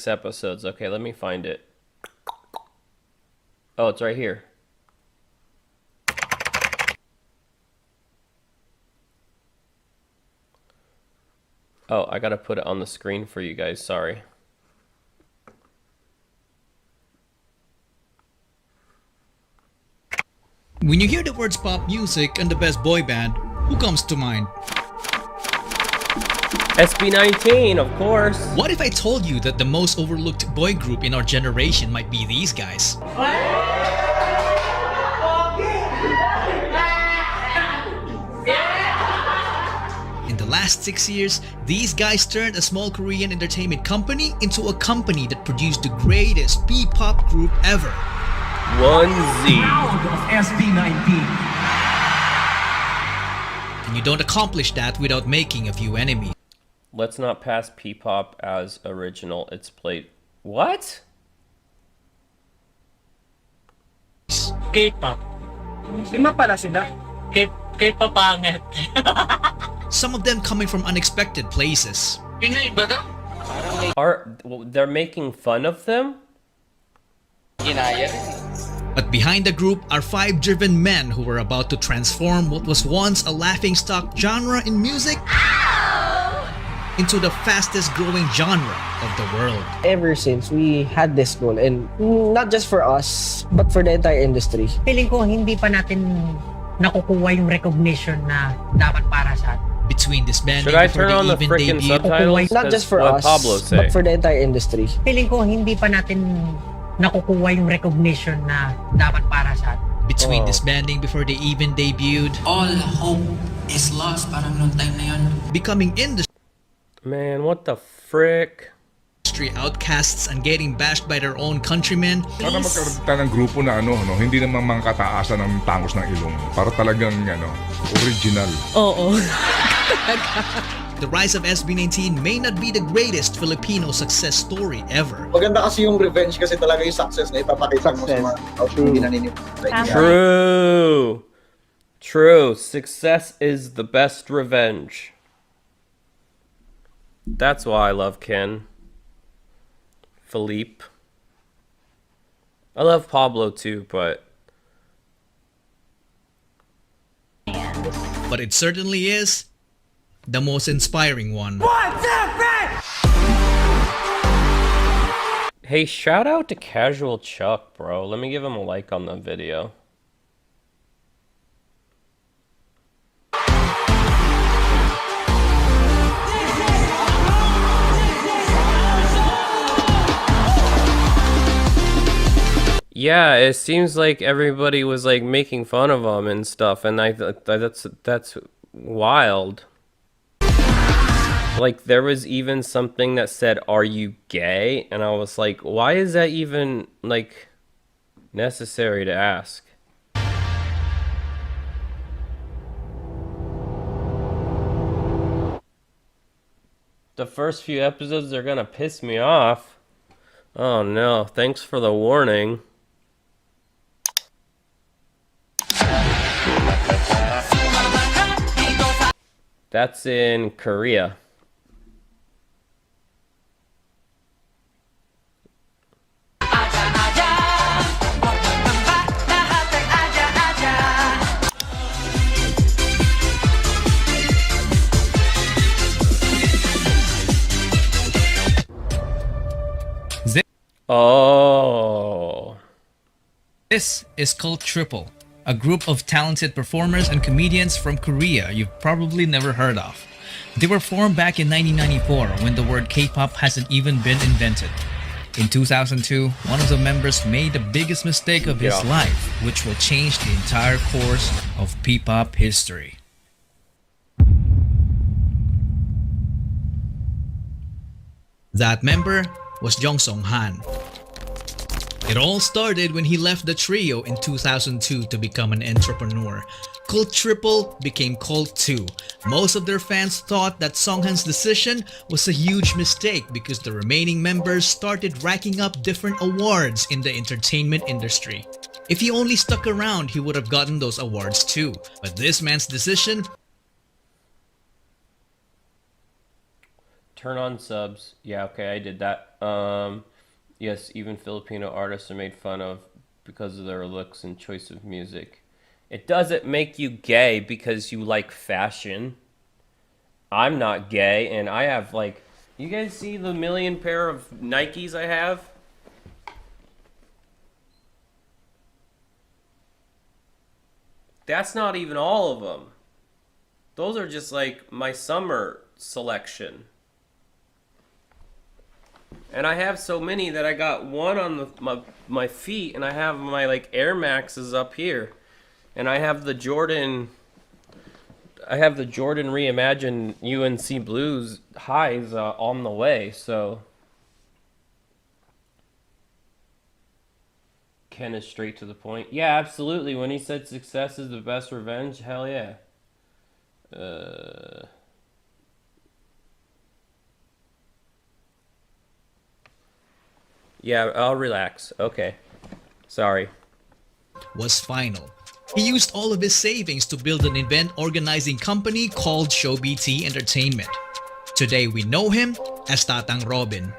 6 episodes. Okay, let me find it. Oh, it's right here. Oh, I gotta put it on the screen for you guys, sorry. When you hear the words pop music and the best boy band, who comes to mind? SB19, of course. What if I told you that the most overlooked boy group in our generation might be these guys? In the last 6 years, these guys turned a small Korean entertainment company into a company that produced the greatest P-pop group ever. 1Z. SB19. And you don't accomplish that without making a few enemies. Let's not pass P-pop as original. It's played. What? K-pop. Lima pala sila. K-pop pangit. Some of them coming from unexpected places. Pinoy ba daw? They're making fun of them? But behind the group are 5 driven men who were about to transform what was once a laughingstock genre in music into the fastest growing genre of the world. Ever since we had this goal, and not just for us, but for the entire industry. Feeling ko hindi pa natin nakukuha yung recognition na dapat para sa atin. Between disbanding Should I before turn on they the even freaking debuted, subtitles? Not just for What us, Pablo say? but for the entire industry. Feeling ko hindi pa natin nakukuha yung recognition na dapat para sa atin. between disbanding before they even debuted, all hope is lost parang nung time na yun. becoming industry Man, what the frick? outcasts and getting bashed by their own countrymen. Para magkaroon tayo ng grupo na hindi naman mga kataasan ng tangos ng ilong. Para talagang original. Oo. The rise of SB19 may not be the greatest Filipino success story ever. Maganda kasi yung revenge kasi talaga yung success na ipapakita mo sa mga hindi naniniwala. True. True. Success is the best revenge. That's why I love Ken. Philippe. I love Pablo too, but But it certainly is the most inspiring one. hey, shout out to Casual Chuck, bro. Let me give him a like on the video. Yeah, it seems like everybody was like making fun of him and stuff, and that's wild. Like there was even something that said, "Are you gay?" And I was like, "Why is that even like necessary to ask?" The first few episodes are gonna piss me off. Oh no, thanks for the warning. That's in Korea. Oh. This is called Triple, a group of talented performers and comedians from Korea you've probably never heard of. They were formed back in 1994 when the word K-pop hasn't even been invented. In 2002, one of the members made the biggest mistake of his life, which will change the entire course of P-pop history. That member was Jong Song Han. It all started when he left the trio in 2002 to become an entrepreneur. Cult Triple became Cult 2. Most of their fans thought that Songhan's decision was a huge mistake because the remaining members started racking up different awards in the entertainment industry. If he only stuck around, he would have gotten those awards too. But this man's decision... Turn on subs. Yeah, okay, I did that. Yes, even Filipino artists are made fun of because of their looks and choice of music. It doesn't make you gay because you like fashion. I'm not gay, and I have like, you guys see the million pair of Nikes I have? That's not even all of them. Those are just like my summer selection. And I have so many that I got one on my feet, and I have my like Air Maxes up here. And I have the Jordan reimagined UNC Blues highs on the way, so Ken is straight to the point. Yeah, absolutely. When he said success is the best revenge, hell yeah. Yeah, I'll relax. Okay. Sorry. Was final. He used all of his savings to build an event organizing company called ShowBT Entertainment. Today we know him as Tatang Robin.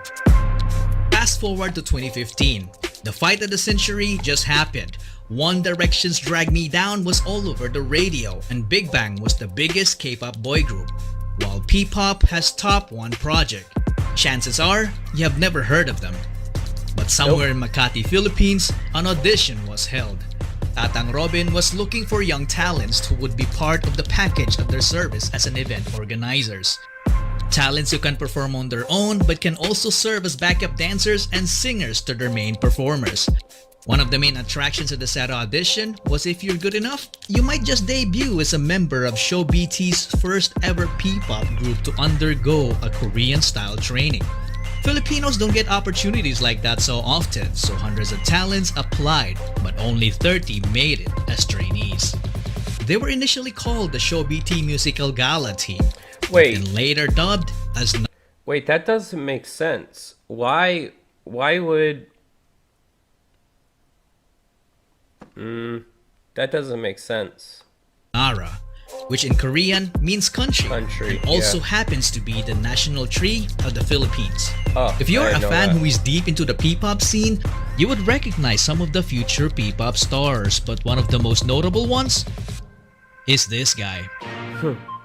Fast forward to 2015. The fight of the century just happened. One Direction's Drag Me Down was all over the radio, and Big Bang was the biggest K-pop boy group, while P-pop has top one project. Chances are, you have never heard of them. But somewhere in Makati, Philippines, an audition was held. Tatang Robin was looking for young talents who would be part of the package of their service as an event organizers. Talents who can perform on their own but can also serve as backup dancers and singers to their main performers. One of the main attractions of the SAT audition was if you're good enough, you might just debut as a member of ShowBT's first ever P-pop group to undergo a Korean-style training. Filipinos don't get opportunities like that so often, so hundreds of talents applied, but only 30 made it as trainees. They were initially called the ShowBT Musical Gala Team, Wait. and later dubbed as Wait, that doesn't make sense. Why would... that doesn't make sense. Nara, which in Korean means country, Country, and also yeah. happens to be the national tree of the Philippines. Oh, If you're I a know fan that. who is deep into the P-pop scene, you would recognize some of the future P-pop stars, but one of the most notable ones is this guy.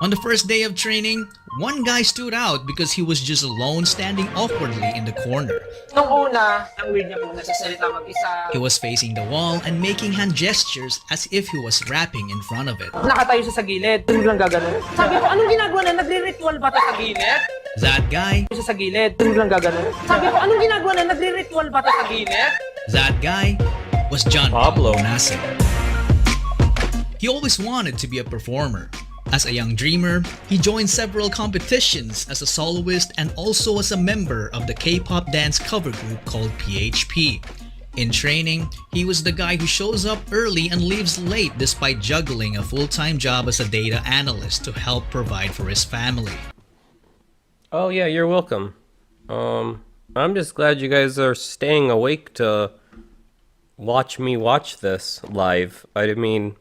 On the first day of training, one guy stood out because he was just alone standing awkwardly in the corner. Nung una, ang weird niya po, nagsasalita mag-isa. He was facing the wall and making hand gestures as if he was rapping in front of it. Nakatayo siya sa gilid, biglang gaganon. Sabi ko, anong ginagawa na? Nagre-ritual ba ta sa gilid? That guy Siya sa gilid, biglang gaganon. Sabi ko, anong ginagawa na? Nagre-ritual ba ta sa gilid? That guy was John Pablo. Nasser. He always wanted to be a performer. As a young dreamer, he joined several competitions as a soloist and also as a member of the K-pop dance cover group called PHP. In training, he was the guy who shows up early and leaves late despite juggling a full-time job as a data analyst to help provide for his family. Oh yeah, you're welcome. I'm just glad you guys are staying awake to watch me watch this live. I mean,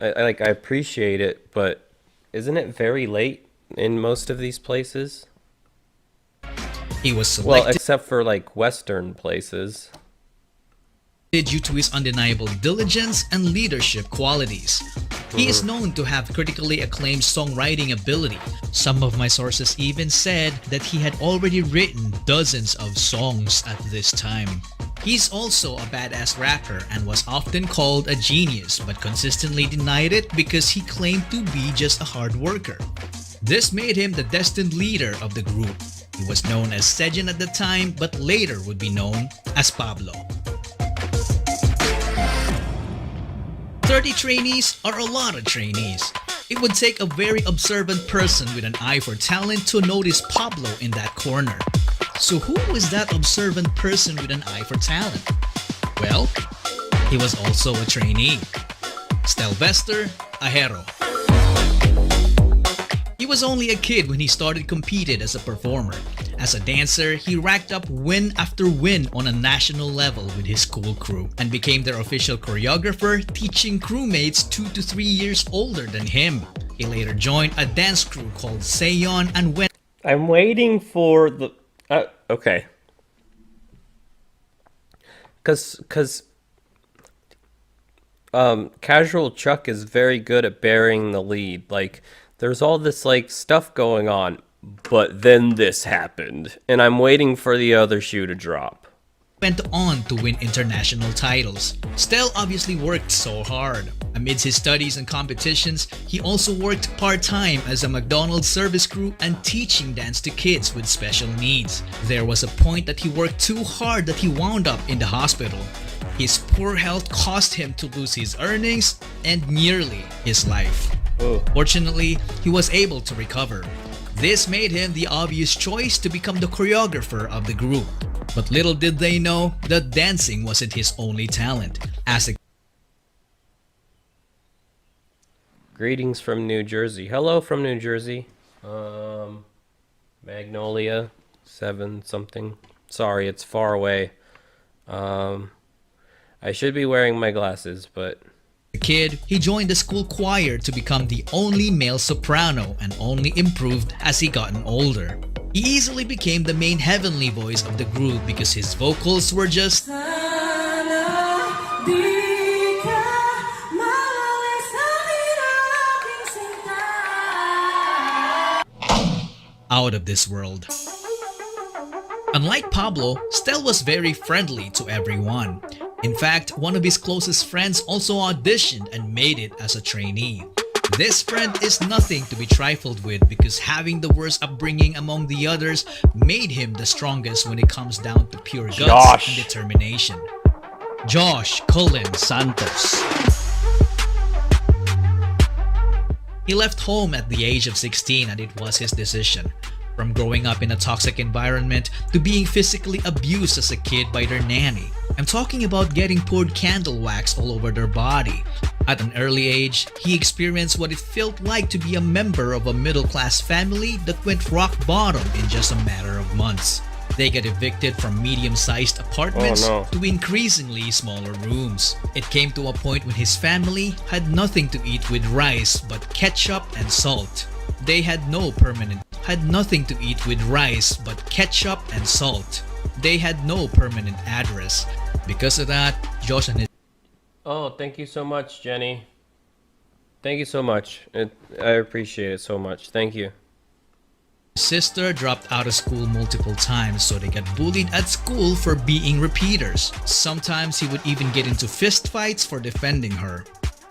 I appreciate it, but isn't it very late in most of these places? He was Well, selected except for like Western places. due to his undeniable diligence and leadership qualities. He is known to have critically acclaimed songwriting ability. Some of my sources even said that he had already written dozens of songs at this time. He's also a badass rapper and was often called a genius but consistently denied it because he claimed to be just a hard worker. This made him the destined leader of the group. He was known as Sejin at the time but later would be known as Pablo. 30 trainees are a lot of trainees. It would take a very observant person with an eye for talent to notice Pablo in that corner. So who was that observant person with an eye for talent? Well, he was also a trainee. Stelvester Ahero. He was only a kid when he started competing as a performer. As a dancer, he racked up win after win on a national level with his school crew and became their official choreographer, teaching crewmates 2 to 3 years older than him. He later joined a dance crew called Seon and went I'm waiting for the... okay. cause Casual Chuck is very good at bearing the lead. Like, there's all this like stuff going on, but then this happened, and I'm waiting for the other shoe to drop. Went on to win international titles. Stel obviously worked so hard. Amidst his studies and competitions, he also worked part-time as a McDonald's service crew and teaching dance to kids with special needs. There was a point that he worked too hard that he wound up in the hospital. His poor health caused him to lose his earnings and nearly his life. Fortunately, he was able to recover. This made him the obvious choice to become the choreographer of the group. But little did they know that dancing wasn't his only talent. As a Greetings from New Jersey. Hello from New Jersey. Magnolia 7 something. Sorry, it's far away. I should be wearing my glasses, but kid, he joined the school choir to become the only male soprano and only improved as he gotten older. He easily became the main heavenly voice of the group because his vocals were just out of this world. Unlike Pablo, Stel was very friendly to everyone. In fact, one of his closest friends also auditioned and made it as a trainee. This friend is nothing to be trifled with because having the worst upbringing among the others made him the strongest when it comes down to pure guts and determination. Josh Cullen Santos. He left home at the age of 16 and it was his decision. From growing up in a toxic environment to being physically abused as a kid by their nanny. I'm talking about getting poured candle wax all over their body. At an early age, he experienced what it felt like to be a member of a middle-class family that went rock bottom in just a matter of months. They get evicted from medium-sized apartments to increasingly smaller rooms. It came to a point when his family had nothing to eat with rice but ketchup and salt. They had nothing to eat with rice but ketchup and salt. They had no permanent address. Because of that, Josh and his oh, thank you so much, Jenny. Thank you so much. I appreciate it so much. Thank you. sister dropped out of school multiple times, so they got bullied at school for being repeaters. Sometimes he would even get into fistfights for defending her.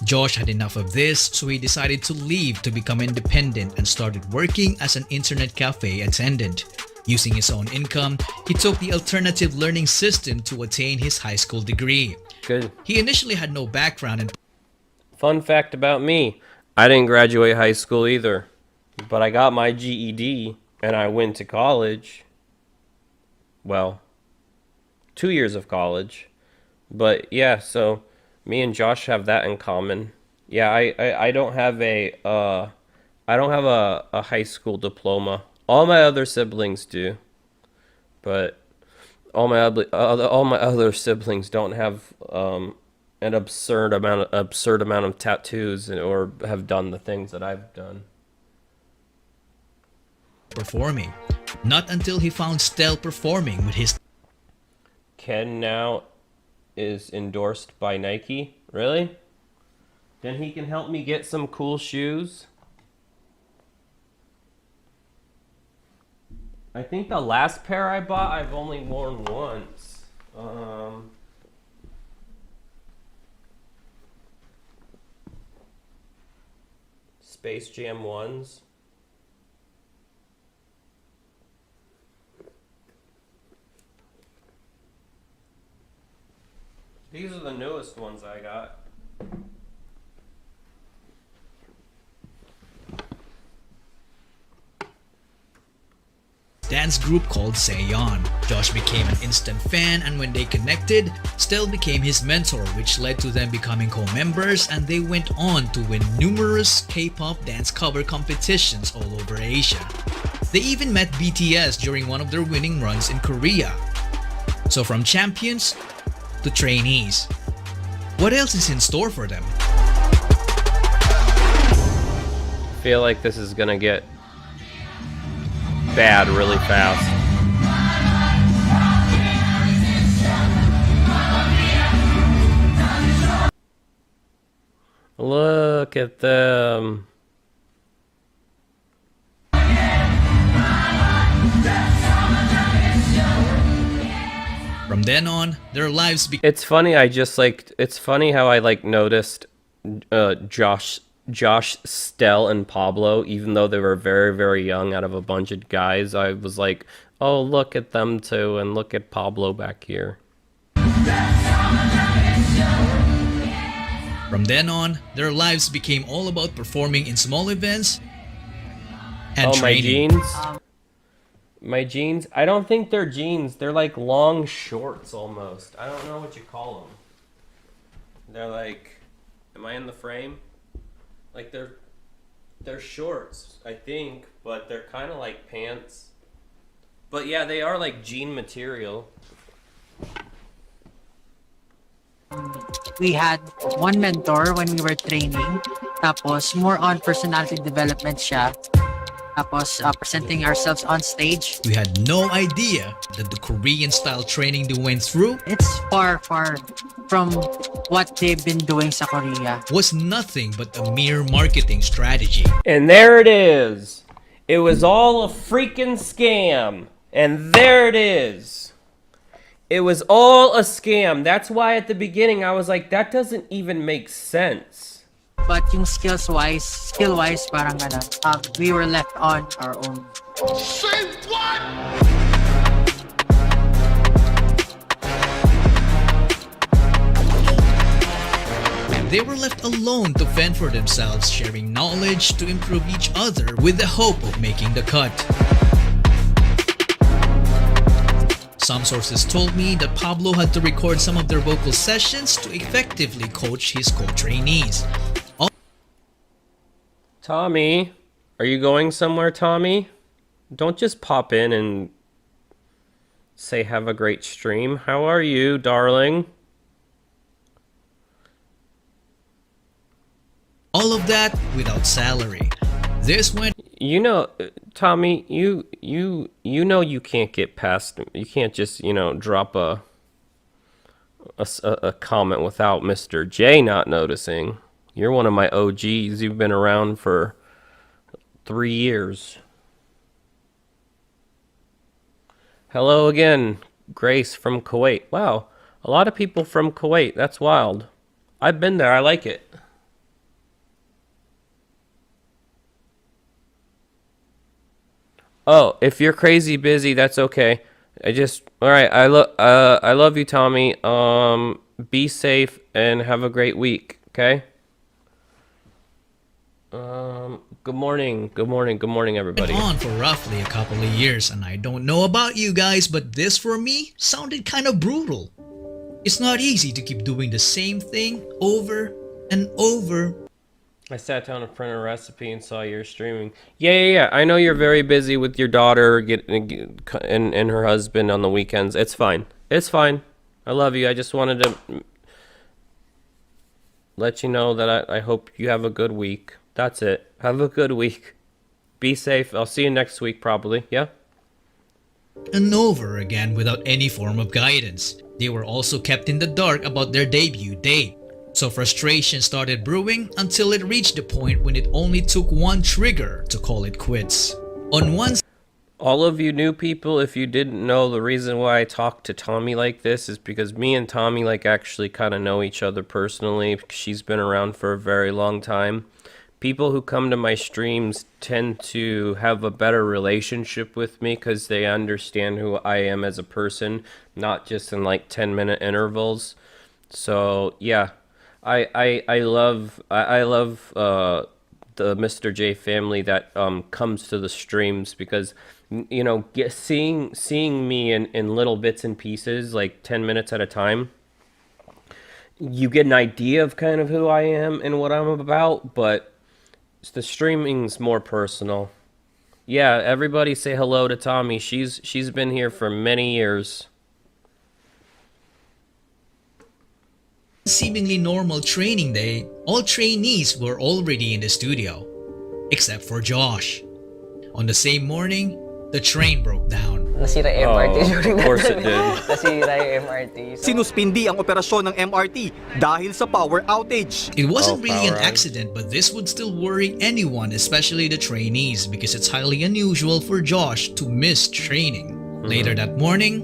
Josh had enough of this, so he decided to leave to become independent and started working as an internet cafe attendant. Using his own income, he took the alternative learning system to attain his high school degree. Good. He initially had no background in... Fun fact about me, I didn't graduate high school either, but I got my GED and I went to college. Well, 2 years of college. But yeah, so me and Josh have that in common. Yeah, I don't have a high school diploma. All my other siblings do, but all my other siblings don't have an absurd amount of tattoos or have done the things that I've done. Performing. Not until he found Stel performing with his... Ken now is endorsed by Nike. Really? Then he can help me get some cool shoes. I think the last pair I bought I've only worn once. Space Jam 1s. These are the newest ones I got. dance group called Sayon. Josh became an instant fan, and when they connected, Stel became his mentor, which led to them becoming co-members, and they went on to win numerous K-pop dance cover competitions all over Asia. They even met BTS during one of their winning runs in Korea. So from champions to trainees, what else is in store for them? I feel like this is gonna get bad really fast. Look at them. From then on, their lives became It's funny. It's funny how I noticed Josh, Stell, and Pablo, even though they were very, very young out of a bunch of guys. I was like, oh, look at them too, and look at Pablo back here. From then on, their lives became all about performing in small events and Oh, my training. jeans. My jeans. I don't think they're jeans. They're like long shorts almost. I don't know what you call them. They're like, am I in the frame? Like they're shorts, I think, but they're kind of like pants. But yeah, they are like jean material. We had one mentor when we were training. Tapos, more on personality development siya. Tapos, presenting ourselves on stage. We had no idea that the Korean-style training they went through It's far, far from what they've been doing sa Korea. was nothing but a mere marketing strategy. And there it is. It was all a freaking scam. And there it is. It was all a scam. That's why at the beginning I was like, that doesn't even make sense. But yung skill-wise, parang ganun. We were left on our own. They were left alone to fend for themselves, sharing knowledge to improve each other with the hope of making the cut. Some sources told me that Pablo had to record some of their vocal sessions to effectively coach his co-trainees. Tommy, are you going somewhere, Tommy? Don't just pop in and say have a great stream. How are you, darling? All of that without salary. This went You know, Tommy, you know you can't get past. You can't just drop a comment without Mr. J not noticing. You're one of my OGs. You've been around for 3 years. Hello again, Grace from Kuwait. Wow, a lot of people from Kuwait. That's wild. I've been there. I like it. Oh, if you're crazy busy, that's okay. All right. I love you, Tommy. Be safe and have a great week. Okay. Good morning, everybody. on for roughly a couple of years, and I don't know about you guys, but this for me sounded kind of brutal. It's not easy to keep doing the same thing over and over. I sat down to print a recipe and saw you're streaming. Yeah. I know you're very busy with your daughter and her husband on the weekends. It's fine. I love you. I just wanted to let you know that I hope you have a good week. That's it. Have a good week. Be safe. I'll see you next week probably. Yeah? And over again without any form of guidance. They were also kept in the dark about their debut date. So frustration started brewing until it reached the point when it only took one trigger to call it quits. On one All of you new people, if you didn't know, the reason why I talk to Tommy like this is because me and Tommy actually kind of know each other personally. She's been around for a very long time. People who come to my streams tend to have a better relationship with me because they understand who I am as a person, not just in 10-minute intervals. So yeah, I love the Mr. J family that comes to the streams because seeing me in little bits and pieces, 10 minutes at a time, you get an idea of kind of who I am and what I'm about, but the streaming's more personal. Yeah, everybody say hello to Tommy. She's been here for many years. seemingly normal training day, all trainees were already in the studio, except for Josh. On the same morning, the train broke down. nasira yung MRT during of that course it time. did. Nasira yung MRT. So, Sinuspindi ang operasyon ng MRT dahil sa power outage. It wasn't Oh, really an power accident, but this would still worry anyone, especially the trainees, because it's highly unusual for Josh to miss training. Later that morning,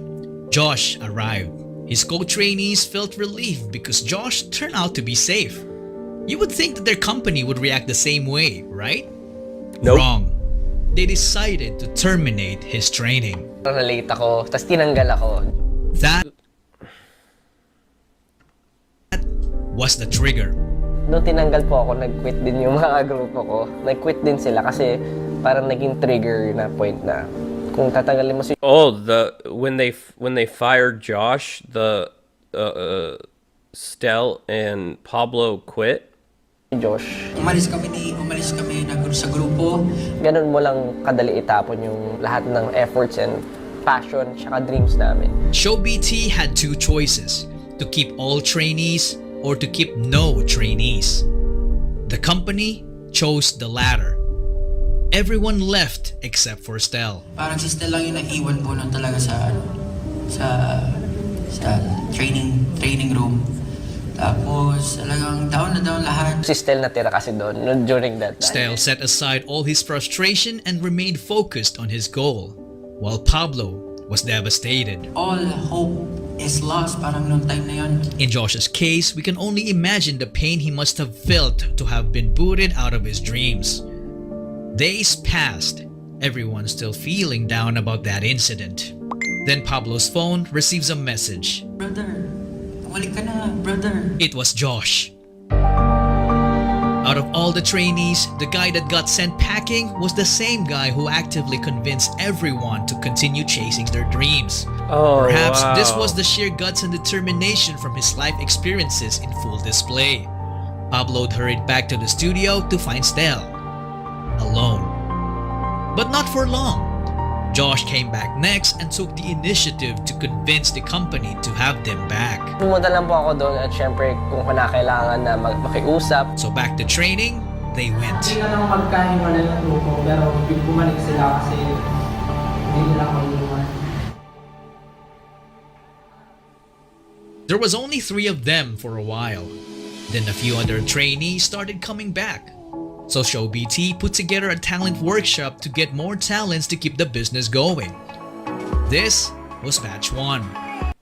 Josh arrived. His co-trainees felt relieved because Josh turned out to be safe. You would think that their company would react the same way, right? Nope. Wrong. They decided to terminate his training. na-late ako, tapos tinanggal ako. That was the trigger. Nung tinanggal po ako, nag-quit din yung mga grupo ko. Nag-quit din sila kasi parang naging trigger na point na kung tatanggalin mo si Oh, when they fired Josh, the Stel and Pablo quit. Josh, Umalis kami sa grupo. ganun mo lang kadali itapon yung lahat ng efforts and passion tsaka dreams namin. ShowBT had two choices: to keep all trainees or to keep no trainees. The company chose the latter. Everyone left except for Stel. Parang si Stella lang yung naiwan po nun talaga sa training room. Tapos talagang down na down lahat. Si Stel natira kasi doon during that time. Stel set aside all his frustration and remained focused on his goal, while Pablo was devastated. All hope is lost parang nung time na yun. In Josh's case, we can only imagine the pain he must have felt to have been booted out of his dreams. Days passed, everyone still feeling down about that incident. Then Pablo's phone receives a message. Brother, tumalik ka na, brother. It was Josh. Out of all the trainees, the guy that got sent packing was the same guy who actively convinced everyone to continue chasing their dreams. Oh, Perhaps this wow. was the sheer guts and determination from his life experiences in full display. Pablo hurried back to the studio to find Stel alone. But not for long. Josh came back next and took the initiative to convince the company to have them back. Pumunta lang po ako doon at syempre kung kinakailangan na makiusap. So back to training, they went. Hindi ka nang magkahiwalay ng grupo, pero bumalik sila kasi hindi nila maiiwan. There was only 3 of them for a while. Then a few other trainees started coming back. So ShowBT put together a talent workshop to get more talents to keep the business going. This was batch 1.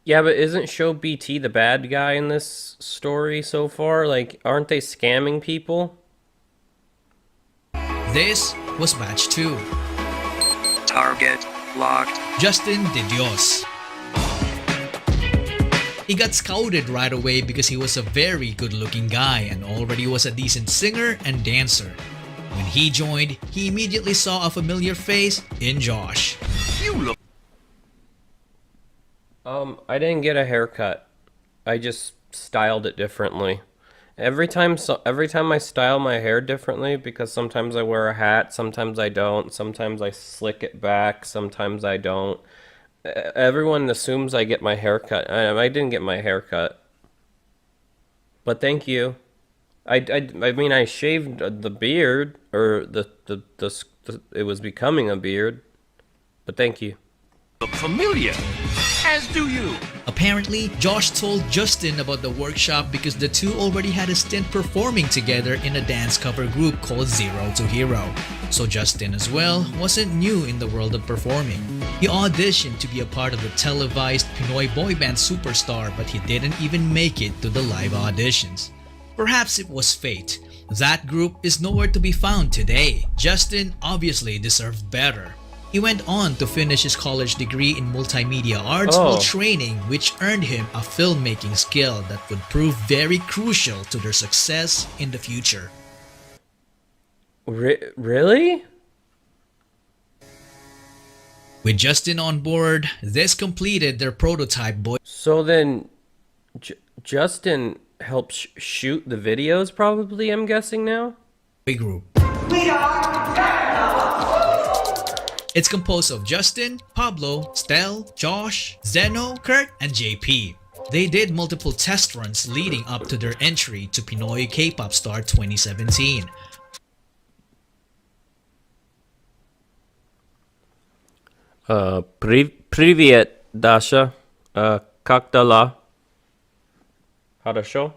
Yeah, but isn't ShowBT the bad guy in this story so far? Like, aren't they scamming people? This was batch 2. Target locked. Justin De Dios. He got scouted right away because he was a very good-looking guy and already was a decent singer and dancer. When he joined, he immediately saw a familiar face in Josh. I didn't get a haircut. I just styled it differently. Every time I style my hair differently, because sometimes I wear a hat, sometimes I don't, sometimes I slick it back, sometimes I don't. Everyone assumes I get my hair cut. I didn't get my hair cut. But thank you. I mean, I shaved the beard, or it was becoming a beard. But thank you. Familiar, as do you. Apparently, Josh told Justin about the workshop because the two already had a stint performing together in a dance cover group called Zero to Hero. So Justin as well wasn't new in the world of performing. He auditioned to be a part of the televised Pinoy boy band Superstar, but he didn't even make it to the live auditions. Perhaps it was fate. That group is nowhere to be found today. Justin obviously deserved better. He went on to finish his college degree in multimedia arts while training, which earned him a filmmaking skill that would prove very crucial to their success in the future. Really? With Justin on board, this completed their prototype boy So then, Justin helped shoot the videos, probably, I'm guessing now? group. It's composed of Justin, Pablo, Stel, Josh, Zeno, Kurt, and JP. They did multiple test runs leading up to their entry to Pinoy K-Pop Star 2017. Привет, Dasha. Как дела? Хорошо?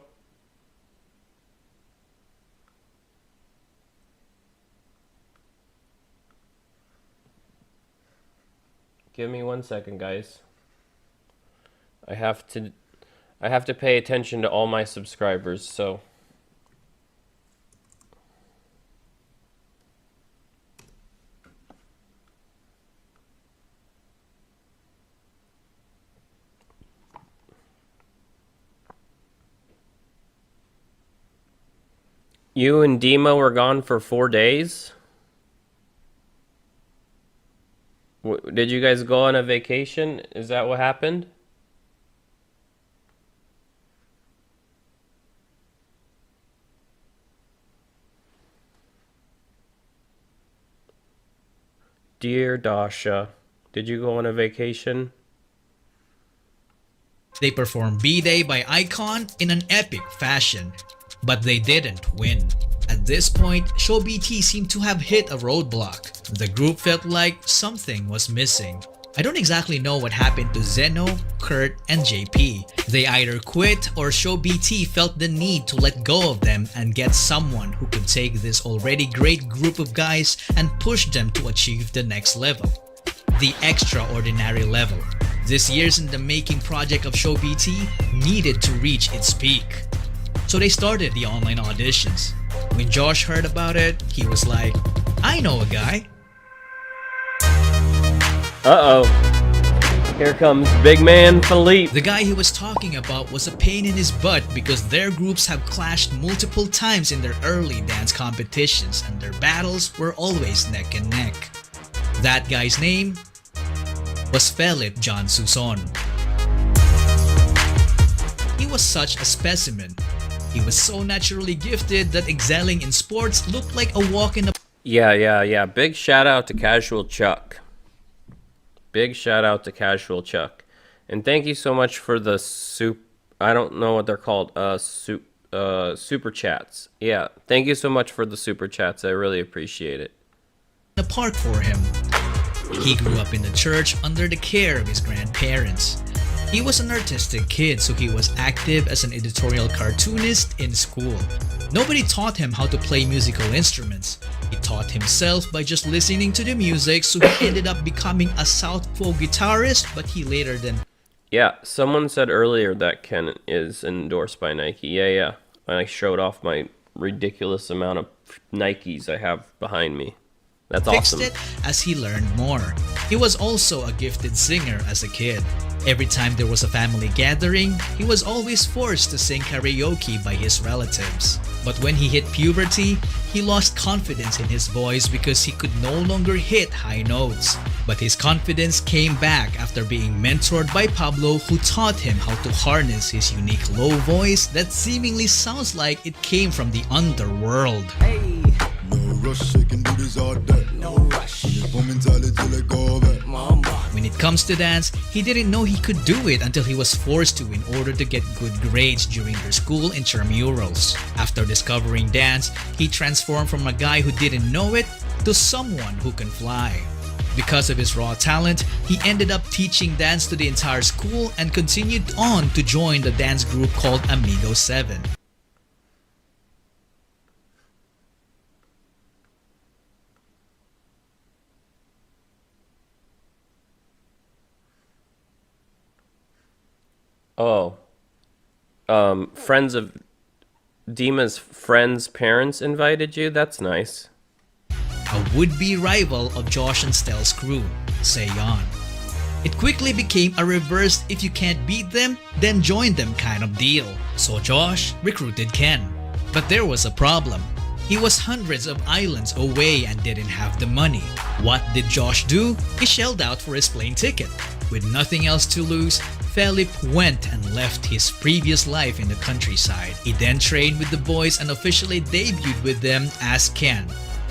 Give me 1 second, guys. I have to pay attention to all my subscribers, so you and Dima were gone for 4 days? Did you guys go on a vacation? Is that what happened? Dear Dasha, did you go on a vacation? They performed B-Day by Icon in an epic fashion, but they didn't win. At this point, ShowBT seemed to have hit a roadblock. The group felt like something was missing. I don't exactly know what happened to Zeno, Kurt, and JP. They either quit or ShowBT felt the need to let go of them and get someone who could take this already great group of guys and push them to achieve the next level. The extraordinary level. This years in the making project of ShowBT needed to reach its peak. So they started the online auditions. When Josh heard about it, he was like, I know a guy. Uh-oh. Here comes big man Philippe. The guy he was talking about was a pain in his butt because their groups have clashed multiple times in their early dance competitions and their battles were always neck and neck. That guy's name was Philip John Suson. He was such a specimen. He was so naturally gifted that excelling in sports looked like a walk in the... Yeah. Big shout out to Casual Chuck. Big shout out to Casual Chuck. And thank you so much for the I don't know what they're called. Super chats. Yeah, thank you so much for the super chats. I really appreciate it. ...the park for him. He grew up in the church under the care of his grandparents. He was an artistic kid, so he was active as an editorial cartoonist in school. Nobody taught him how to play musical instruments. He taught himself by just listening to the music, so he ended up becoming a southpaw guitarist, but he later then... Yeah, someone said earlier that Ken is endorsed by Nike. Yeah. I showed off my ridiculous amount of Nikes I have behind me. That's awesome. Fixed it as he learned more. He was also a gifted singer as a kid. Every time there was a family gathering, he was always forced to sing karaoke by his relatives. But when he hit puberty, he lost confidence in his voice because he could no longer hit high notes. But his confidence came back after being mentored by Pablo, who taught him how to harness his unique low voice that seemingly sounds like it came from the underworld. When it comes to dance, he didn't know he could do it until he was forced to in order to get good grades during their school intramurals. After discovering dance, he transformed from a guy who didn't know it to someone who can fly. Because of his raw talent, he ended up teaching dance to the entire school and continued on to join the dance group called Amigo 7. Oh. Friends of Dima's friends' parents invited you? That's nice. A would-be rival of Josh and Stell's crew, Seyon. It quickly became a reverse if you can't beat them, then join them kind of deal. So Josh recruited Ken. But there was a problem. He was hundreds of islands away and didn't have the money. What did Josh do? He shelled out for his plane ticket. With nothing else to lose, Philip went and left his previous life in the countryside. He then trained with the boys and officially debuted with them as Ken,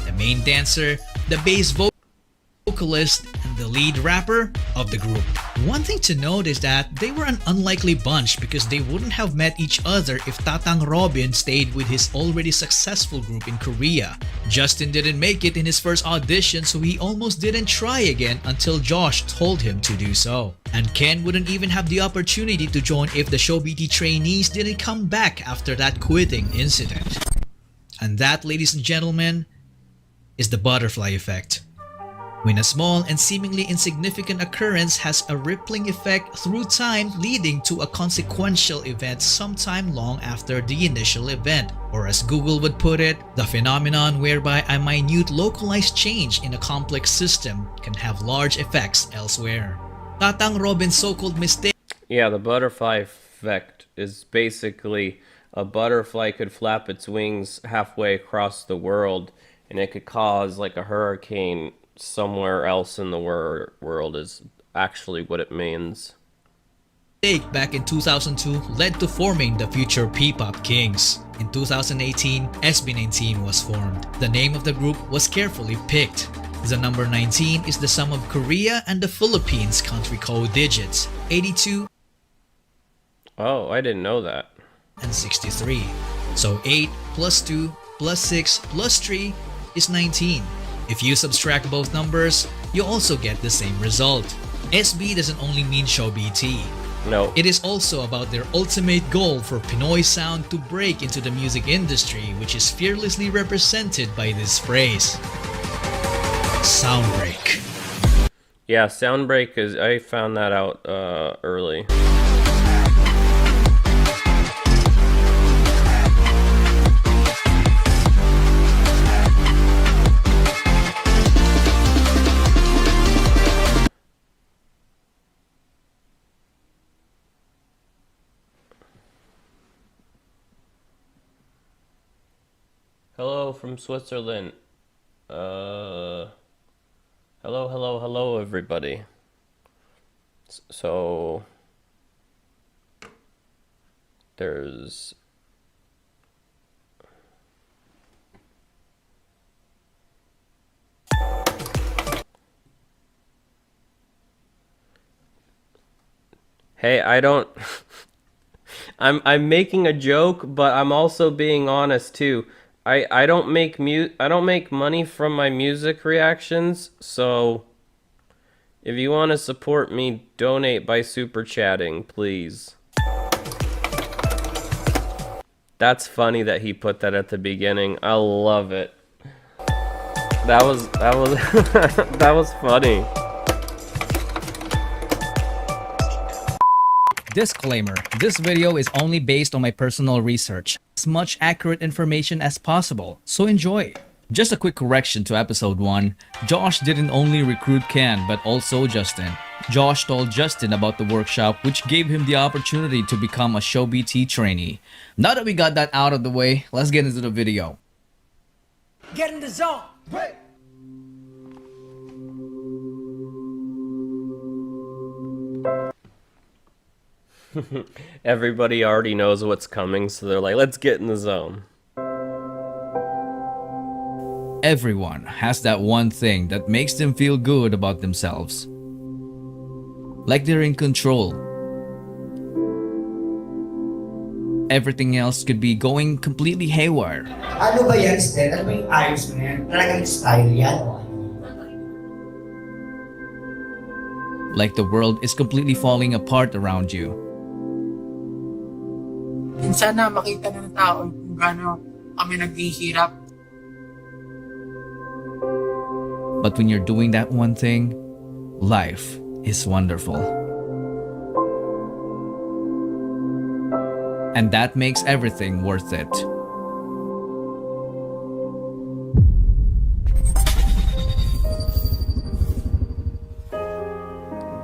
the main dancer, the bass vocalist, and the lead rapper of the group. One thing to note is that they were an unlikely bunch because they wouldn't have met each other if Tatang Robin stayed with his already successful group in Korea. Justin didn't make it in his first audition, so he almost didn't try again until Josh told him to do so. And Ken wouldn't even have the opportunity to join if the ShowBT trainees didn't come back after that quitting incident. And that, ladies and gentlemen, is the butterfly effect. When a small and seemingly insignificant occurrence has a rippling effect through time, leading to a consequential event sometime long after the initial event. Or as Google would put it, the phenomenon whereby a minute localized change in a complex system can have large effects elsewhere. Tatang Robin's so-called mistake. Yeah, the butterfly effect is basically a butterfly could flap its wings halfway across the world and it could cause like a hurricane somewhere else in the world is actually what it means. Back in 2002 led to forming the future P-pop kings. In 2018, SB19 was formed. The name of the group was carefully picked. The number 19 is the sum of Korea and the Philippines country code digits 82. Oh, I didn't know that. And 63. So 8 plus 2 plus 6 plus 3 is 19. If you subtract both numbers, you also get the same result. SB doesn't only mean ShowBT. No. It is also about their ultimate goal for Pinoy sound to break into the music industry, which is fearlessly represented by this phrase. Soundbreak. Yeah, Soundbreak is, I found that out early. Hello from Switzerland. Hello, everybody. So, there's... Hey, I don't... I'm making a joke, but I'm also being honest too. I don't make money from my music reactions, so if you want to support me, donate by super chatting, please. That's funny that he put that at the beginning. I love it. That was that was funny. Disclaimer, this video is only based on my personal research. As much accurate information as possible, so enjoy. Just a quick correction to episode 1. Josh didn't only recruit Ken, but also Justin. Josh told Justin about the workshop, which gave him the opportunity to become a ShowBT trainee. Now that we got that out of the way, let's get into the video. Get in the zone! Wait. Everybody already knows what's coming, so they're like, let's get in the zone. Everyone has that one thing that makes them feel good about themselves. Like they're in control. Everything else could be going completely haywire. Ano ba yan, Stel? Ano ba yung ayos mo yan? Talagang style yan? Like the world is completely falling apart around you. Minsan na makita ng tao kung gaano kami naghihirap. But when you're doing that one thing, life is wonderful. And that makes everything worth it.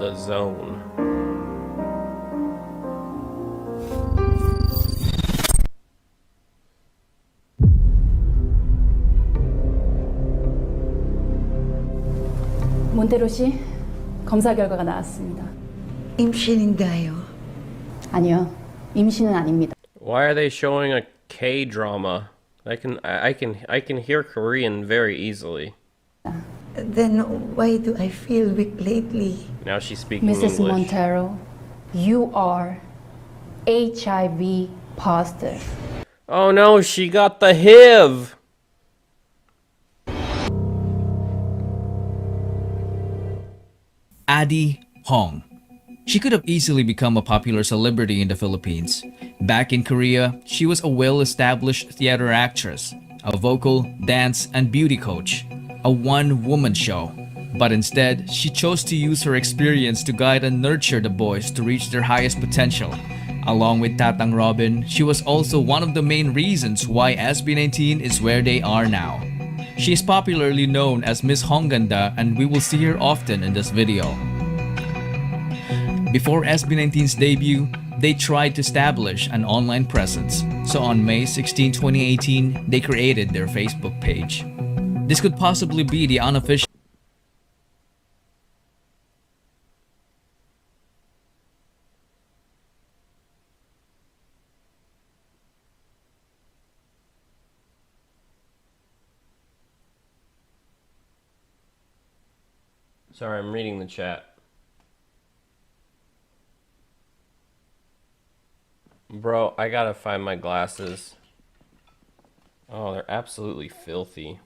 The zone. 몬테로 씨, 검사 결과가 나왔습니다. 임신인가요? 아니요, 임신은 아닙니다. Why are they showing a K-drama? I can hear Korean very easily. Then why do I feel weak lately? Now she's speaking Mrs. English. Montero, you are HIV positive. Oh no, she got the HIV. Addie Hong. She could have easily become a popular celebrity in the Philippines. Back in Korea, she was a well-established theater actress, a vocal, dance, and beauty coach, a one-woman show. But instead, she chose to use her experience to guide and nurture the boys to reach their highest potential. Along with Tatang Robin, she was also one of the main reasons why SB19 is where they are now. She is popularly known as Miss Hongganda, and we will see her often in this video. Before SB19's debut, they tried to establish an online presence. So on May 16, 2018, they created their Facebook page. This could possibly be the unofficial Sorry, I'm reading the chat. Bro, I gotta find my glasses. Oh, they're absolutely filthy.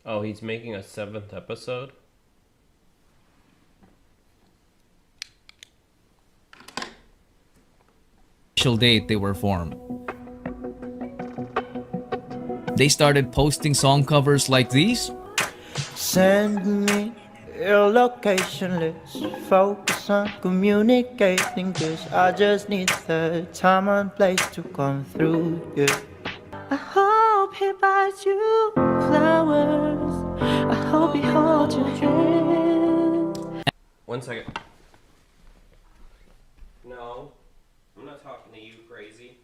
Oh, he's making a 7th episode? date they were formed. They started posting song covers like these. Send me your location, let's focus on communicating this. I just need the time and place to come through, yeah. I hope he buys you flowers. I hope he holds your hand. 1 second. No, I'm not talking to you, crazy.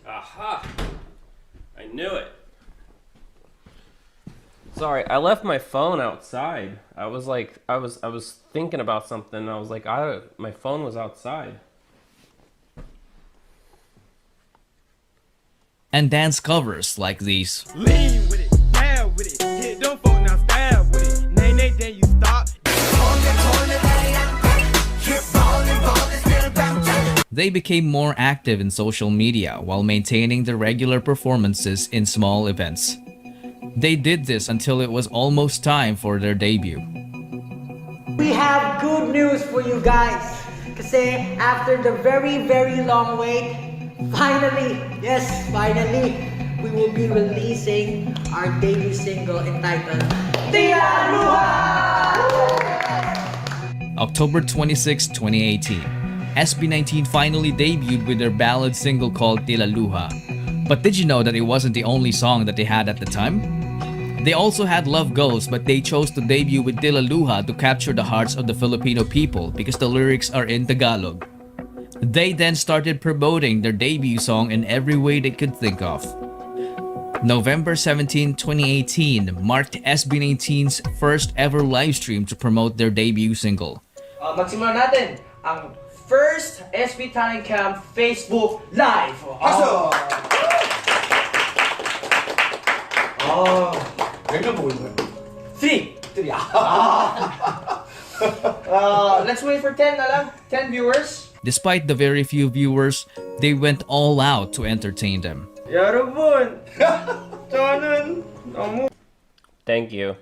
Aha! I knew it. Sorry, I left my phone outside. I was thinking about something and I was like, my phone was outside. And dance covers like these. Lean with it, down with it, hit them folk now stab with it. Nay, then you stop. They became more active in social media while maintaining their regular performances in small events. They did this until it was almost time for their debut. We have good news for you guys. Kasi after the very, very long wait, finally, yes, finally, we will be releasing our debut single entitled Tila Luha! October 26, 2018. SB19 finally debuted with their ballad single called Tila Luha. But did you know that it wasn't the only song that they had at the time? They also had Love Goes, but they chose to debut with Tila Luha to capture the hearts of the Filipino people because the lyrics are in Tagalog. They then started promoting their debut song in every way they could think of. November 17, 2018 marked SB19's first ever live stream to promote their debut single. Magsimula natin ang first SB Talent Camp Facebook Live. Pasok! Ganyan po yun. 3. Let's wait for 10 na lang. 10 viewers. Despite the very few viewers, they went all out to entertain them. 여러분, 저는 너무 Thank you.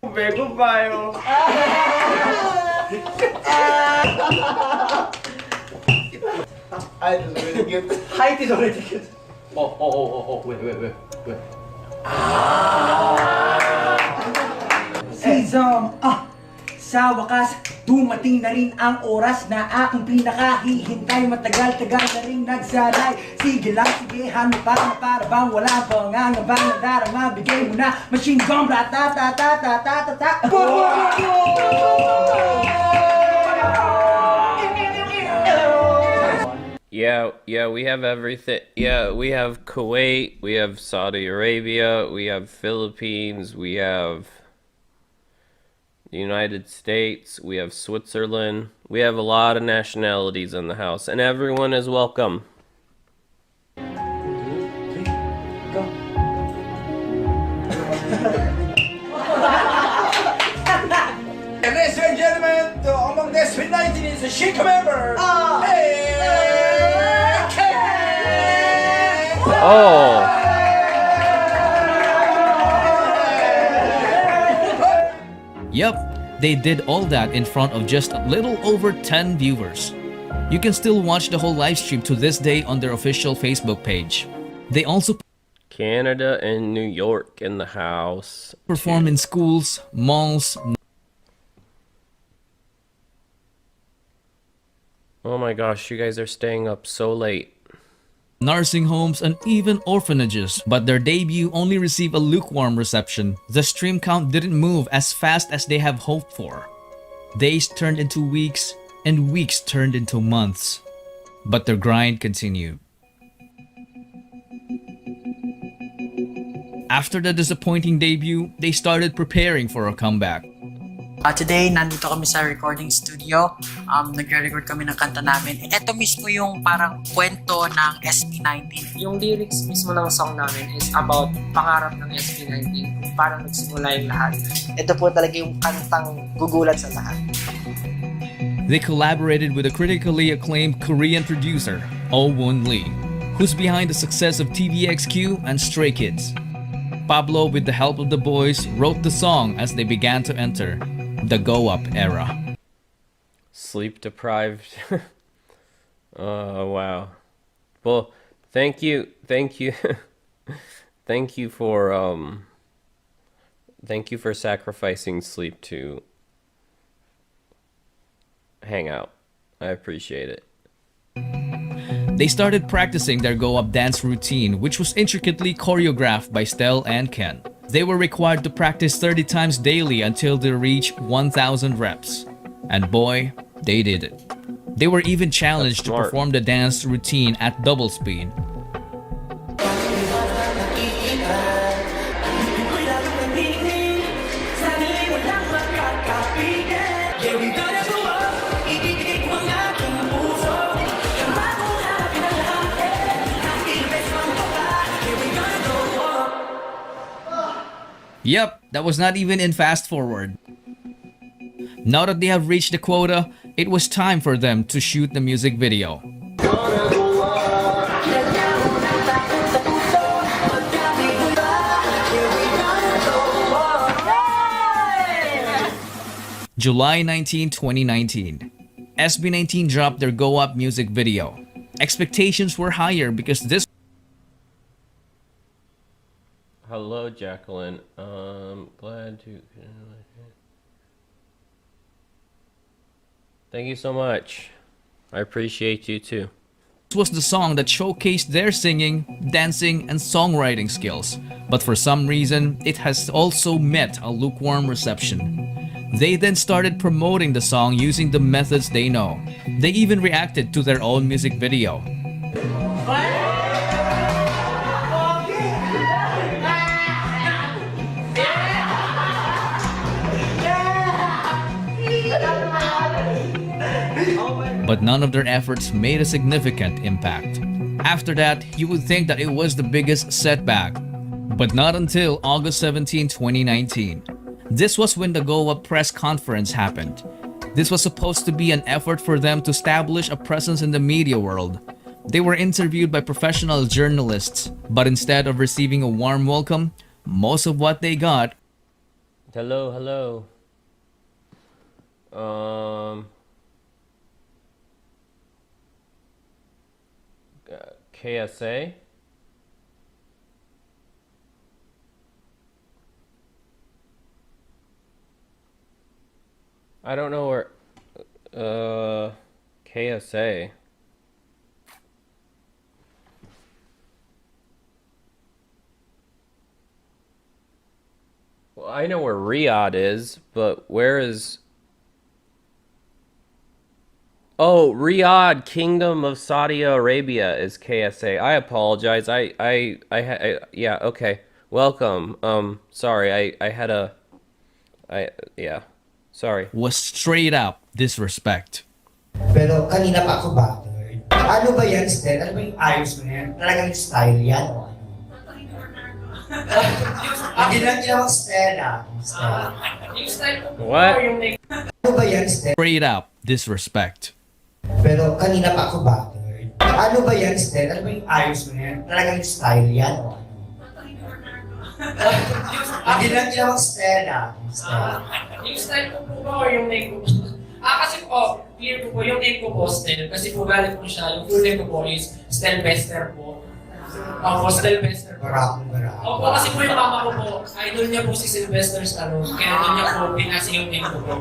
배고파요. Ay, this is really good. Height is already good. Wait. Season, sa wakas, dumating na rin ang oras na aking pinakahihintay. Matagal-tagal na rin nagsaray. Sige lang, sige, hano para bang wala pang angabang na darama. Bigay mo na, machine gun, ratatatatatatatata. Yeah, we have everything. Yeah, we have Kuwait, we have Saudi Arabia, we have Philippines, we have the United States, we have Switzerland. We have a lot of nationalities in the house, and everyone is welcome. Ladies and gentlemen, among the SB19 is a chic member. Oh! Yup, they did all that in front of just a little over 10 viewers. You can still watch the whole live stream to this day on their official Facebook page. They also Canada and New York in the house. perform in schools, malls. Oh my gosh, you guys are staying up so late. Nursing homes, and even orphanages, but their debut only received a lukewarm reception. The stream count didn't move as fast as they have hoped for. Days turned into weeks, and weeks turned into months. But their grind continued. After the disappointing debut, they started preparing for a comeback. Today, nandito kami sa recording studio. Nagre-record kami ng kanta namin. Ito mismo yung parang kwento ng SB19. Yung lyrics mismo ng song namin is about pangarap ng SB19, kung parang nagsimula yung lahat. Ito po talaga yung kantang gugulat sa lahat. They collaborated with a critically acclaimed Korean producer, Oh Woon Lee, who's behind the success of TVXQ and Stray Kids. Pablo, with the help of the boys, wrote the song as they began to enter the go-up era. Sleep deprived. Oh, wow. Well, thank you thank you for sacrificing sleep to hang out. I appreciate it. They started practicing their go-up dance routine, which was intricately choreographed by Stel and Ken. They were required to practice 30 times daily until they reached 1,000 reps. And boy, they did it. They were even challenged to perform the dance routine at double speed. Yep, that was not even in fast forward. Now that they have reached the quota, it was time for them to shoot the music video. July 19, 2019. SB19 dropped their Go Up music video. Expectations were higher because this. Hello, Jacqueline. Glad to. Thank you so much. I appreciate you too. This was the song that showcased their singing, dancing, and songwriting skills, but for some reason, it has also met a lukewarm reception. They then started promoting the song using the methods they know. They even reacted to their own music video. But none of their efforts made a significant impact. After that, you would think that it was the biggest setback. But not until August 17, 2019. This was when the Go Up press conference happened. This was supposed to be an effort for them to establish a presence in the media world. They were interviewed by professional journalists, but instead of receiving a warm welcome, most of what they got... Hello. KSA? I don't know where... KSA. Well, I know where Riyadh is, but where is... Oh, Riyadh, Kingdom of Saudi Arabia is KSA. I apologize. Yeah, okay. Welcome. Sorry, yeah. Sorry. Was straight up disrespect. Pero kanina pa ako bothered. Ano ba yan, Stel? Ano ba yung ayos mo yan? Talagang style yan o ano? Ang ginawang Stella. What? Ano ba yan, Stel? Straight up disrespect. Pero kanina pa ako bothered. Ano ba yan, Stel? Ano ba yung ayos mo yan? Talagang style yan o ano? Ang ginawang Stella. Yung style ko po ba or yung name ko? Kasi po, clear po yung name ko po, Stel. Kasi po galit po siya. Yung full name ko po is Stel Bester po. Ako, Stel Bester po. Opo, kasi po yung mama ko po, idol niya po si Sylvester Stallone. Kaya doon niya po pinasa yung name ko po.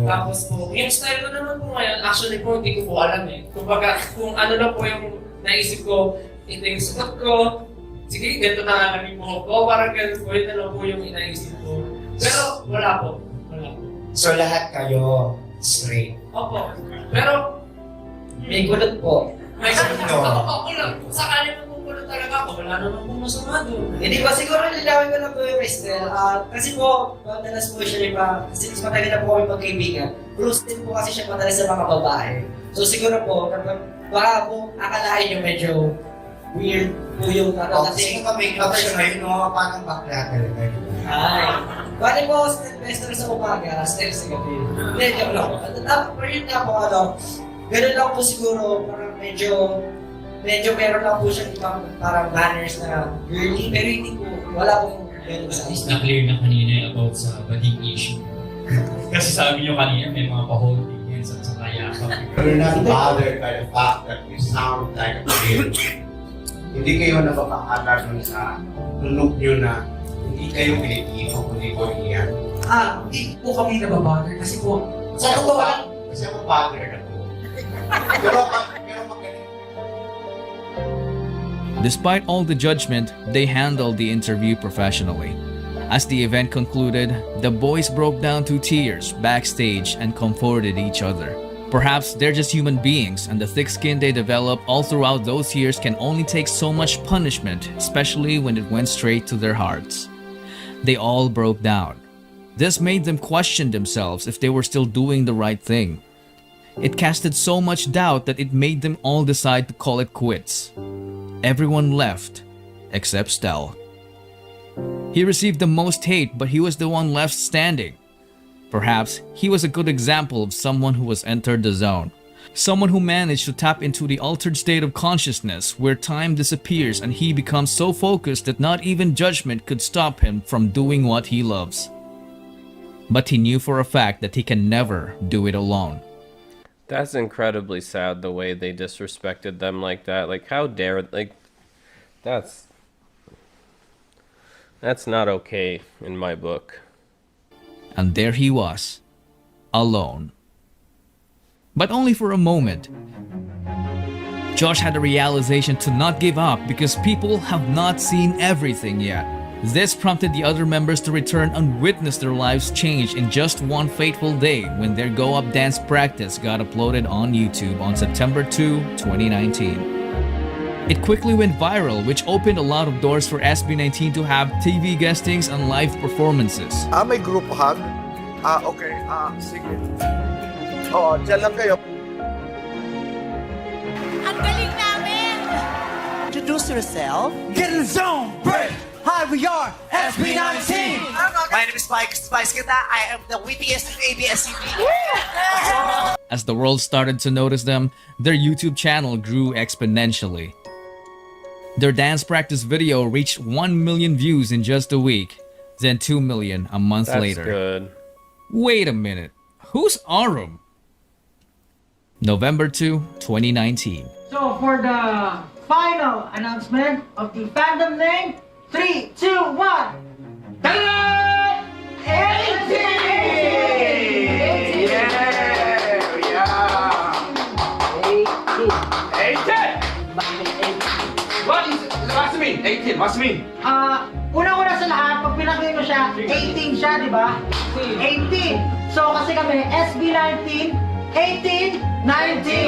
Tapos po, yung style ko naman po ngayon, actually po, hindi ko po alam eh. Kumbaga, kung ano lang po yung naisip ko, ito yung suot ko, sige, ganito na nga namin po ko. Parang ganito po, yun na lang po yung inaisip ko. Pero wala po. So lahat kayo straight? Opo. Pero May gulot po. may ako lang. Kung sakali mo pupulo talaga ako, wala naman pong masama doon. Hindi ba siguro nilawin ko lang po yung Estel. Kasi po, madalas po siya kasi mas matagal na po kami magkaibigan. Bruce din po kasi siya madalas sa mga babae. So siguro po, baka po akalain yung medyo weird po yung kasi make-up siya ngayon, mga parang bakla talaga. Ay. Bali po, Stel Bester sa umaga, Stel sa gabi. Hindi, joke lang. Pero yun nga po, ganun lang po siguro, parang medyo meron lang po siyang ibang parang manners na girly, pero hindi po, wala pong ganun sa isa. Na-clear na kanina about sa bading issue. Kasi sabi nyo kanina may mga pa-holding yan sa kaya. You're not bothered by the fact that you sound like a kid. Hindi kayo napapakalat nun sa look nyo na hindi kayo Pilipino, kundi Korean. Hindi po kami nababother kasi po, Kasi ako bothered ako. Pero magaling. Despite all the judgment, they handled the interview professionally. As the event concluded, the boys broke down to tears backstage and comforted each other. Perhaps they're just human beings, and the thick skin they develop all throughout those years can only take so much punishment, especially when it went straight to their hearts. They all broke down. This made them question themselves if they were still doing the right thing. It casted so much doubt that it made them all decide to call it quits. Everyone left, except Stel. He received the most hate, but he was the one left standing. Perhaps he was a good example of someone who has entered the zone. Someone who managed to tap into the altered state of consciousness where time disappears and he becomes so focused that not even judgment could stop him from doing what he loves. But he knew for a fact that he can never do it alone. That's incredibly sad, the way they disrespected them like that. Like, how dare, like, that's not okay in my book. And there he was, alone. But only for a moment. Josh had a realization to not give up because people have not seen everything yet. This prompted the other members to return and witness their lives change in just one fateful day when their Go Up dance practice got uploaded on YouTube on September 2, 2019. It quickly went viral, which opened a lot of doors for SB19 to have TV guestings and live performances. May group hug? Okay. Sige. Oo, dyan lang kayo. Ang galing namin! Introduce yourself. Get in the zone, break! Hi, we are SB19! My name is Mike Spice Kita. I am the wittiest in ABS-CBN. As the world started to notice them, their YouTube channel grew exponentially. Their dance practice video reached 1 million views in just a week, then 2 million a month later. Good. Wait a minute, who's Arum? November 2, 2019. So for the final announcement of the fandom name, 3, 2, 1. Ta-da! 18! What's it mean? 18, what's it mean? Una-una sa lahat, pag pinakita mo siya, 18 siya, di ba? 18. So kasi kami, SB19, 18, 19.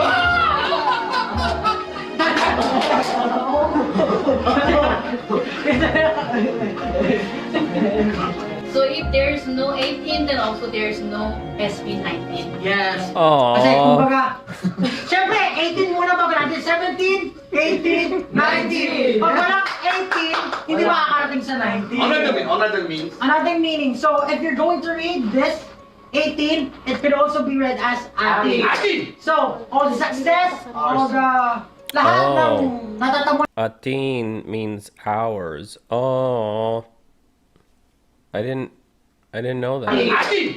So if there's no 18, then also there's no SB19. Yes. Aww. Kasi kumbaga, syempre, 18 muna bago natin, 17, 18, 19. Pag walang 18, hindi makakarating sa 19. Another meaning. So if you're going to read this, 18, it could also be read as atin. So, all the success, all the lahat ng natatamo. Atin means hours. Oh. I didn't know that.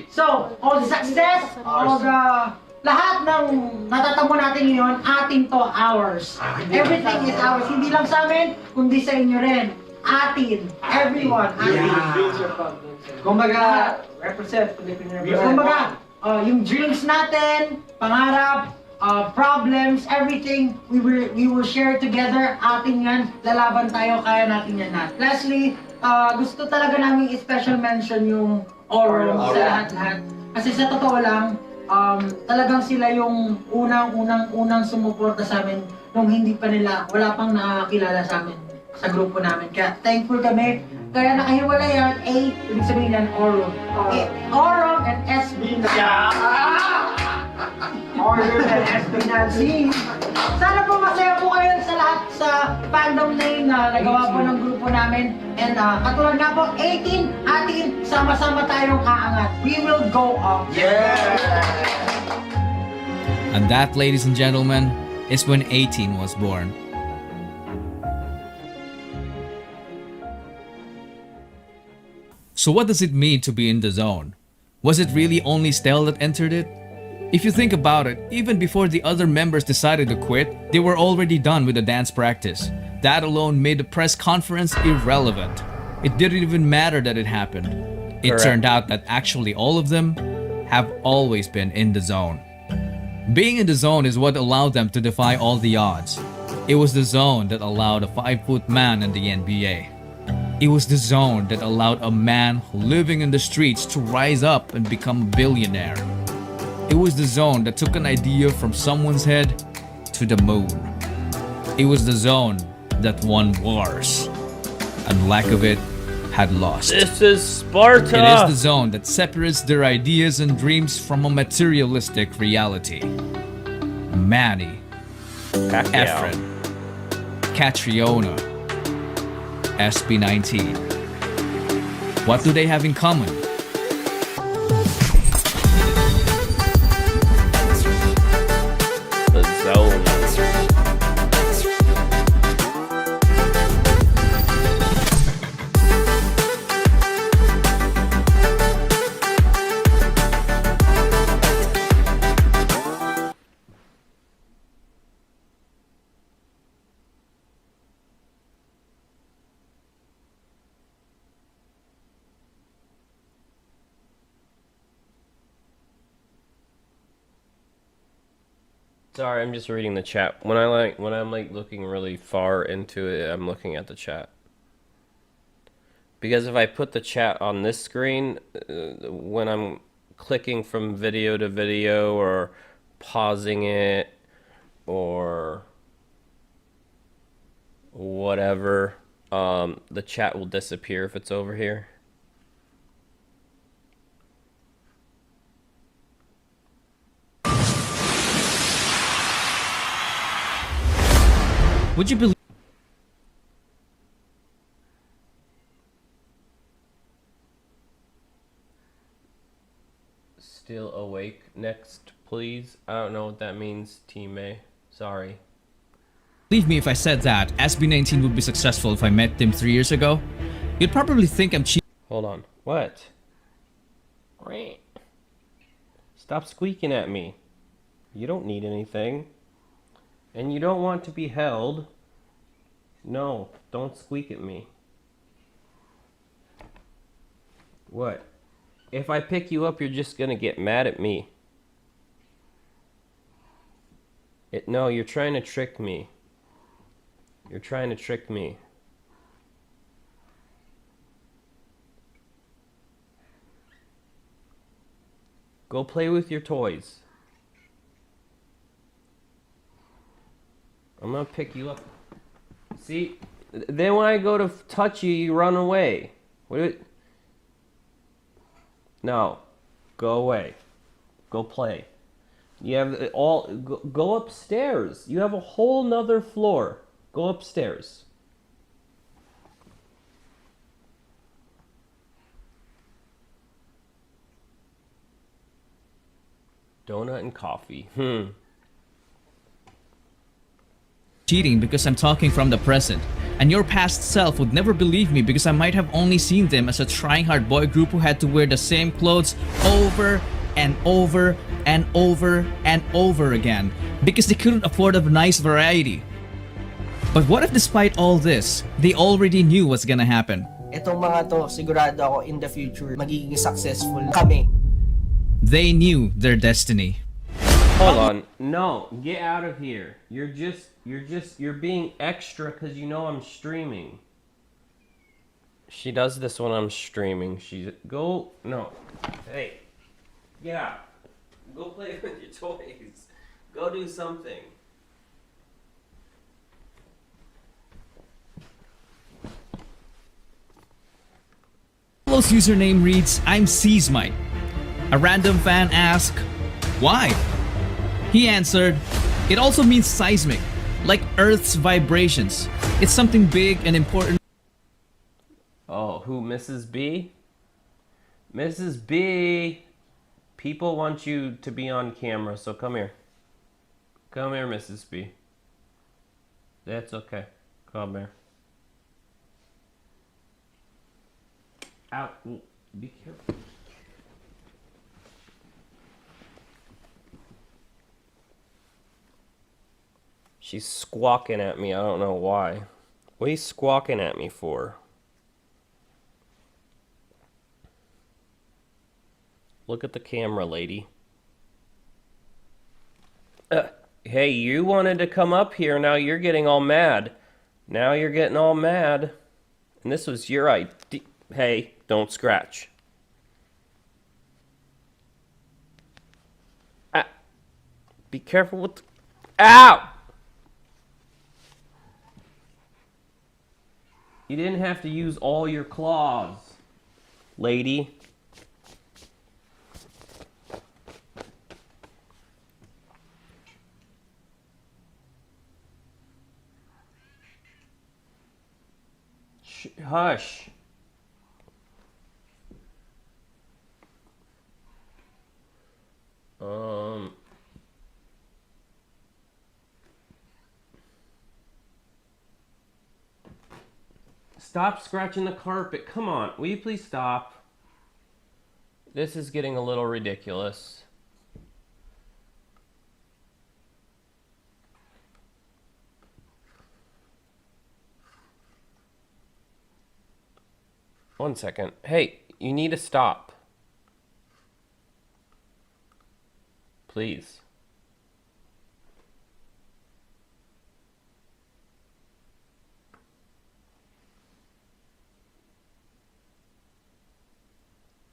So, all the success, all the lahat ng natatamo natin ngayon, atin to, ours. Everything is ours. Hindi lang sa amin, kundi sa inyo rin. Atin. Everyone. Atin. Kumbaga, represent. Kumbaga, yung dreams natin, pangarap, problems, everything, we will share together. Atin yan. Lalaban tayo, kaya natin yan lahat. Lastly, gusto talaga namin special mention yung Orum sa lahat-lahat. Kasi sa totoo lang, talagang sila yung unang sumuporta sa amin nung hindi pa nila, wala pang nakakilala sa amin sa grupo namin. Kaya thankful kami. Kaya nakahiwala yan, ibig sabihin yan, Orum. Orum and SB19. Orum and SB19. Sana po masaya po kayo sa lahat sa fandom name na nagawa po ng grupo namin. And katulad nga po, 18, atin, sama-sama tayong aangat. We will go up. Yeah! And that, ladies and gentlemen, is when 18 was born. So what does it mean to be in the zone? Was it really only Stel that entered it? If you think about it, even before the other members decided to quit, they were already done with the dance practice. That alone made the press conference irrelevant. It didn't even matter that it happened. It turned out that actually all of them have always been in the zone. Being in the zone is what allowed them to defy all the odds. It was the zone that allowed a 5-foot man in the NBA. It was the zone that allowed a man living in the streets to rise up and become a billionaire. It was the zone that took an idea from someone's head to the moon. It was the zone that won wars, and lack of it had lost. This is Sparta! It is the zone that separates their ideas and dreams from a materialistic reality. Manny, Efren, Catriona, SB19. What do they have in common? The zone. Sorry, I'm just reading the chat. When I'm looking really far into it, I'm looking at the chat. Because if I put the chat on this screen, when I'm clicking from video to video or pausing it or whatever, the chat will disappear if it's over here. Would you believe? Still awake. Next, please. I don't know what that means, Team A. Sorry. Believe me if I said that SB19 would be successful if I met him 3 years ago. You'd probably think I'm cheap. Hold on. What? Stop squeaking at me. You don't need anything. And you don't want to be held. No, don't squeak at me. What? If I pick you up, you're just gonna get mad at me. No, you're trying to trick me. You're trying to trick me. Go play with your toys. I'm gonna pick you up. See? Then when I go to touch you, you run away. No. Go away. Go play. You have go upstairs. You have a whole nother floor. Go upstairs. Donut and coffee. Cheating because I'm talking from the present. And your past self would never believe me because I might have only seen them as a trying hard boy group who had to wear the same clothes over and over and over and over again because they couldn't afford a nice variety. But what if despite all this, they already knew what's gonna happen? Itong mga to, sigurado ako in the future, magiging successful kami. They knew their destiny. Hold on. No, get out of here. You're being extra because you know I'm streaming. She does this when I'm streaming. No. Hey. Get out. Go play with your toys. Go do something. Carlos' username reads, I'm Seasmite. A random fan asked, why? He answered, it also means seismic, like Earth's vibrations. It's something big and important. Oh, who, Mrs. B? Mrs. B! People want you to be on camera, so come here. Come here, Mrs. B. That's okay. Come here. Out. Be careful. She's squawking at me. I don't know why. What are you squawking at me for? Look at the camera, lady. Hey, you wanted to come up here. Now you're getting all mad. Now you're getting all mad. And this was your idea. Hey, don't scratch. Be careful with the... Ow! You didn't have to use all your claws, lady. Hush. Stop scratching the carpet. Come on. Will you please stop? This is getting a little ridiculous. One second. Hey, you need to stop. Please.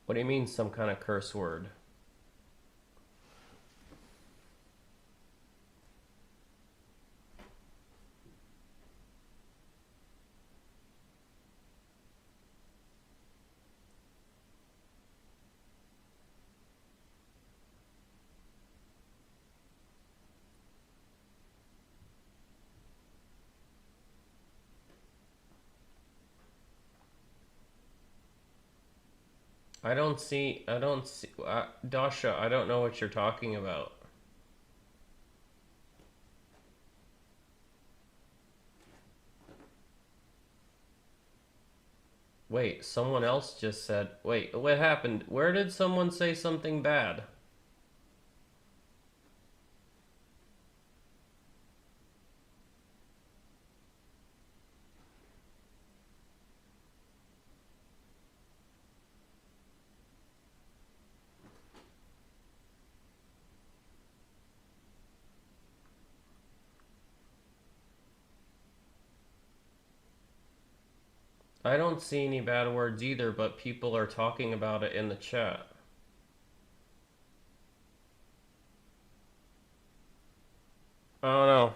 What do you mean, some kind of curse word? I don't see, Dasha, I don't know what you're talking about. Wait, someone else just said, wait, what happened? Where did someone say something bad? I don't see any bad words either, but people are talking about it in the chat. I don't know.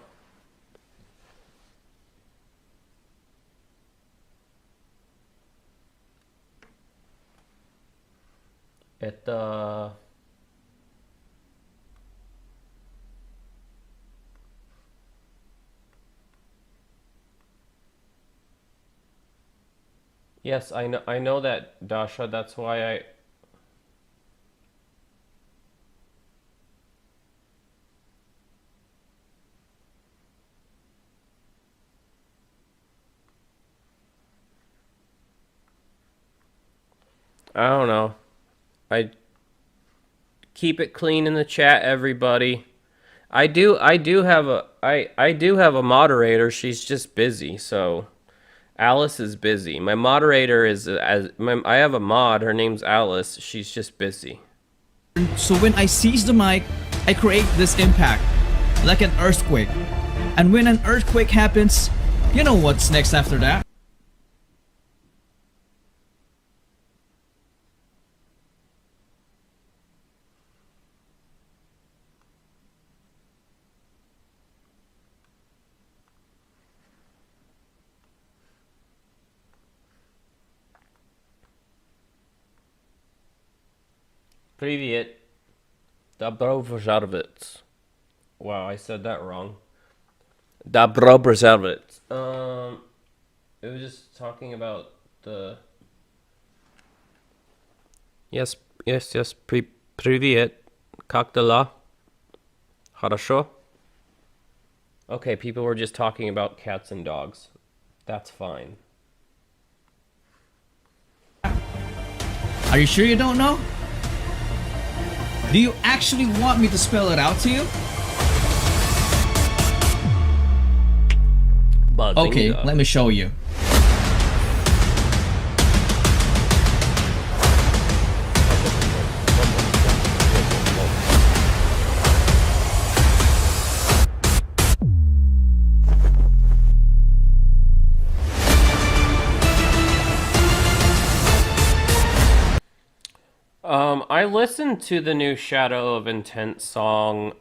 Yes, I know that, Dasha, that's why I don't know. I keep it clean in the chat, everybody. I do have a moderator. She's just busy, so Alice is busy. My moderator is I have a mod. Her name's Alice. She's just busy. So when I seize the mic, I create this impact, like an earthquake. And when an earthquake happens, you know what's next after that? Привет. Добро пожаловать. Wow, I said that wrong. Добро пожаловать. It was just talking about the... Yes. Привет. Как дела? Хорошо? Okay, people were just talking about cats and dogs. That's fine. Are you sure you don't know? Do you actually want me to spell it out to you? Okay, let me show you. I listened to the new Shadow of Intent song.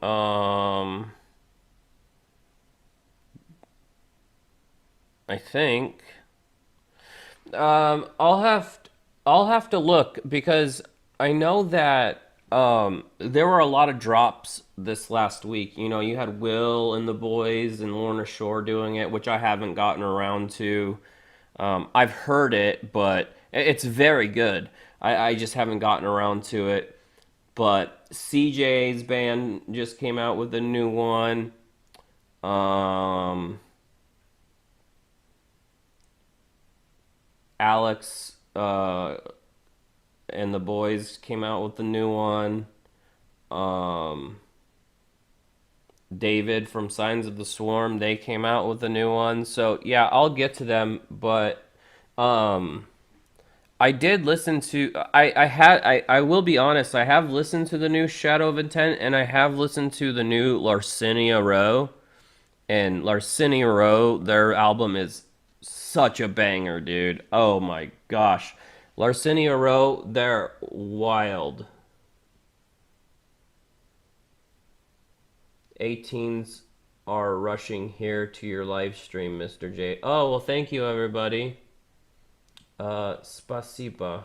I think. I'll have to look because I know that there were a lot of drops this last week. You know, you had Will and the boys and Lorna Shore doing it, which I haven't gotten around to. I've heard it, but it's very good. I just haven't gotten around to it. But CJ's band just came out with a new one. Alex and the boys came out with the new one. David from Signs of the Swarm, they came out with a new one. So yeah, I'll get to them, but I did listen to I will be honest, I have listened to the new Shadow of Intent and I have listened to the new Larcinia Row. And Larcinia Row, their album is such a banger, dude. Oh my gosh. Larcinia Row, they're wild. 18s are rushing here to your live stream, Mr. J. Oh, well, thank you, everybody. Spasiba.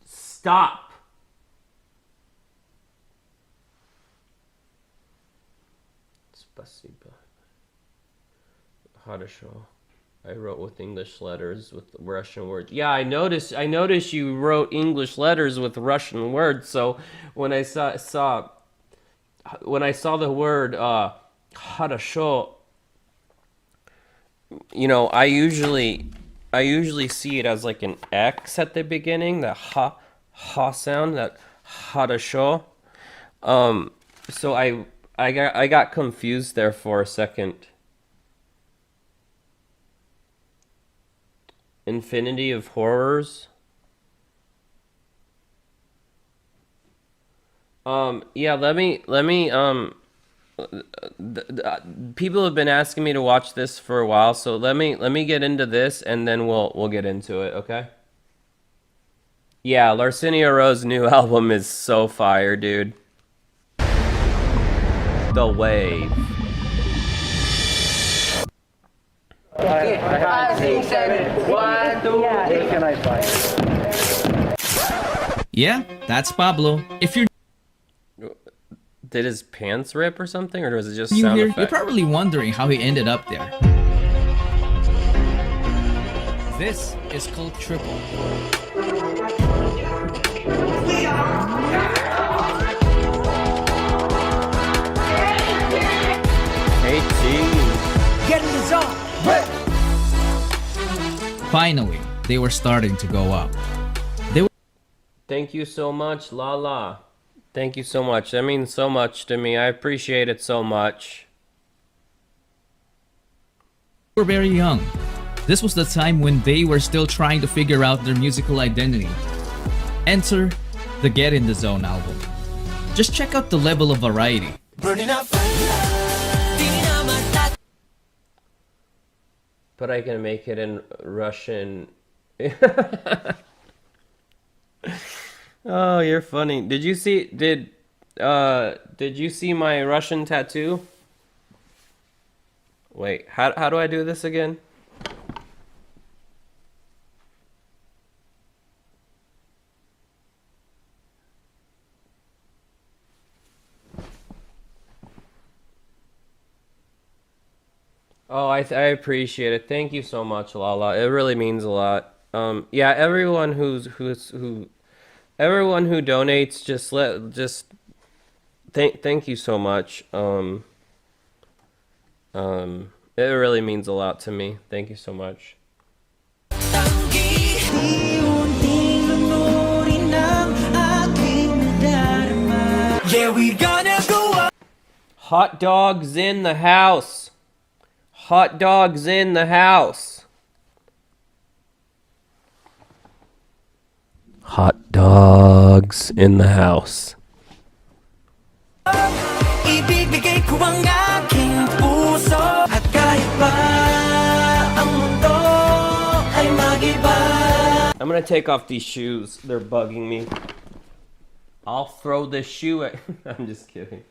Stop. Spasiba. Хорошо. I wrote with English letters with Russian words. Yeah, I noticed you wrote English letters with Russian words. So when I saw the word хорошо, you know, I usually see it as like an X at the beginning, that ha sound, that хорошо. So I got confused there for a second. Infinity of Horrors. Yeah, let me people have been asking me to watch this for a while, so let me get into this and then we'll get into it, okay? Yeah, Larcinia Row's new album is so fire, dude. The Wave. 5, 6, 7, 1, 2, what can I buy? Yeah, that's Pablo. If you're Did his pants rip or something, or was it just new sound here, effect? you're probably wondering how he ended up there. This is called Triple. Hey, team. Get in the zone. Finally, they were starting to go up. They were Thank you so much, Lala. Thank you so much. That means so much to me. I appreciate it so much. very young. This was the time when they were still trying to figure out their musical identity. Enter the Get in the Zone album. Just check out the level of variety. Burning up. But I can make it in Russian. Oh, you're funny. Did you see my Russian tattoo? Wait, how do I do this again? Oh, I appreciate it. Thank you so much, Lala. It really means a lot. Yeah, everyone who donates, thank you so much. It really means a lot to me. Thank you so much. Yeah, we gonna go up. Hot dogs in the house. Hot dogs in the house. Hot dogs in the house. Ibibigay ko ang aking puso at kahit pa ang mundo ay mag-iba. I'm gonna take off these shoes. They're bugging me. I'll throw this shoe at... I'm just kidding.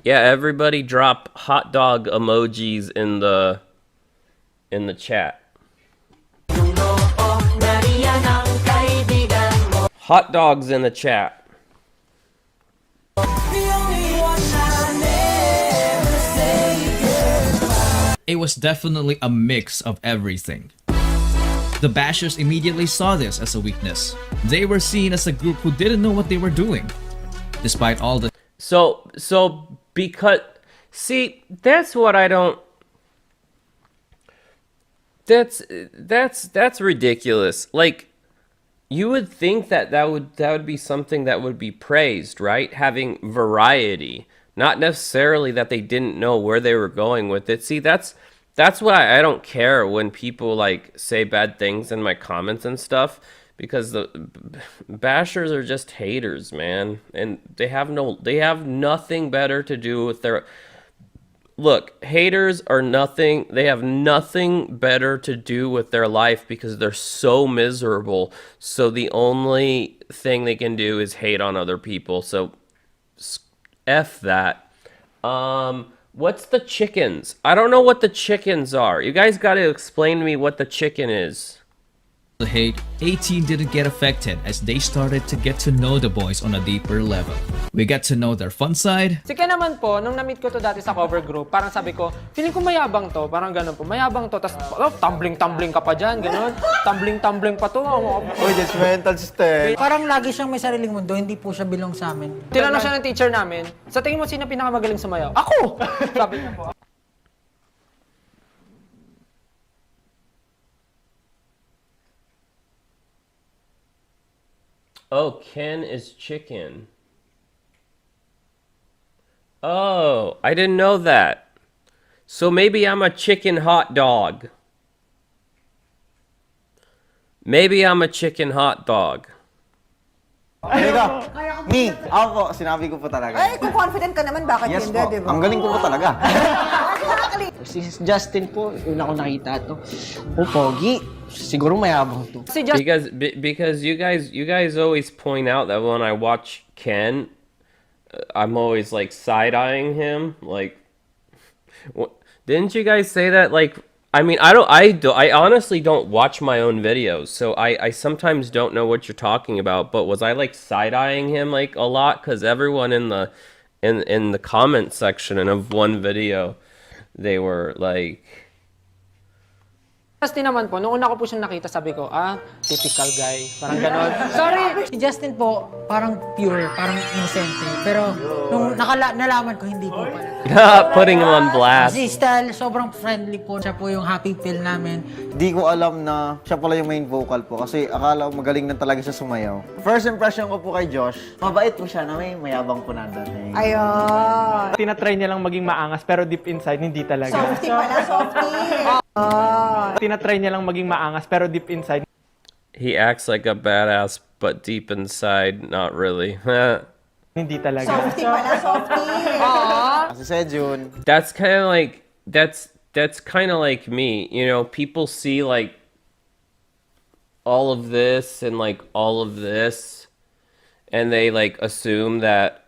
Yeah, everybody drop hot dog emojis in the chat. Hot dogs in the chat. It was definitely a mix of everything. The bashers immediately saw this as a weakness. They were seen as a group who didn't know what they were doing. Despite all the... So because... See, that's what I don't... That's ridiculous. Like, you would think that would be something that would be praised, right? Having variety. Not necessarily that they didn't know where they were going with it. See, that's that's why I don't care when people like say bad things in my comments and stuff, because the bashers are just haters, man, and they have nothing better to do with their. Look, haters are nothing, they have nothing better to do with their life because they're so miserable. So the only thing they can do is hate on other people. So F that. What's the chickens? I don't know what the chickens are. You guys got to explain to me what the chicken is. The hate, 18 didn't get affected as they started to get to know the boys on a deeper level. We got to know their fun side. Si Ken naman po, nung na-meet ko to dati sa cover group, parang sabi ko, feeling ko mayabang to, parang ganun po, mayabang to, tas tumbling-tumbling ka pa dyan, ganun, tumbling-tumbling pa to. Uy, that's mental step. Parang lagi siyang may sariling mundo, hindi po siya belong sa amin. Tinanong siya ng teacher namin, sa tingin mo sino pinakamagaling sumayaw? Ako! Sabi niya po. Oh, Ken is chicken. Oh, I didn't know that. So maybe I'm a chicken hot dog. Maybe I'm a chicken hot dog. Me, ako po, sinabi ko po talaga. Ay, kung confident ka naman, bakit Yes hindi, po, di ba? ang galing ko po talaga. Si Justin po, una ko nakita to. Oh, pogi. Siguro mayabang to. Because you guys always point out that when I watch Ken, I'm always like side-eyeing him. Like, didn't you guys say that? Like, I mean, I honestly don't watch my own videos, so I sometimes don't know what you're talking about. But was I like side-eyeing him like a lot? Because everyone in the comment section and of one video, they were like. Justin naman po, nung una ko po siyang nakita, sabi ko, typical guy. Parang ganon. Sorry! Si Justin po, parang pure, parang innocent. Pero nung nalaman ko, hindi po pala. Putting him on blast. Si Style, sobrang friendly po. Siya po yung happy pill namin. Di ko alam na siya pala yung main vocal po kasi akala ko magaling na talaga siya sumayaw. First impression ko po kay Josh, mabait po siya na may mayabang po na dating. Ayun! Tinatry niya lang maging maangas, pero deep inside, hindi talaga. Softy pala, softy! Tinatry niya lang maging maangas, pero deep inside. He acts like a badass, but deep inside, not really. Hindi talaga. Softy pala, softy! Kasi Sejun. That's kind of like that's kind of like me. You know, people see like all of this and like all of this, and they like assume that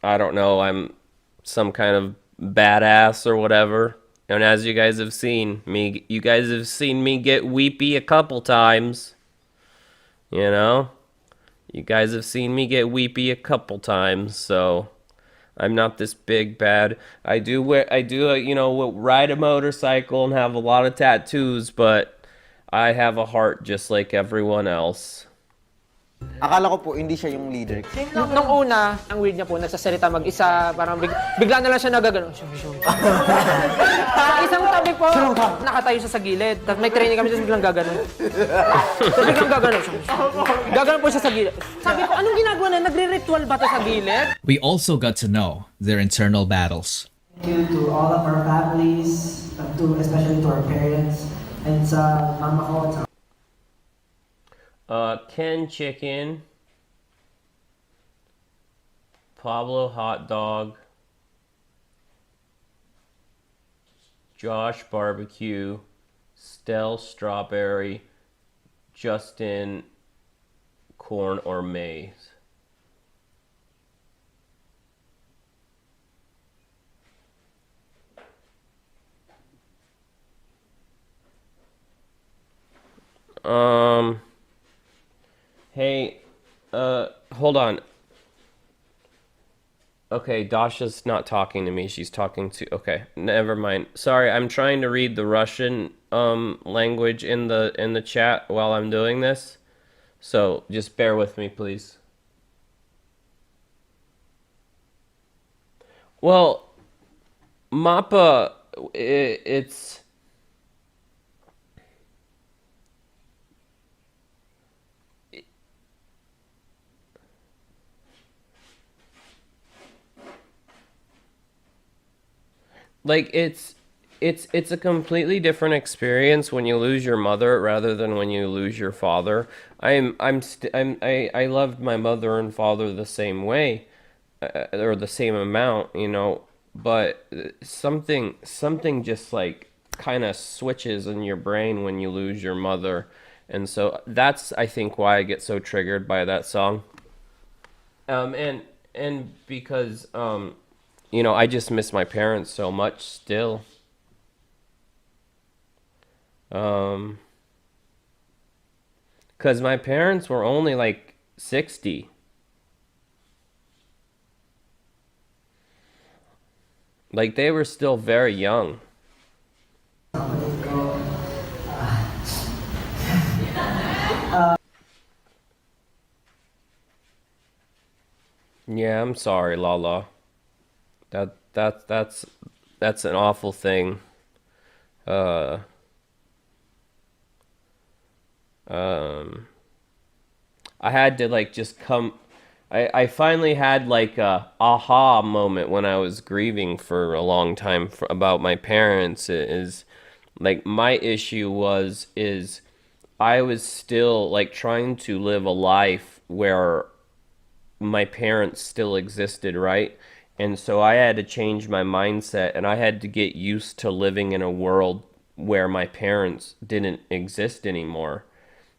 I don't know, I'm some kind of badass or whatever. And as you guys have seen me, get weepy a couple times. You know, you guys have seen me get weepy a couple times, so I'm not this big bad. I do you know, ride a motorcycle and have a lot of tattoos, but I have a heart just like everyone else. Akala ko po hindi siya yung leader. Nung una, ang weird niya po, nagsasalita mag-isa, parang bigla na lang siya nagagano. Sa isang tabi po, nakatayo siya sa gilid. Tapos may training kami, tapos biglang gagano. Tapos biglang gagano. Gagano po siya sa gilid. Sabi ko, anong ginagawa na? Nagre-ritual ba to sa gilid? We also got to know their internal battles. Thank you to all of our families, especially to our parents, and sa mama ko, sa Ken Chicken, Pablo Hot Dog, Josh Barbecue, Stell Strawberry, Justin Corn or Maize. Hey, hold on. Okay, Dasha's not talking to me. She's talking to... Okay, never mind. Sorry, I'm trying to read the Russian language in the chat while I'm doing this. So, just bear with me, please. Well, Mappa, it's... Like, it's a completely different experience when you lose your mother rather than when you lose your father. I loved my mother and father the same way, or the same amount, you know, but something just like kind of switches in your brain when you lose your mother. And so that's, I think, why I get so triggered by that song. And because you know, I just miss my parents so much still. Because my parents were only like 60. Like, they were still very young. Yeah, I'm sorry, Lala. That's an awful thing. Uh, I had to like just come. I finally had like a aha moment when I was grieving for a long time about my parents. Is like my issue is I was still like trying to live a life where my parents still existed, right? And so I had to change my mindset, and I had to get used to living in a world where my parents didn't exist anymore.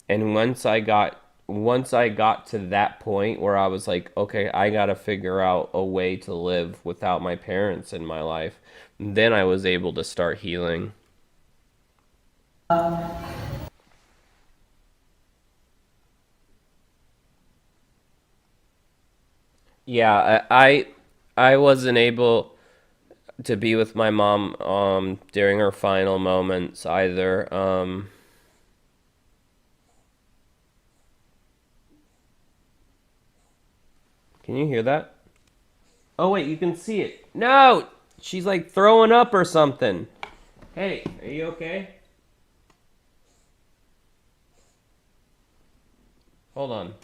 And once I got to that point where I was like, okay, I got to figure out a way to live without my parents in my life, then I was able to start healing. Yeah, I wasn't able to be with my mom during her final moments either. Can you hear that? Oh wait, you can see it. No! She's like throwing up or something. Hey, are you okay? Hold on.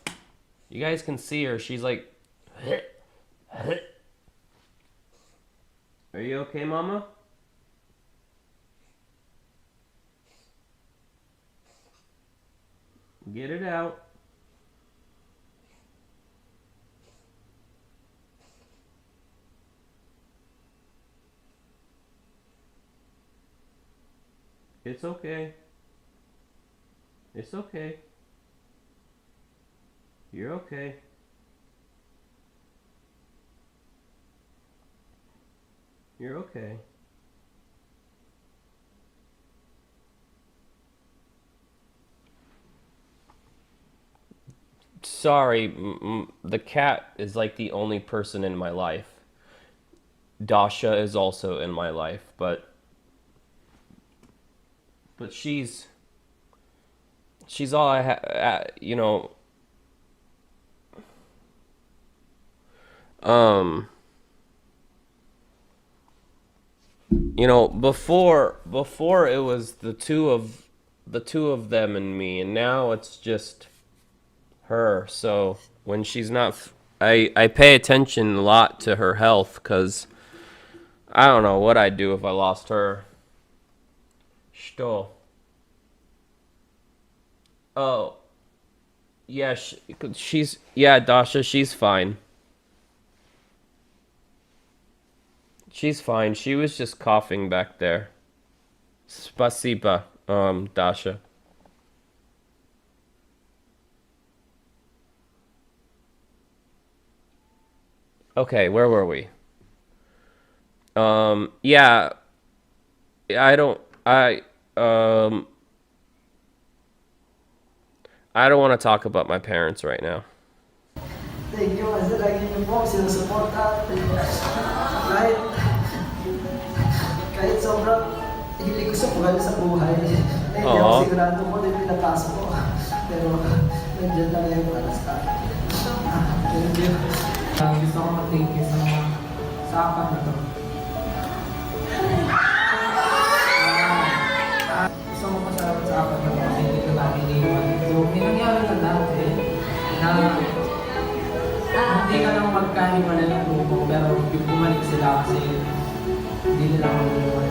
You guys can see her. She's like... Are you okay, Mama? Get it out. It's okay. It's okay. You're okay. You're okay. Sorry, the cat is like the only person in my life. Dasha is also in my life, but she's all I have, you know. You know, before it was the two of them and me, and now it's just her. So when she's not, I pay attention a lot to her health, because I don't know what I'd do if I lost her. Что? Oh, yeah, yeah, Dasha, she's fine. She's fine. She was just coughing back there. Spasiba, Dasha. Okay, where were we? Yeah, I don't want to talk about my parents right now. Thank you kasi lagi niyo po sinusuporta. Kahit sobrang hindi ko subukan sa buhay. Hindi ako sigurado po din pinapasok ko. Pero nandiyan lang yung para sa akin. Thank you. Gusto ko mag-thank you sa apat na to. Gusto ko masalamat sa apat na to kasi hindi ko namin iniwan. So, may nangyari na dati na hindi ka lang magkahiwala ng grupo pero bumalik sila kasi hindi nila ako iniwan.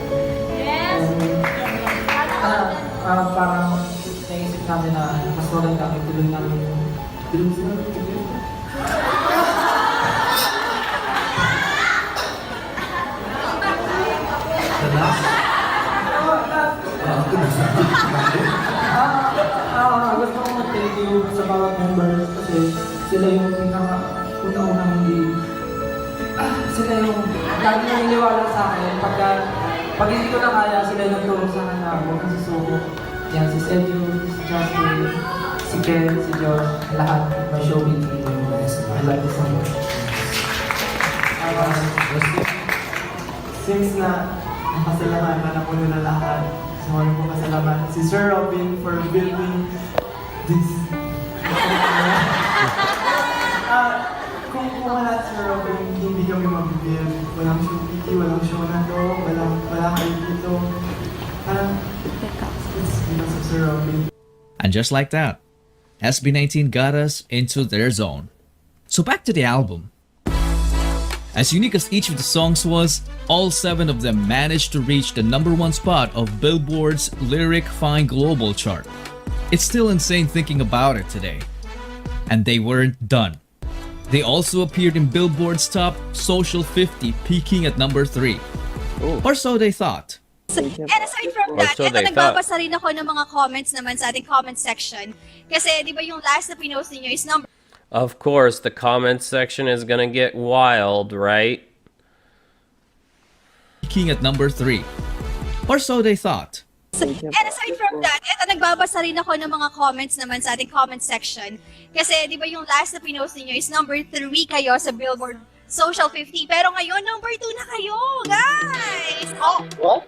parang naisip namin na mas maganda kami tuloy namin yung film sila. Gusto ko mag-thank you sa bawat members kasi sila yung pinaka-una-unang sila yung lagi naniniwala sa akin pag hindi ko na kaya sila yung nagtulong sa akin na huwag na susuko. Yan, si Sergio, si Justin, si Ken, si Josh, lahat may ShowBT. I love you so much. Since na napasalamatan na po nila lahat, sorry po pasalamat si Sir Robin for building this. Kung wala si Sir Robin, hindi kami mabibuild. Walang ShowBT, walang show na to, wala kayo dito. It's because of Sir Robin. And just like that, SB19 got us into their zone. So back to the album. As unique as each of the songs was, all 7 of them managed to reach the #1 spot of Billboard's Lyric Fine Global chart. It's still insane thinking about it today. And they weren't done. They also appeared in Billboard's top Social 50, peaking at #3. Or so they thought. And aside from that, so eto they nagbabasa rin ako ng mga comments naman sa ating comment section. Kasi di ba yung last na pinost ninyo is number Of course, the comments section is gonna get wild, right? Peaking at #3. Or so they thought. And aside from that, eto nagbabasa rin ako ng mga comments naman sa ating comment section. Kasi di ba yung last na pinost ninyo is #3 kayo sa Billboard Social 50. Pero ngayon, #2 na kayo, guys! Oh, what?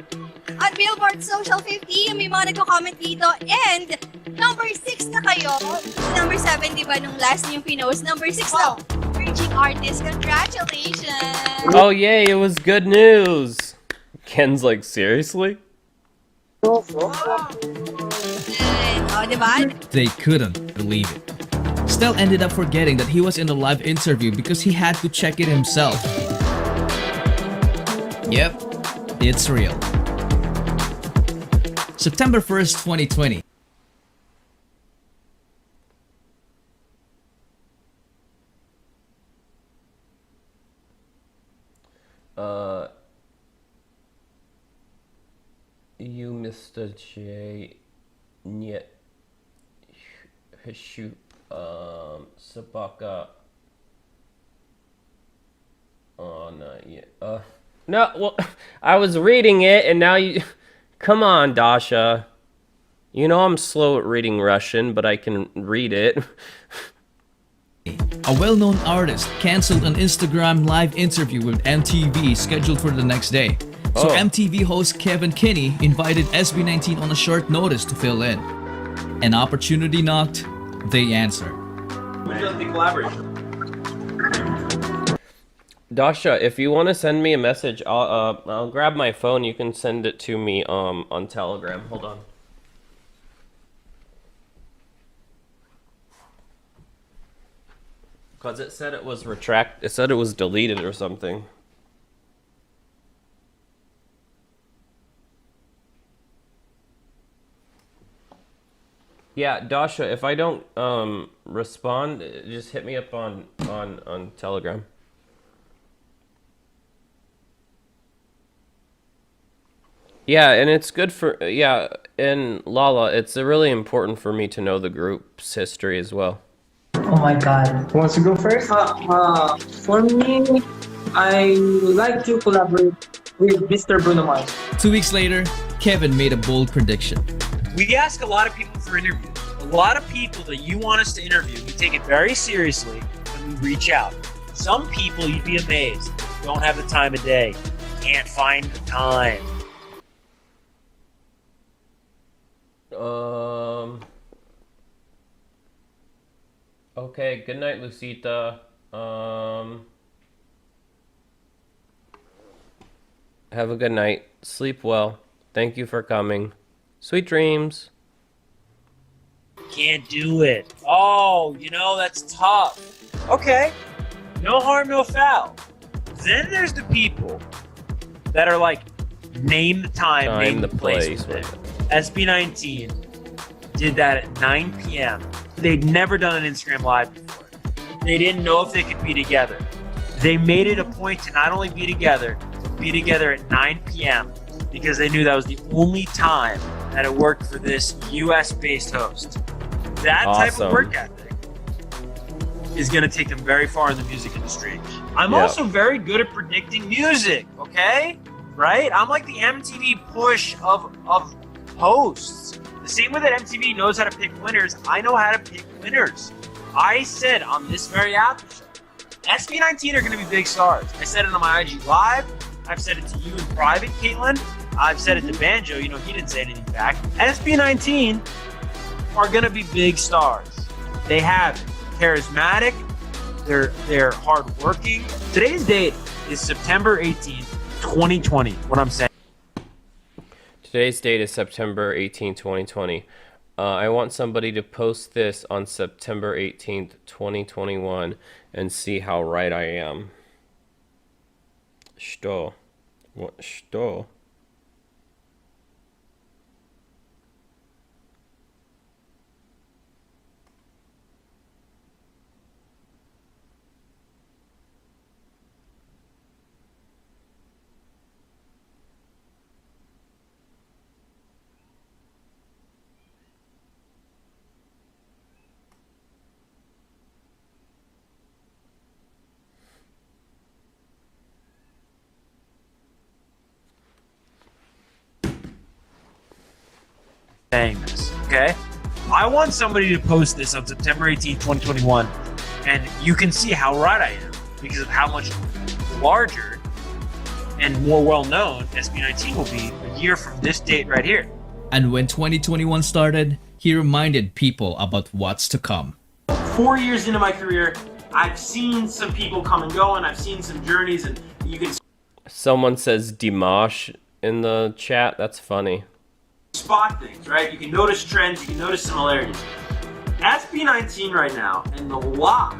At Billboard Social 50, may mga nagko-comment dito. And #6 na kayo. #7, di ba, nung last niyo yung pinost? #6 na. Emerging artist, congratulations! Oh yay, it was good news! Ken's like, seriously? Oh, di ba? They couldn't believe it. Stell ended up forgetting that he was in a live interview because he had to check it himself. Yep, it's real. September 1st, 2020. You Mr. J. Niet. Shoot. Sabaka. Oh, not yet. No, well, I was reading it and now you... Come on, Dasha. You know I'm slow at reading Russian, but I can read it. A well-known artist canceled an Instagram live interview with MTV scheduled for the next day. So MTV host Kevin Kinney invited SB19 on a short notice to fill in. An opportunity knocked, they answered. Would you like to collaborate? Dasha, if you want to send me a message, I'll grab my phone. You can send it to me on Telegram. Hold on. Cause it said it was It said it was deleted or something. Yeah, Dasha, if I don't respond, just hit me up on Telegram. Yeah, and it's good for and Lala, it's really important for me to know the group's history as well. Oh my god. Who wants to go first? For me, I would like to collaborate with Mr. Bruno Mars. 2 weeks later, Kevin made a bold prediction. We ask a lot of people for interviews. A lot of people that you want us to interview, we take it very seriously when we reach out. Some people, you'd be amazed, don't have the time of day, can't find the time. Okay, good night, Lucita. Have a good night. Sleep well. Thank you for coming. Sweet dreams. Can't do it. Oh, you know, that's tough. Okay, no harm, no foul. Then there's the people that are like, name the time, name the place. SB19 did that at 9 p.m. They'd never done an Instagram Live before. They didn't know if they could be together. They made it a point to not only be together at 9 p.m. because they knew that was the only time that it worked for this US-based host. That type of work ethic is going to take them very far in the music industry. I'm also very good at predicting music, okay? Right? I'm like the MTV push of hosts. The same way that MTV knows how to pick winners, I know how to pick winners. I said on this very after show, SB19 are going to be big stars. I said it on my IG Live. I've said it to you in private, Caitlin. I've said it to Banjo. You know, he didn't say anything back. SB19 are going to be big stars. They have it. Charismatic. They're hardworking. Today's date is September 18th, 2020. What I'm saying. Today's date is September 18th, 2020. I want somebody to post this on September 18th, 2021 and see how right I am. Что? What? Что? Saying this, okay? I want somebody to post this on September 18th, 2021, and you can see how right I am because of how much larger and more well-known SB19 will be a year from this date right here. And when 2021 started, he reminded people about what's to come. 4 years into my career, I've seen some people come and go, and I've seen some journeys, and you can Someone says Dimash in the chat. That's funny. spot things, right? You can notice trends, you can notice similarities. SB19 right now, and the lock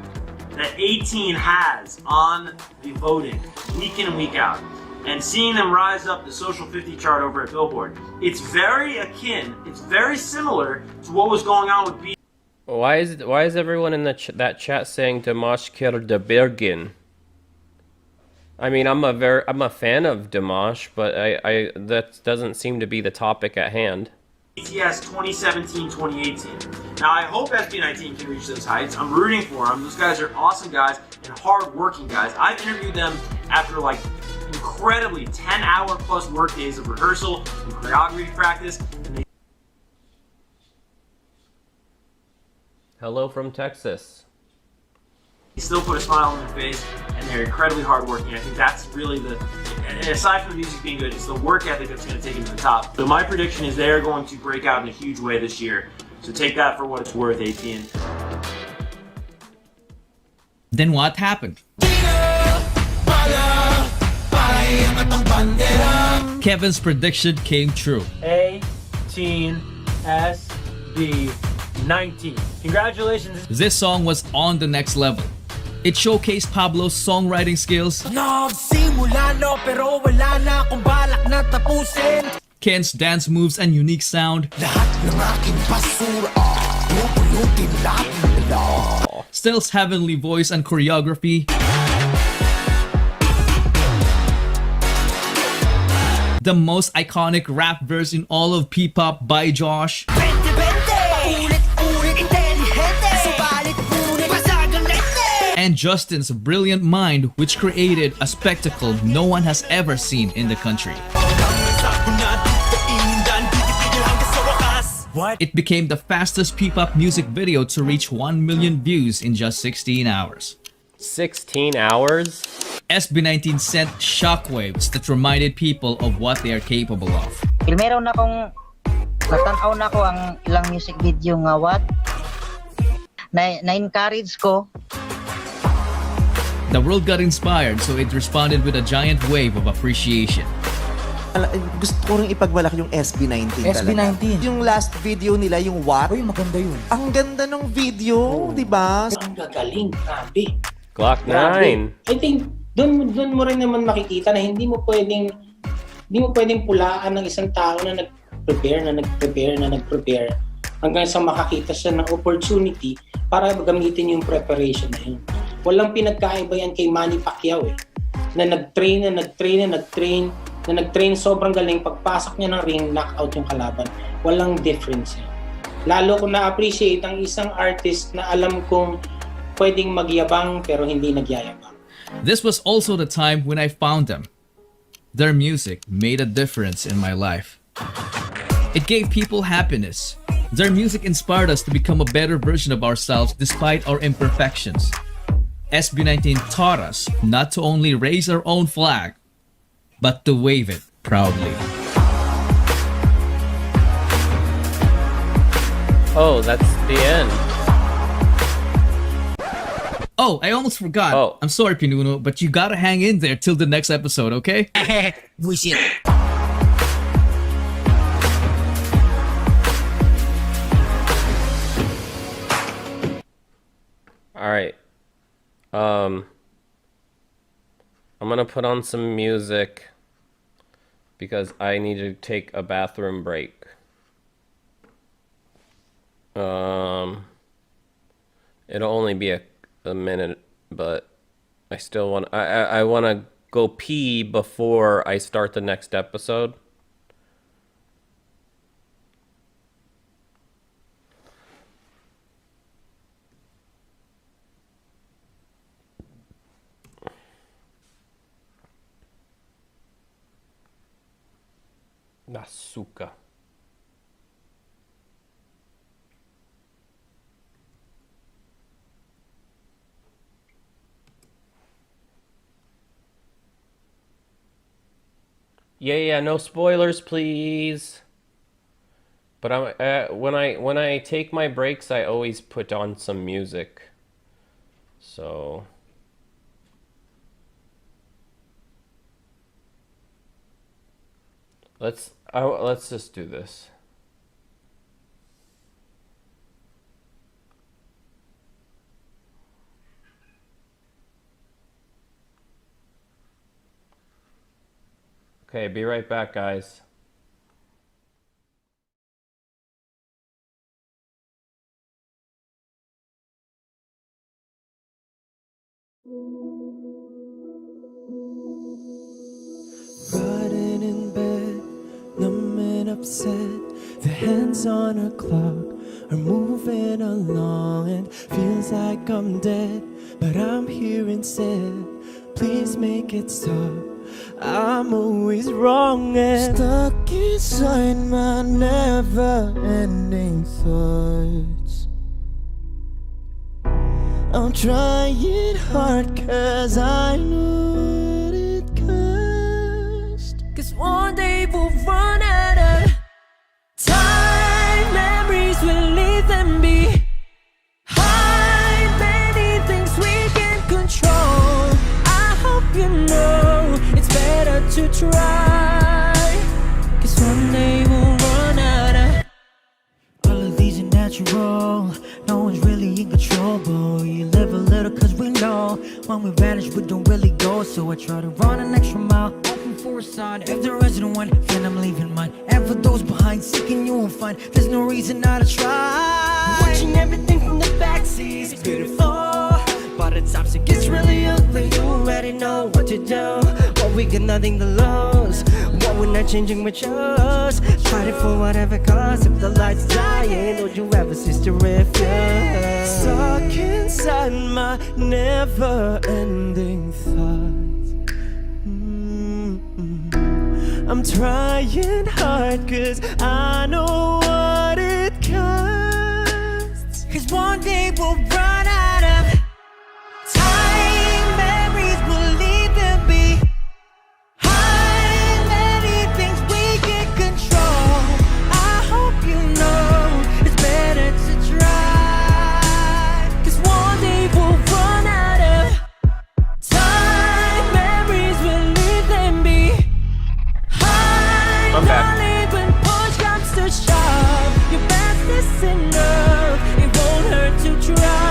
that 18 has on the voting week in and week out, and seeing them rise up the Social 50 chart over at Billboard, it's very akin, it's very similar to what was going on with B. Why is everyone in that chat saying Dimash Bergin? I mean, I'm a fan of Dimash, but I that doesn't seem to be the topic at hand. BTS 2017-2018. Now I hope SB19 can reach those heights. I'm rooting for them. Those guys are awesome guys and hard-working guys. I've interviewed them after like incredibly 10-hour plus work days of rehearsal and choreography practice. And they Hello from Texas. still put a smile on their face, and they're incredibly hardworking. I think that's really and aside from the music being good, it's the work ethic that's going to take them to the top. So my prediction is they're going to break out in a huge way this year. So take that for what it's worth, 18. Then what happened? Kevin's prediction came true. 18 SB19. Congratulations. This song was on the next level. It showcased Pablo's songwriting skills, Ken's dance moves and unique sound, Still's heavenly voice and choreography, the most iconic rap verse in all of P-pop by Josh, and Justin's brilliant mind, which created a spectacle no one has ever seen in the country. It became the fastest P-pop music video to reach 1 million views in just 16 hours. 16 hours? SB19 sent shockwaves that reminded people of what they are capable of. Meron akong natanaw na ko ang ilang music video nga what na-encourage ko. The world got inspired, so it responded with a giant wave of appreciation. Gusto ko rin ipagmalaki yung SB19 SB19. talaga. Yung last video nila, yung what? Uy, maganda yun. Ang ganda ng video, di ba? Ang gagaling, grabe. Glock 9. Grabe. I think doon mo rin naman makikita na hindi mo pwedeng pulaan ng isang tao na nag-prepare hanggang sa makakita siya ng opportunity para gamitin yung preparation na yun. Walang pinagkaiba yan kay Manny Pacquiao na nag-train sobrang galing, pagpasok niya ng ring, knockout yung kalaban. Walang difference yan. Lalo ko na-appreciate ang isang artist na alam kong pwedeng magyabang pero hindi nagyayabang. This was also the time when I found them. Their music made a difference in my life. It gave people happiness. Their music inspired us to become a better version of ourselves despite our imperfections. SB19 taught us not to only raise our own flag, but to wave it proudly. Oh, that's the end. Oh, I almost forgot. Oh. I'm sorry, Pinuno, but you gotta hang in there till the next episode, okay? Bullshit. Alright. I'm gonna put on some music because I need to take a bathroom break. It'll only be a minute, but I still want I want to go pee before I start the next episode. Nasuka. Yeah, no spoilers, please. But when I take my breaks, I always put on some music. So let's just do this. Okay, be right back, guys. Riding in bed, numb and upset. The hands on a clock are moving along and feels like I'm dead, but I'm here instead. Please make it stop. I'm always wrong and stuck inside my never-ending thoughts. I'm trying hard cause I know what it costs. Cause one day we'll run out of time. Memories will leave them behind. Many things we can control. I hope you know it's better to try. Cause one day we'll run out of. All of these are natural. No one's really in control, but you live a little cause we know when we vanish we don't really go. So I try to run an extra mile, hoping for a sign. If there isn't one, then I'm leaving mine. And for those behind, seeking you will find there's no reason not to try. Watching everything from the backseat, it's beautiful. By the times it gets really ugly, you already know what to do. But we got nothing to lose. What we're not changing with us. Fight it for whatever cost. If the light's dying, don't you ever cease to refuse. Stuck inside my never-ending thoughts. I'm trying hard cause I know what it costs. Cause one day we'll run out of time. Memories will leave them behind. Many things we can control. I hope you know it's better to try. Cause one day we'll run out of time. Memories will leave them behind. I'm back. Only when push comes to shove, your best is enough. It won't hurt to try.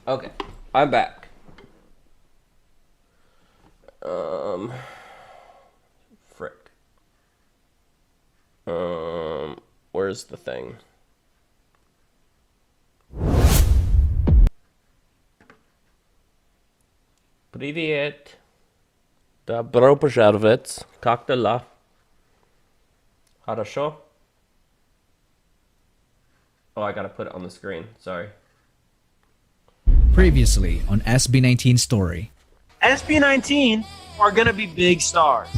Okay, I'm back. Frick. Where's the thing? Привет. Добро пожаловать. Как дела? Хорошо? Oh, I gotta put it on the screen. Sorry. Previously on SB19 story. SB19 are going to be big stars.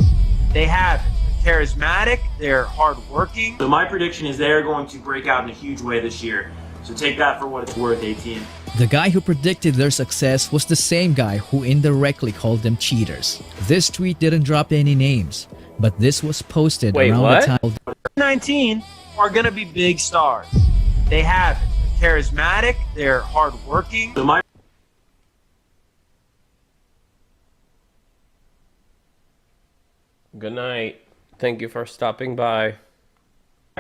They have it. They're charismatic, they're hardworking. So my prediction is they're going to break out in a huge way this year. So take that for what it's worth, 18. The guy who predicted their success was the same guy who indirectly called them cheaters. This tweet didn't drop any names, but this was posted around the time. 19 are going to be big stars. They have it. They're charismatic, they're hardworking. So my Good night. Thank you for stopping by.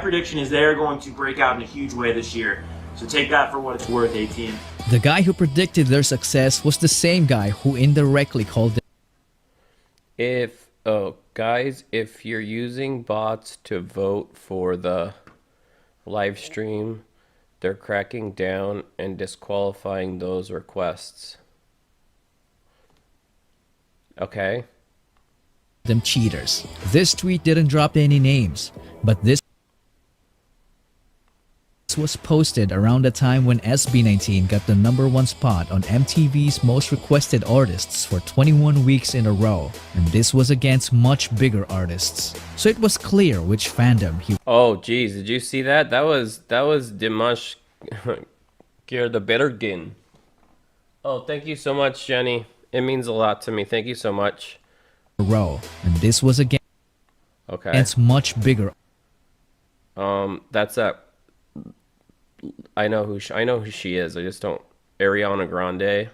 prediction is they're going to break out in a huge way this year. So take that for what it's worth, 18. The guy who predicted their success was the same guy who indirectly called them. Guys, if you're using bots to vote for the live stream, they're cracking down and disqualifying those requests. Okay? Them cheaters. This tweet didn't drop any names, but this was posted around the time when SB19 got the #1 spot on MTV's Most Requested Artists for 21 weeks in a row, and this was against much bigger artists. So it was clear which fandom he. Oh, geez, did you see that? That was Dimash Kirdabergin. Oh, thank you so much, Jenny. It means a lot to me. Thank you so much. Row, and this was against much bigger. That's a. I know who she is. I just don't. Ariana Grande.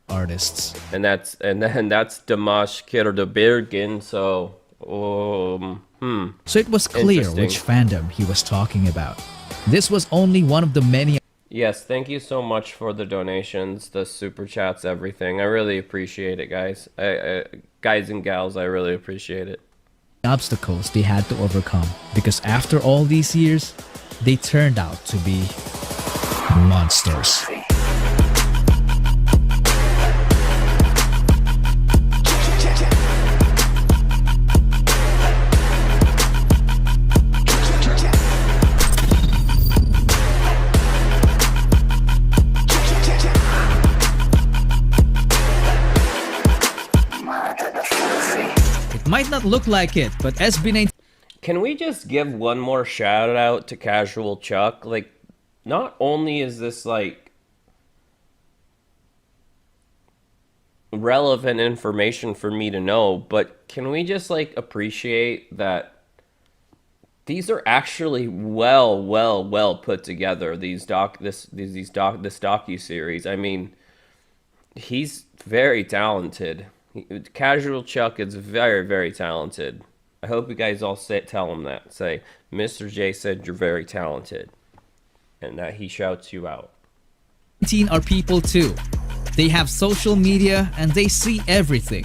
Artists. And that's Dimash Kirdabergin. So, So it was clear which fandom he was talking about. This was only one of the many. Yes, thank you so much for the donations, the super chats, everything. I really appreciate it, guys. Guys and gals, I really appreciate it. Obstacles they had to overcome, because after all these years, they turned out to be monsters. Might not look like it, but SB19. Can we just give one more shout out to Casual Chuck? Like, not only is this like relevant information for me to know, but can we just like appreciate that these are actually well put together, this docu-series. I mean, he's very talented. Casual Chuck is very talented. I hope you guys all tell him that. Say, Mr. J said you're very talented. And that he shouts you out. 19 are people too. They have social media and they see everything.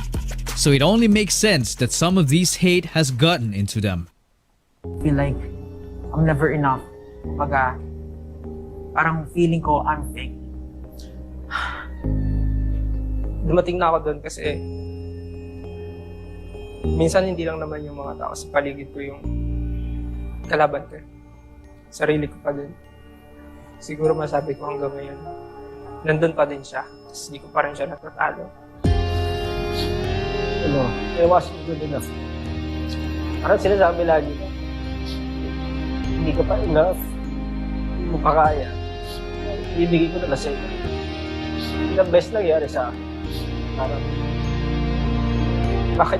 So it only makes sense that some of these hate has gotten into them. I feel like I'm never enough. Parang feeling ko I'm fake. Dumating na ako doon kasi minsan hindi lang naman yung mga tao sa paligid ko yung kalaban ko. Sarili ko pa din. Siguro masabi ko hanggang ngayon, nandun pa din siya. Tapos hindi ko pa rin siya natatalo. I wasn't good enough. Parang sinasabi lagi, hindi ka pa enough. Hindi mo pa kaya. Ibigay ko na lang sa'yo. The best nangyari sa akin. Parang, bakit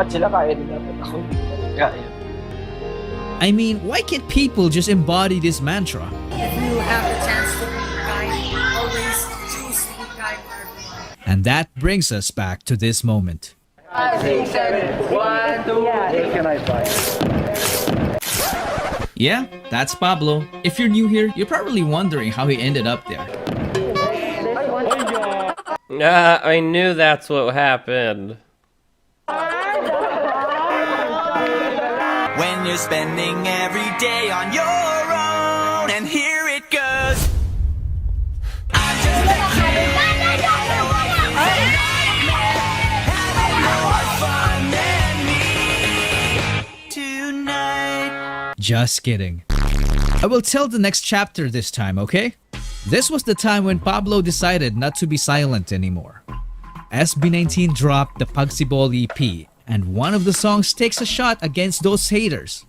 sila kaya nila at ako hindi ko kaya? I mean, why can't people just embody this mantra? If you have the chance to be kind, always choose to be kind for everyone. And that brings us back to this moment. 5, 6, 7, 1, 2, where can I find? Yeah, that's Pablo. If you're new here, you're probably wondering how he ended up there. I knew that's what happened. When you're spending every day on your own, and here it goes. Just kidding. I will tell the next chapter this time, okay? This was the time when Pablo decided not to be silent anymore. SB19 dropped the Pagsibol EP, and one of the songs takes a shot against those haters.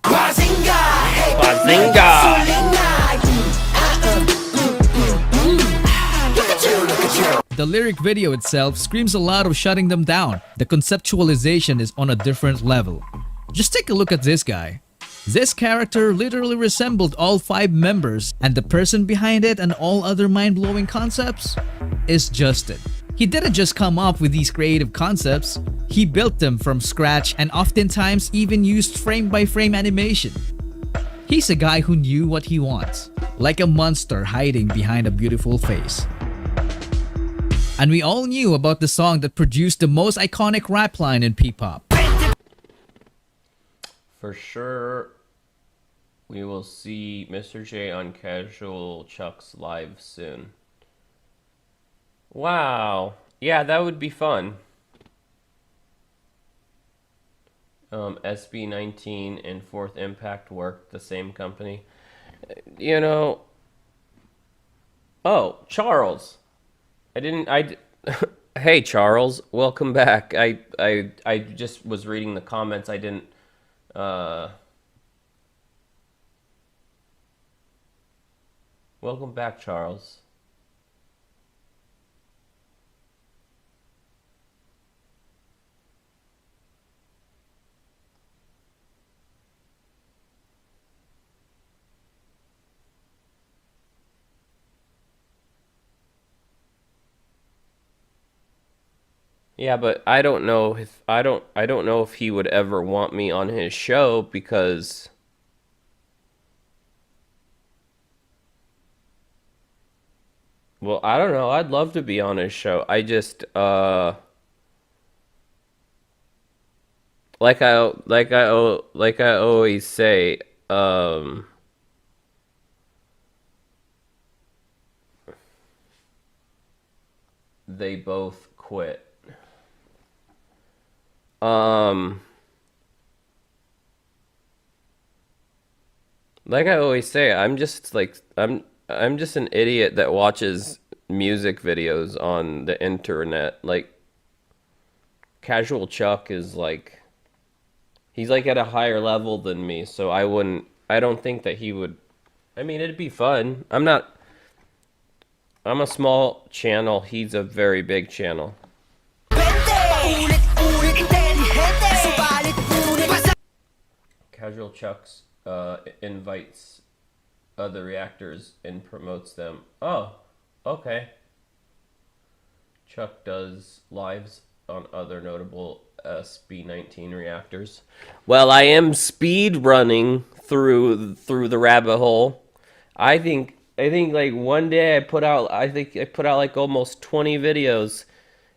The lyric video itself screams a lot of shutting them down. The conceptualization is on a different level. Just take a look at this guy. This character literally resembled all 5 members, and the person behind it and all other mind-blowing concepts is Justin. He didn't just come up with these creative concepts, he built them from scratch and oftentimes even used frame-by-frame animation. He's a guy who knew what he wants, like a monster hiding behind a beautiful face. And we all knew about the song that produced the most iconic rap line in P-pop. For sure, we will see Mr. J on Casual Chuck's live soon. Wow. Yeah, that would be fun. SB19 and Fourth Impact worked the same company. You know... Oh, Charles. Hey, Charles. Welcome back. I just was reading the comments. I didn't... Welcome back, Charles. Yeah, but I don't know if I don't know if he would ever want me on his show because well, I don't know. I'd love to be on his show. I just like I always say, they both quit. Like I always say, I'm just an idiot that watches music videos on the internet. Like Casual Chuck is like he's like at a higher level than me, so I don't think that he would. I mean, it'd be fun. I'm a small channel, he's a very big channel. Casual Chucks invites other reactors and promotes them. Oh, okay. Chuck does lives on other notable SB19 reactors. Well, I am speed running through the rabbit hole. I think like one day I put out like almost 20 videos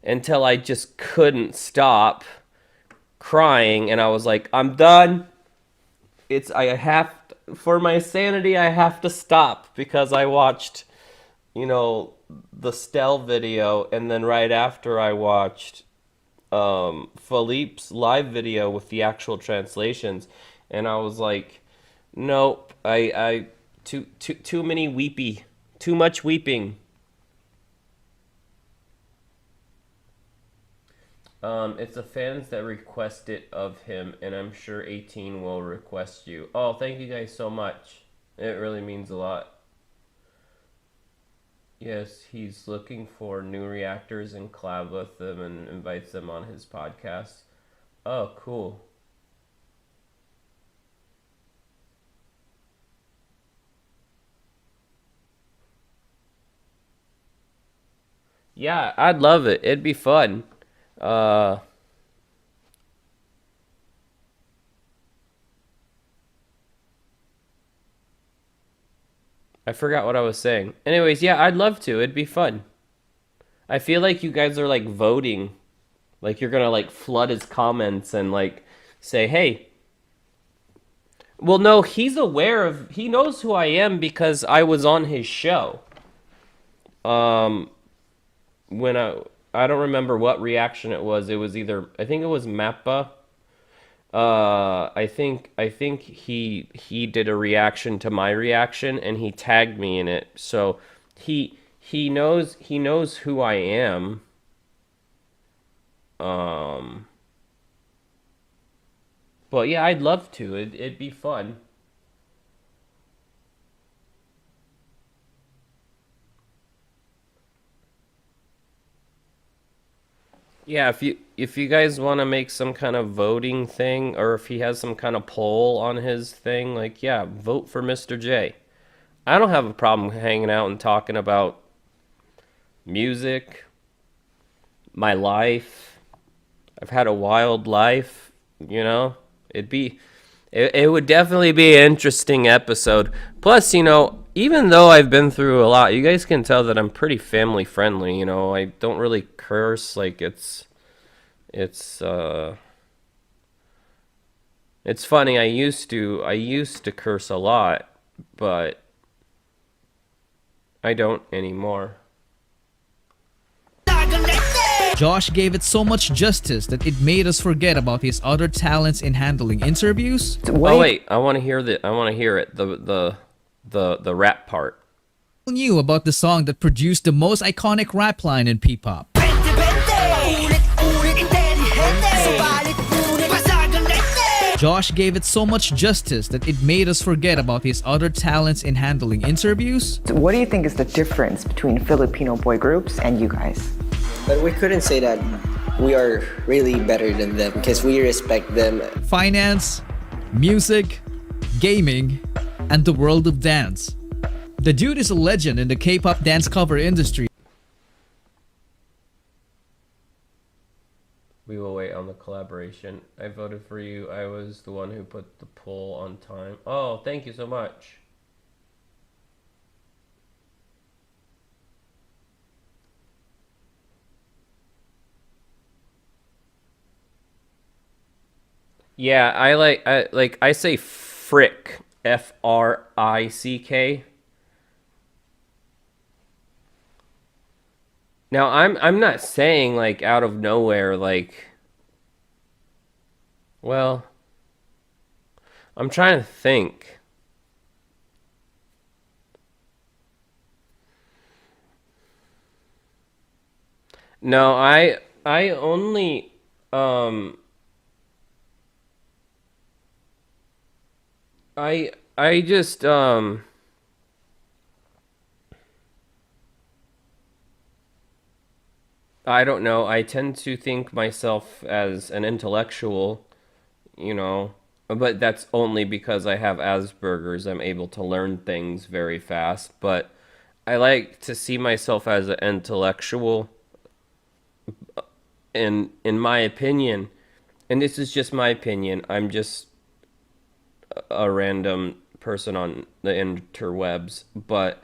until I just couldn't stop crying, and I was like, I'm done. For my sanity, I have to stop because I watched, the Stell video, and then right after I watched Philippe's live video with the actual translations, and I was like, nope, too many weepy, too much weeping. It's the fans that request it of him, and I'm sure 18 will request you. Oh, thank you guys so much. It really means a lot. Yes, he's looking for new reactors and collab with them and invites them on his podcast. Oh, cool. Yeah, I'd love it. It'd be fun. I forgot what I was saying. Anyways, yeah, I'd love to. It'd be fun. I feel like you guys are like voting. Like you're gonna like flood his comments and like say, hey. Well, no, he knows who I am because I was on his show. When I don't remember what reaction it was. It was either, I think it was Mappa. I think he did a reaction to my reaction and he tagged me in it. So he knows who I am. But yeah, I'd love to. It'd be fun. Yeah, if you guys want to make some kind of voting thing, or if he has some kind of poll on his thing, like, yeah, vote for Mr. J. I don't have a problem hanging out and talking about music, my life. I've had a wild life, you know? It would definitely be an interesting episode. Plus, you know, even though I've been through a lot, you guys can tell that I'm pretty family friendly, you know. I don't really curse, like it's funny. I used to curse a lot, but I don't anymore. Josh gave it so much justice that it made us forget about his other talents in handling interviews. Oh wait, I want to hear it. The rap part. Knew about the song that produced the most iconic rap line in P-pop. Josh gave it so much justice that it made us forget about his other talents in handling interviews. What do you think is the difference between Filipino boy groups and you guys? But we couldn't say that we are really better than them because we respect them. Finance, music, gaming, and the world of dance. The dude is a legend in the K-pop dance cover industry. We will wait on the collaboration. I voted for you. I was the one who put the poll on time. Oh, thank you so much. Yeah, I say frick, Frick. Now I'm not saying like out of nowhere like, well, I'm trying to think. No, I only I just I don't know. I tend to think myself as an intellectual, you know, but that's only because I have Asperger's. I'm able to learn things very fast, but I like to see myself as an intellectual. In my opinion, and this is just my opinion, I'm just a random person on the interwebs, but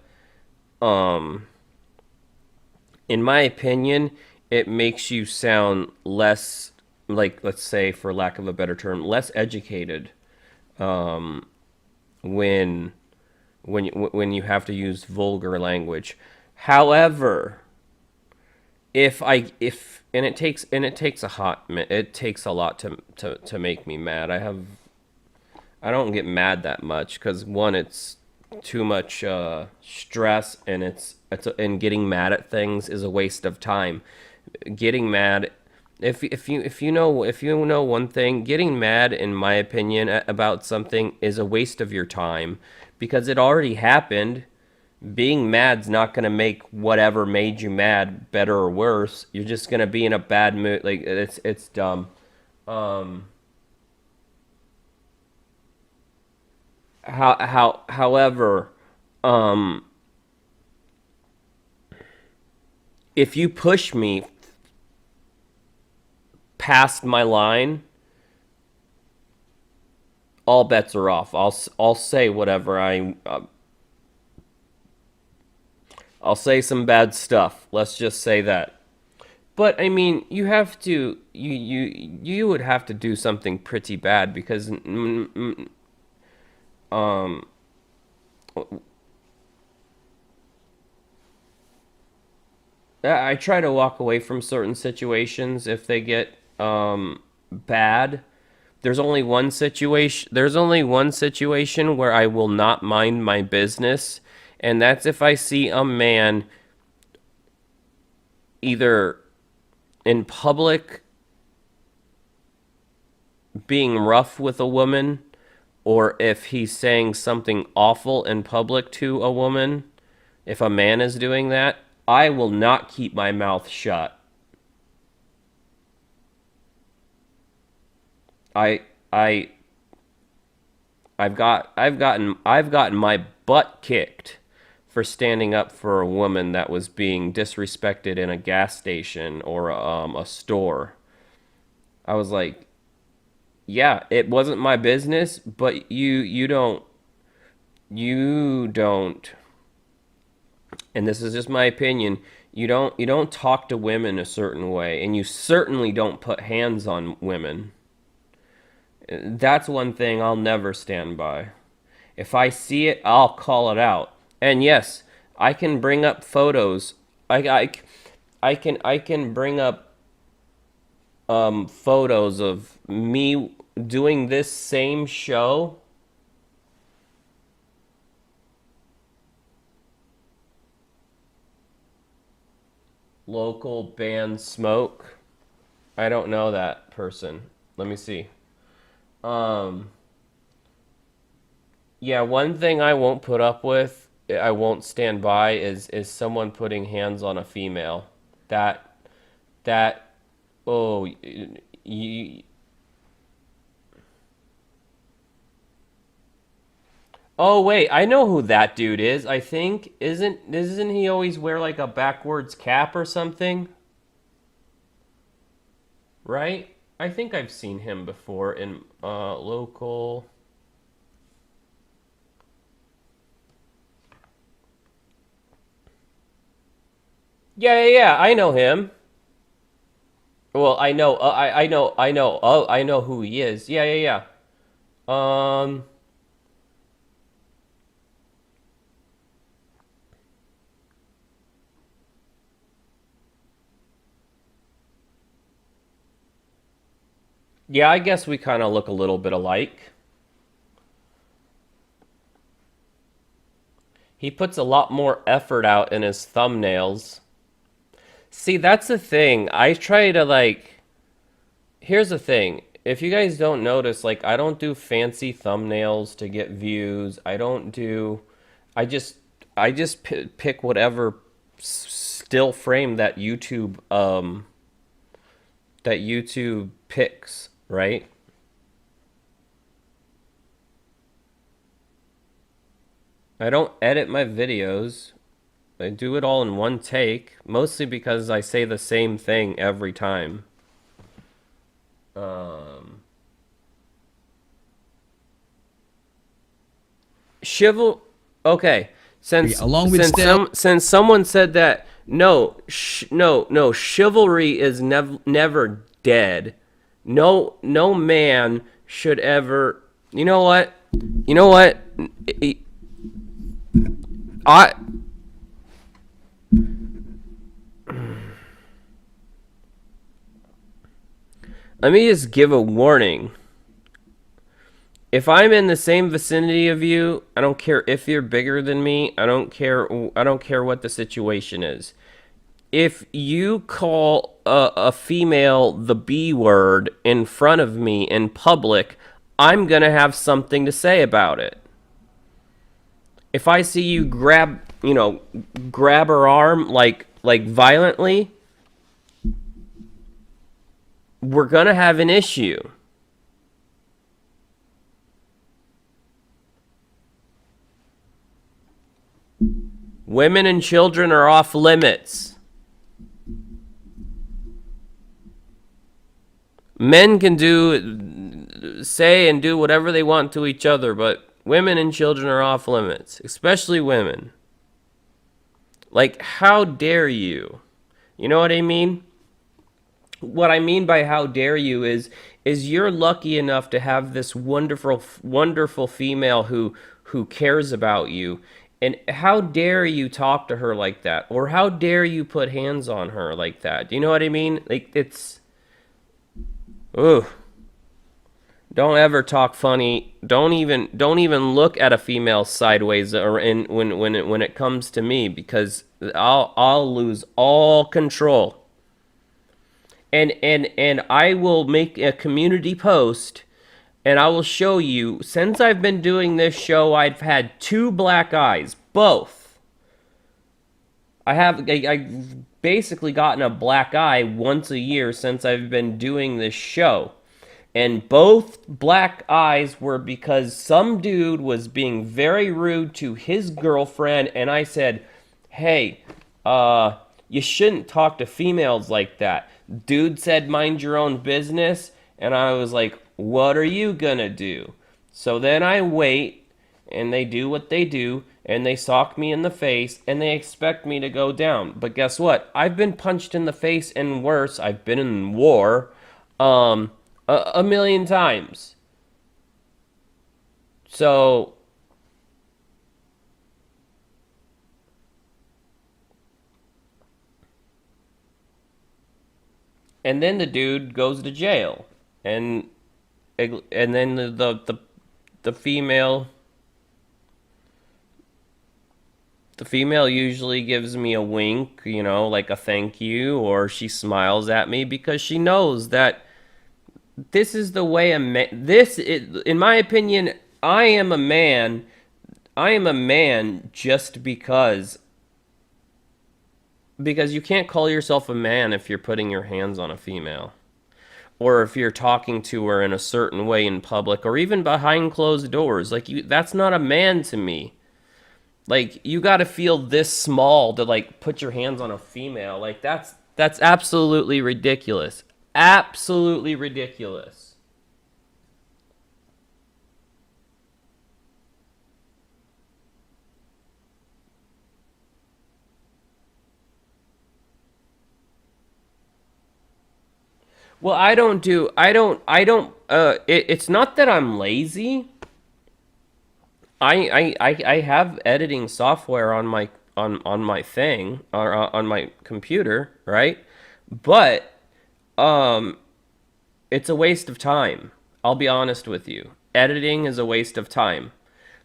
in my opinion, it makes you sound less, like, let's say, for lack of a better term, less educated when you have to use vulgar language. However, if and it takes it takes a lot to make me mad. I don't get mad that much because, one, it's too much stress, and and getting mad at things is a waste of time. Getting mad, if you know one thing, getting mad, in my opinion, about something is a waste of your time because it already happened. Being mad's not gonna make whatever made you mad better or worse. You're just gonna be in a bad mood. Like, it's dumb. However, if you push me past my line, all bets are off. I'll say whatever I'll say some bad stuff. Let's just say that. But I mean, you have to you would have to do something pretty bad because I try to walk away from certain situations if they get bad. There's only one situation where I will not mind my business, and that's if I see a man either in public being rough with a woman, or if he's saying something awful in public to a woman. If a man is doing that, I will not keep my mouth shut. I've gotten my butt kicked for standing up for a woman that was being disrespected in a gas station or a store. I was like, yeah, it wasn't my business, but you don't, and this is just my opinion, you don't talk to women a certain way, and you certainly don't put hands on women. That's one thing I'll never stand by. If I see it, I'll call it out. And yes, I can bring up photos. I can bring up photos of me doing this same show. Local band Smoke. I don't know that person. Let me see. Yeah, one thing I won't put up with, I won't stand by, is someone putting hands on a female. Oh, oh wait, I know who that dude is. I think doesn't he always wear like a backwards cap or something? Right? I think I've seen him before in local. Yeah, I know him. Well, I know, I know who he is. Yeah. Um, yeah, I guess we kind of look a little bit alike. He puts a lot more effort out in his thumbnails. See, that's the thing. I try to like, here's the thing. If you guys don't notice, like, I don't do fancy thumbnails to get views. I just pick whatever still frame that YouTube picks, right? I don't edit my videos. I do it all in one take, mostly because I say the same thing every time. Okay, since someone said that no, chivalry is never dead. No man should ever. You know what? Let me just give a warning. If I'm in the same vicinity of you, I don't care if you're bigger than me. I don't care what the situation is. If you call a female the B word in front of me in public, I'm gonna have something to say about it. If I see you grab her arm like violently, we're gonna have an issue. Women and children are off limits. Men can say and do whatever they want to each other, but women and children are off limits, especially women. Like, how dare you? You know what I mean? What I mean by how dare you is you're lucky enough to have this wonderful female who cares about you, and how dare you talk to her like that, or how dare you put hands on her like that? Do you know what I mean? Like, it's, ugh. Don't ever talk funny. Don't even look at a female sideways or when it comes to me, because I'll lose all control. And I will make a community post, and I will show you, since I've been doing this show, I've had 2 black eyes, both. I've basically gotten a black eye once a year since I've been doing this show. And both black eyes were because some dude was being very rude to his girlfriend, and I said, hey, you shouldn't talk to females like that. Dude said, mind your own business, and I was like, what are you gonna do? So then I wait, and they do what they do, and they sock me in the face, and they expect me to go down. But guess what? I've been punched in the face and worse. I've been in war, a million times. So and then the dude goes to jail, and then the female usually gives me a wink, you know, like a thank you, or she smiles at me because she knows that this is the way a man, in my opinion, I am a man just because you can't call yourself a man if you're putting your hands on a female, or if you're talking to her in a certain way in public, or even behind closed doors. Like, that's not a man to me. Like, you got to feel this small to, like, put your hands on a female. Like, that's absolutely ridiculous. Absolutely ridiculous. Well, it's not that I'm lazy. I have editing software on my thing, or on my computer, right? But it's a waste of time. I'll be honest with you. Editing is a waste of time.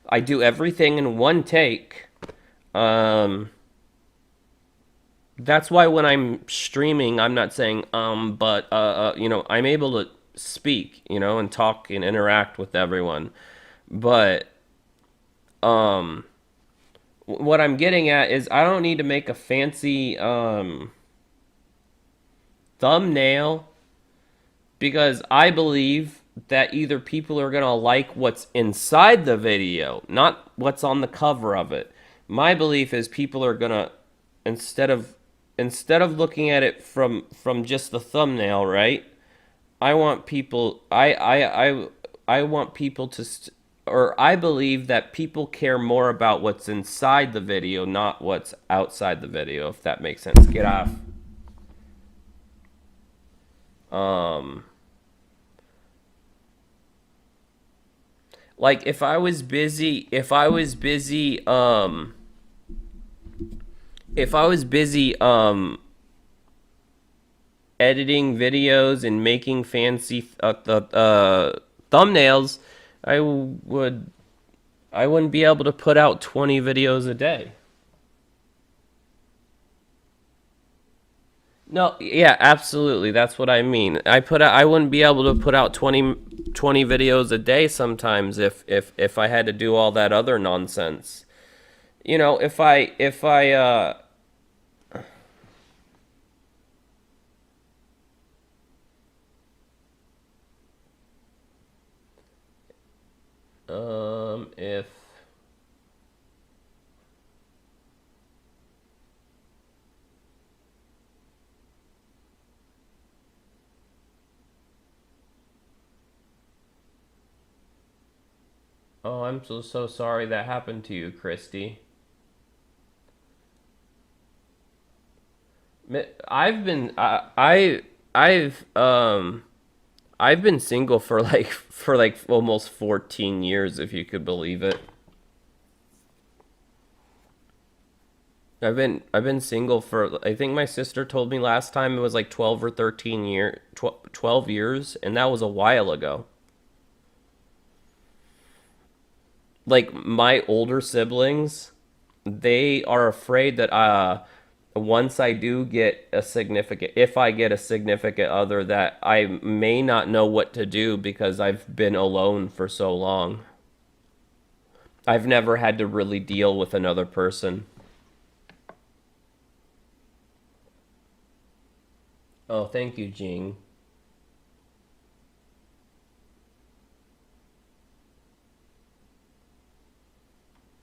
I do everything in one take. That's why when I'm streaming, I'm not saying but you know, I'm able to speak, you know, and talk and interact with everyone. But what I'm getting at is I don't need to make a fancy thumbnail, because I believe that either people are gonna like what's inside the video, not what's on the cover of it. My belief is people are gonna, instead of looking at it from just the thumbnail, right? I want people I want people to or I believe that people care more about what's inside the video, not what's outside the video, if that makes sense. Get off. Like, if I was busy editing videos and making fancy thumbnails, I wouldn't be able to put out 20 videos a day. No, yeah, absolutely. That's what I mean. I wouldn't be able to put out 20 videos a day sometimes if I had to do all that other nonsense. You know, if I if Oh, I'm so sorry that happened to you, Christy. I've been single for like almost 14 years, if you could believe it. I've been single for, I think my sister told me last time it was like 12 or 12 years, and that was a while ago. Like my older siblings, they are afraid that once I do get a significant, if I get a significant other, that I may not know what to do because I've been alone for so long. I've never had to really deal with another person. Oh, thank you, Jing.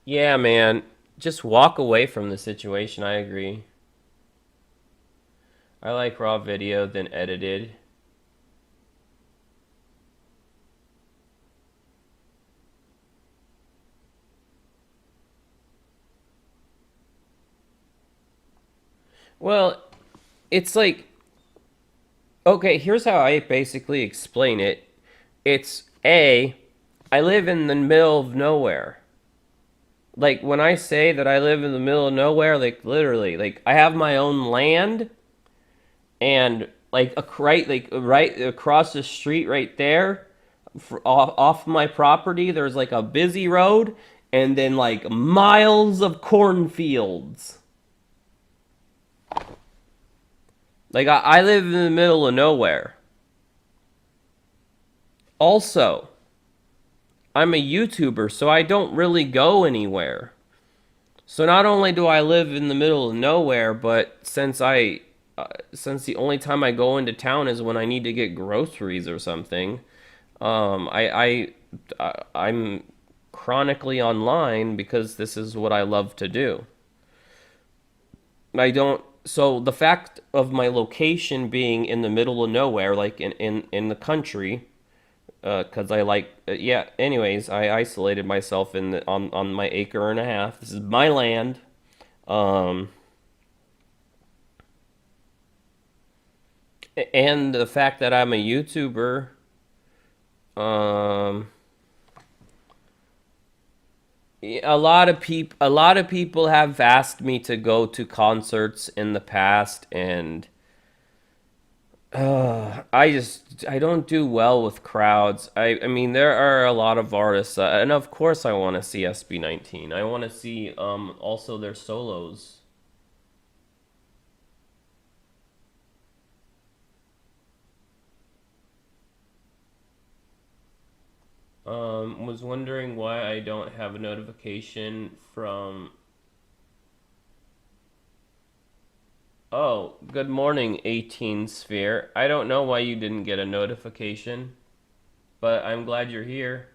Yeah, man. Just walk away from the situation. I agree. I like raw video than edited. Well, it's like, okay, here's how I basically explain it. It's I live in the middle of nowhere. Like, when I say that I live in the middle of nowhere, like, literally, like, I have my own land, and, like, right across the street right there, off my property, there's, like, a busy road, and then, like, miles of cornfields. Like, I live in the middle of nowhere. Also, I'm a YouTuber, so I don't really go anywhere. So not only do I live in the middle of nowhere, but since the only time I go into town is when I need to get groceries or something, I'm chronically online because this is what I love to do. So the fact of my location being in the middle of nowhere, like in the country, because anyways, I isolated myself on my acre and a half. This is my land. And the fact that I'm a YouTuber, a lot of people have asked me to go to concerts in the past, and I don't do well with crowds. I mean, there are a lot of artists, and of course I want to see SB19. I want to see also their solos. Was wondering why I don't have a notification from... Oh, good morning, 18 Sphere. I don't know why you didn't get a notification, but I'm glad you're here.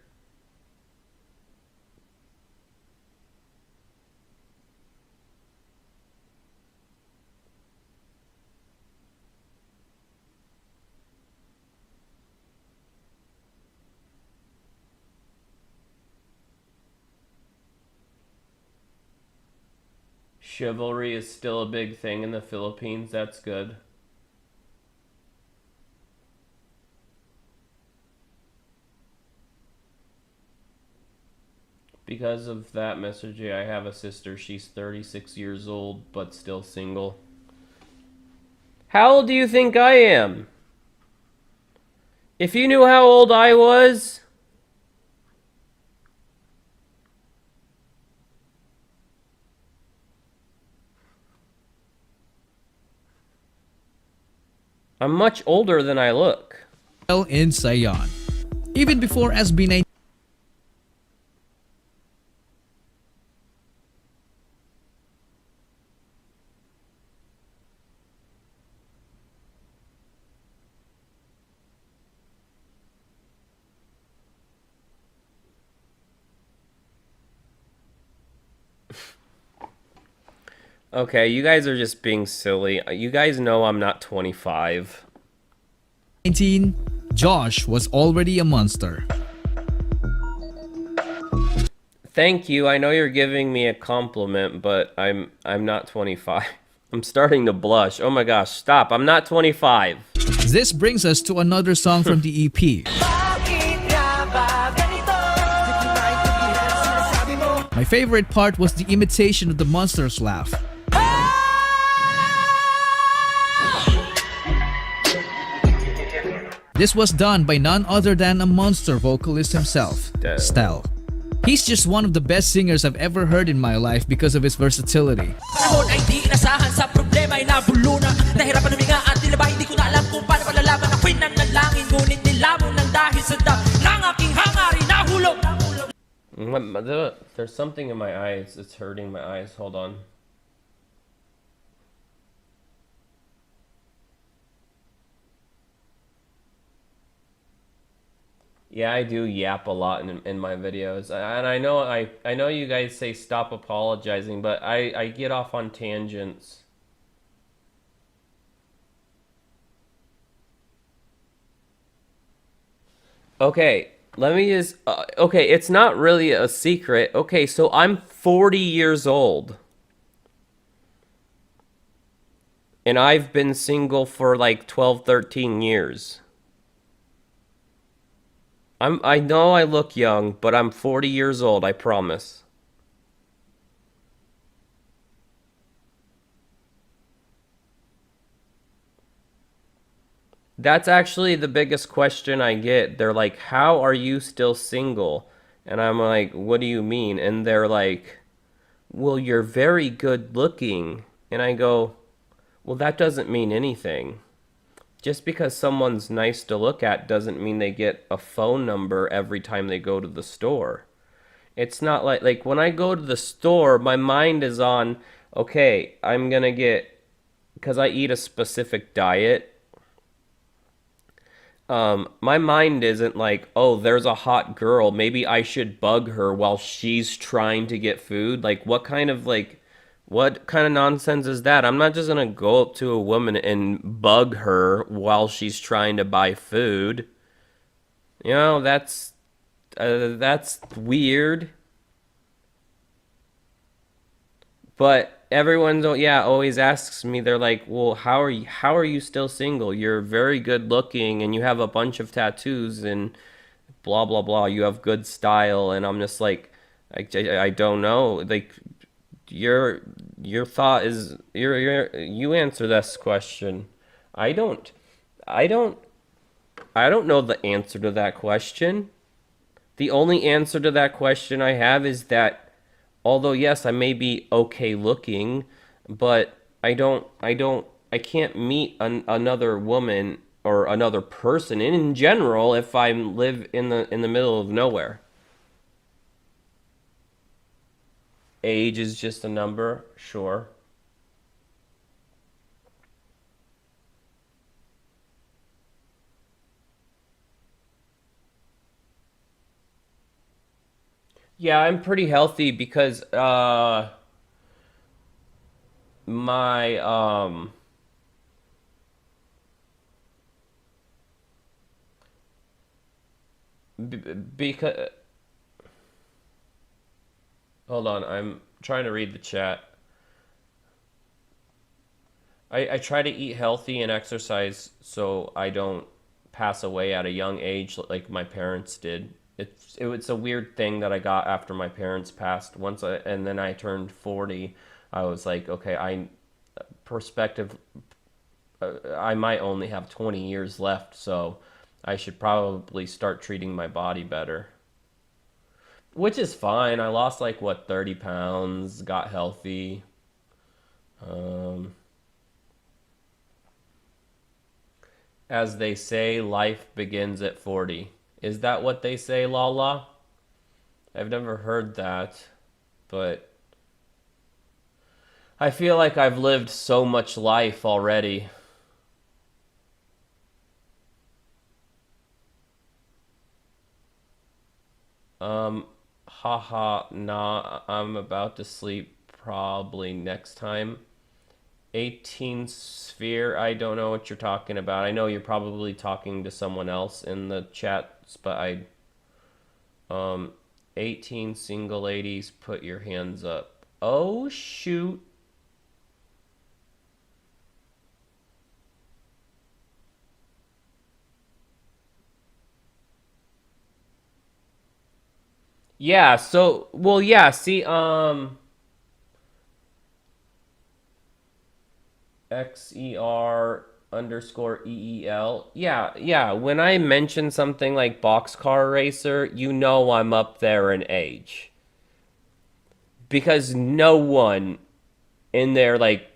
Chivalry is still a big thing in the Philippines. That's good. Because of that message, I have a sister. She's 36 years old, but still single. How old do you think I am? If you knew how old I was... I'm much older than I look. In Sayon. Even before SB19. Okay, you guys are just being silly. You guys know I'm not 25. 19, Josh was already a monster. Thank you. I know you're giving me a compliment, but I'm not 25. I'm starting to blush. Oh my gosh, stop. I'm not 25. This brings us to another song from the EP. My favorite part was the imitation of the monster's laugh. This was done by none other than a monster vocalist himself, Stel. He's just one of the best singers I've ever heard in my life because of his versatility. Panahon ay di inasahan sa problema ay nabuluna. Nahirapan huminga at tila ba hindi ko na alam kung paano palalaman. Ako'y nanalangin ngunit nilamon ng dahil sa ng aking hangarin nahulog. There's something in my eyes. It's hurting my eyes. Hold on. Yeah, I do yap a lot in my videos, and I know you guys say stop apologizing, but I get off on tangents. Okay, let me just okay, it's not really a secret. Okay, so I'm 40 years old. And I've been single for like 12, 13 years. I know I look young, but I'm 40 years old, I promise. That's actually the biggest question I get. They're like, "How are you still single?" And I'm like, "What do you mean?" And they're like, "Well, you're very good looking." And I go, "Well, that doesn't mean anything. Just because someone's nice to look at doesn't mean they get a phone number every time they go to the store." It's not like when I go to the store, my mind is on, okay, I'm gonna get, because I eat a specific diet, my mind isn't like, oh, there's a hot girl, maybe I should bug her while she's trying to get food. Like, what kind of nonsense is that? I'm not just gonna go up to a woman and bug her while she's trying to buy food. You know, that's weird. But everyone, always asks me. They're like, "Well, how are you still single? You're very good looking, and you have a bunch of tattoos, and blah blah blah. You have good style." And I'm just like, I don't know. Like, your thought is you answer this question. I don't know the answer to that question. The only answer to that question I have is that although yes, I may be okay looking, but I can't meet another woman or another person in general if I live in the middle of nowhere. Age is just a number, sure. Yeah, I'm pretty healthy because my because hold on, I'm trying to read the chat. I try to eat healthy and exercise so I don't pass away at a young age like my parents did. It's a weird thing that I got after my parents passed. And then I turned 40. I was like, okay, I might only have 20 years left, so I should probably start treating my body better. Which is fine. I lost 30 pounds, got healthy. As they say, life begins at 40. Is that what they say, Lala? I've never heard that, but I feel like I've lived so much life already. Haha, nah, I'm about to sleep probably next time. 18 sphere, I don't know what you're talking about. I know you're probably talking to someone else in the chats, but 18 single ladies, put your hands up. Oh shoot. Yeah, so well yeah, see XER underscore EEL. Yeah, yeah. When I mention something like Boxcar Racer, you know I'm up there in age. Because no one in there, like,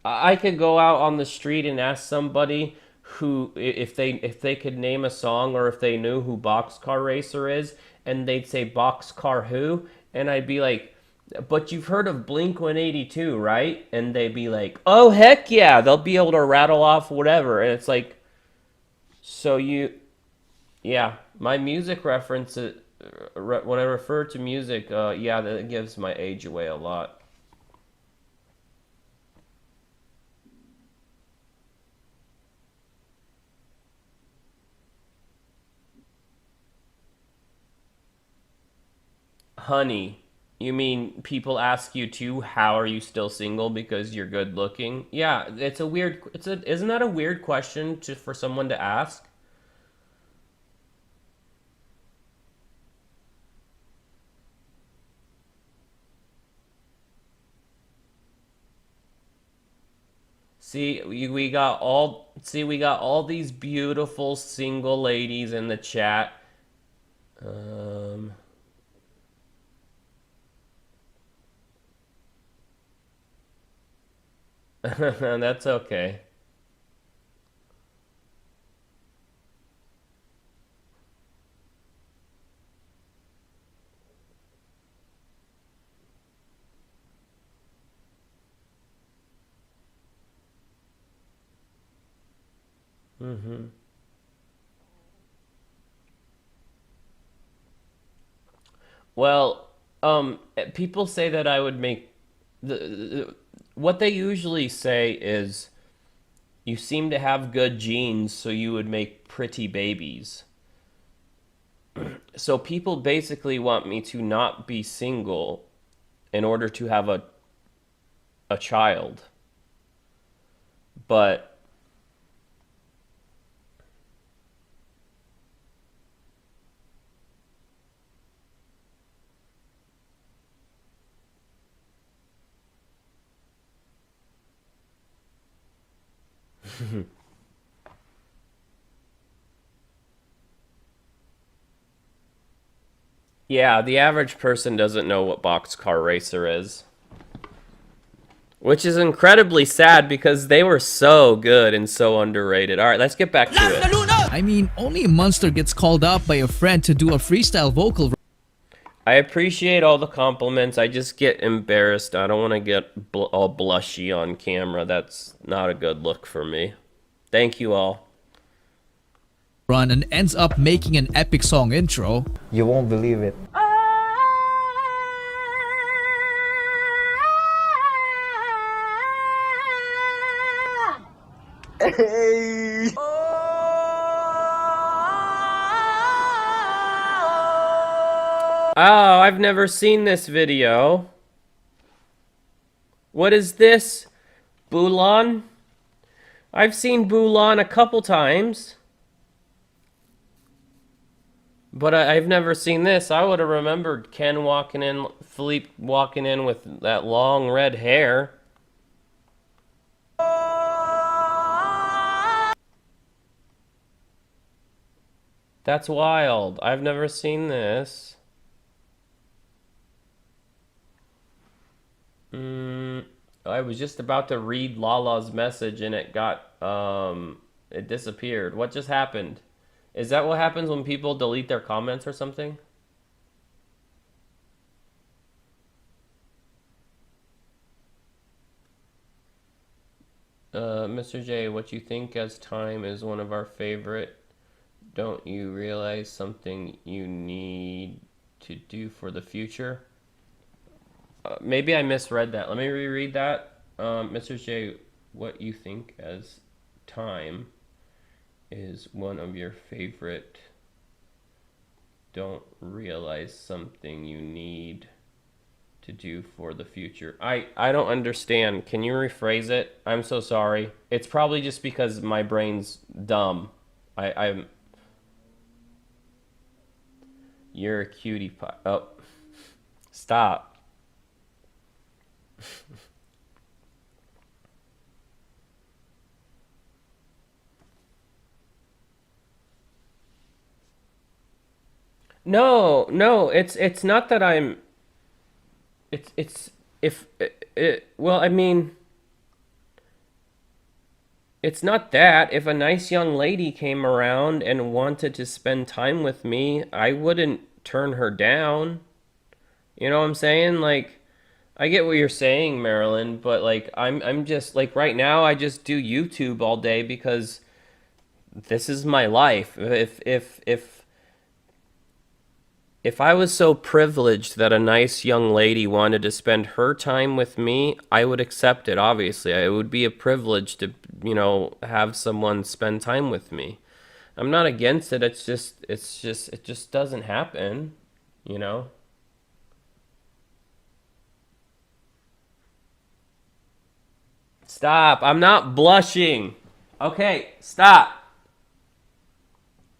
I could go out on the street and ask somebody who if they could name a song or if they knew who Boxcar Racer is, and they'd say Boxcar who, and I'd be like, but you've heard of Blink 182, right? And they'd be like, oh heck yeah, they'll be able to rattle off whatever, and it's like, so you, yeah, my music reference when I refer to music, yeah, that gives my age away a lot. Honey, you mean people ask you too, how are you still single because you're good looking? Yeah, it's a weird, isn't that a weird question for someone to ask? We got all these beautiful single ladies in the chat. That's okay. Mm-hmm. Well, people say that I would make what they usually say is you seem to have good genes, so you would make pretty babies. So people basically want me to not be single in order to have a child. But yeah, the average person doesn't know what Boxcar Racer is. Which is incredibly sad because they were so good and so underrated. All right, let's get back to it. I mean, only a monster gets called up by a friend to do a freestyle vocal. I appreciate all the compliments. I just get embarrassed. I don't want to get all blushy on camera. That's not a good look for me. Thank you all. Run and ends up making an epic song intro. You won't believe it. Hey! Oh, I've never seen this video. What is this? Bulan? I've seen Bulan a couple times. But I've never seen this. I would have remembered Ken walking in, Philippe walking in with that long red hair. That's wild. I've never seen this. I was just about to read Lala's message and it it disappeared. What just happened? Is that what happens when people delete their comments or something? Mr. J, what you think as time is one of our favorite. Don't you realize something you need to do for the future? Maybe I misread that. Let me reread that. Mr. J, what you think as time is one of your favorite. Don't realize something you need to do for the future. I don't understand. Can you rephrase it? I'm so sorry. It's probably just because my brain's dumb. You're a cutie pie. Oh, stop. No, it's not that I'm. It's if well, I mean, it's not that. If a nice young lady came around and wanted to spend time with me, I wouldn't turn her down. You know what I'm saying? Like, I get what you're saying, Marilyn, but like I'm just like right now I just do YouTube all day because this is my life. If I was so privileged that a nice young lady wanted to spend her time with me, I would accept it, obviously. It would be a privilege to, have someone spend time with me. I'm not against it. It just doesn't happen, you know? Stop. I'm not blushing. Okay, stop.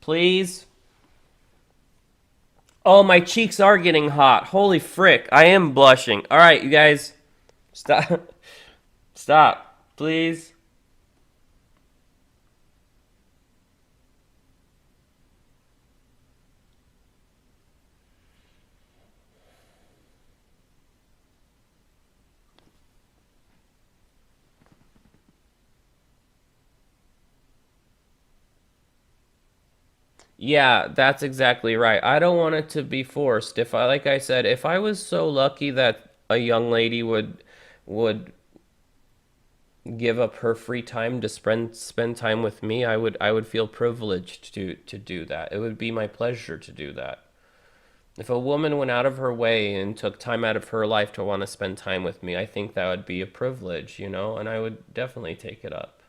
Please. Oh, my cheeks are getting hot. Holy frick. I am blushing. All right, you guys. Stop. Stop. Please. Yeah, that's exactly right. I don't want it to be forced. Like I said, if I was so lucky that a young lady would give up her free time to spend time with me, I would feel privileged to do that. It would be my pleasure to do that. If a woman went out of her way and took time out of her life to want to spend time with me, I think that would be a privilege, and I would definitely take it up.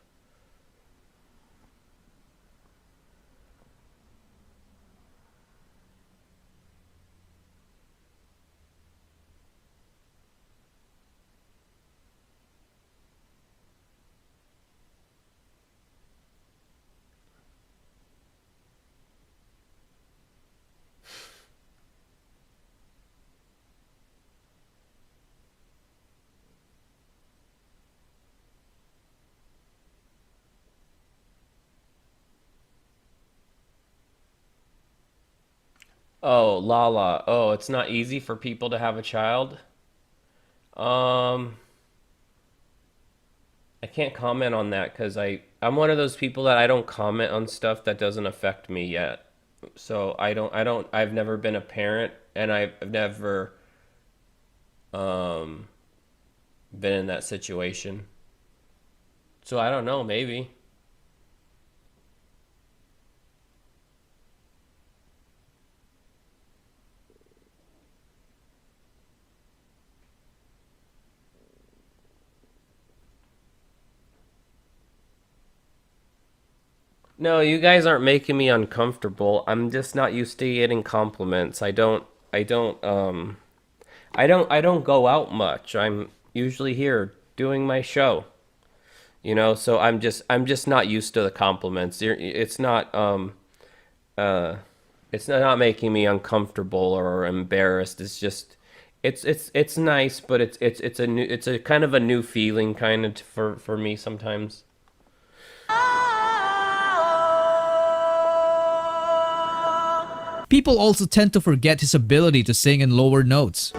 Oh, Lala. Oh, it's not easy for people to have a child. Um, I can't comment on that because I'm one of those people that I don't comment on stuff that doesn't affect me yet. So I've never been a parent and I've never um been in that situation. So I don't know, maybe. No, you guys aren't making me uncomfortable. I'm just not used to getting compliments. I don't go out much. I'm usually here doing my show. So I'm just not used to the compliments. Uh it's not making me uncomfortable or embarrassed. It's nice, but it's a kind of a new feeling kind of for me sometimes. People also tend to forget his ability to sing in lower notes.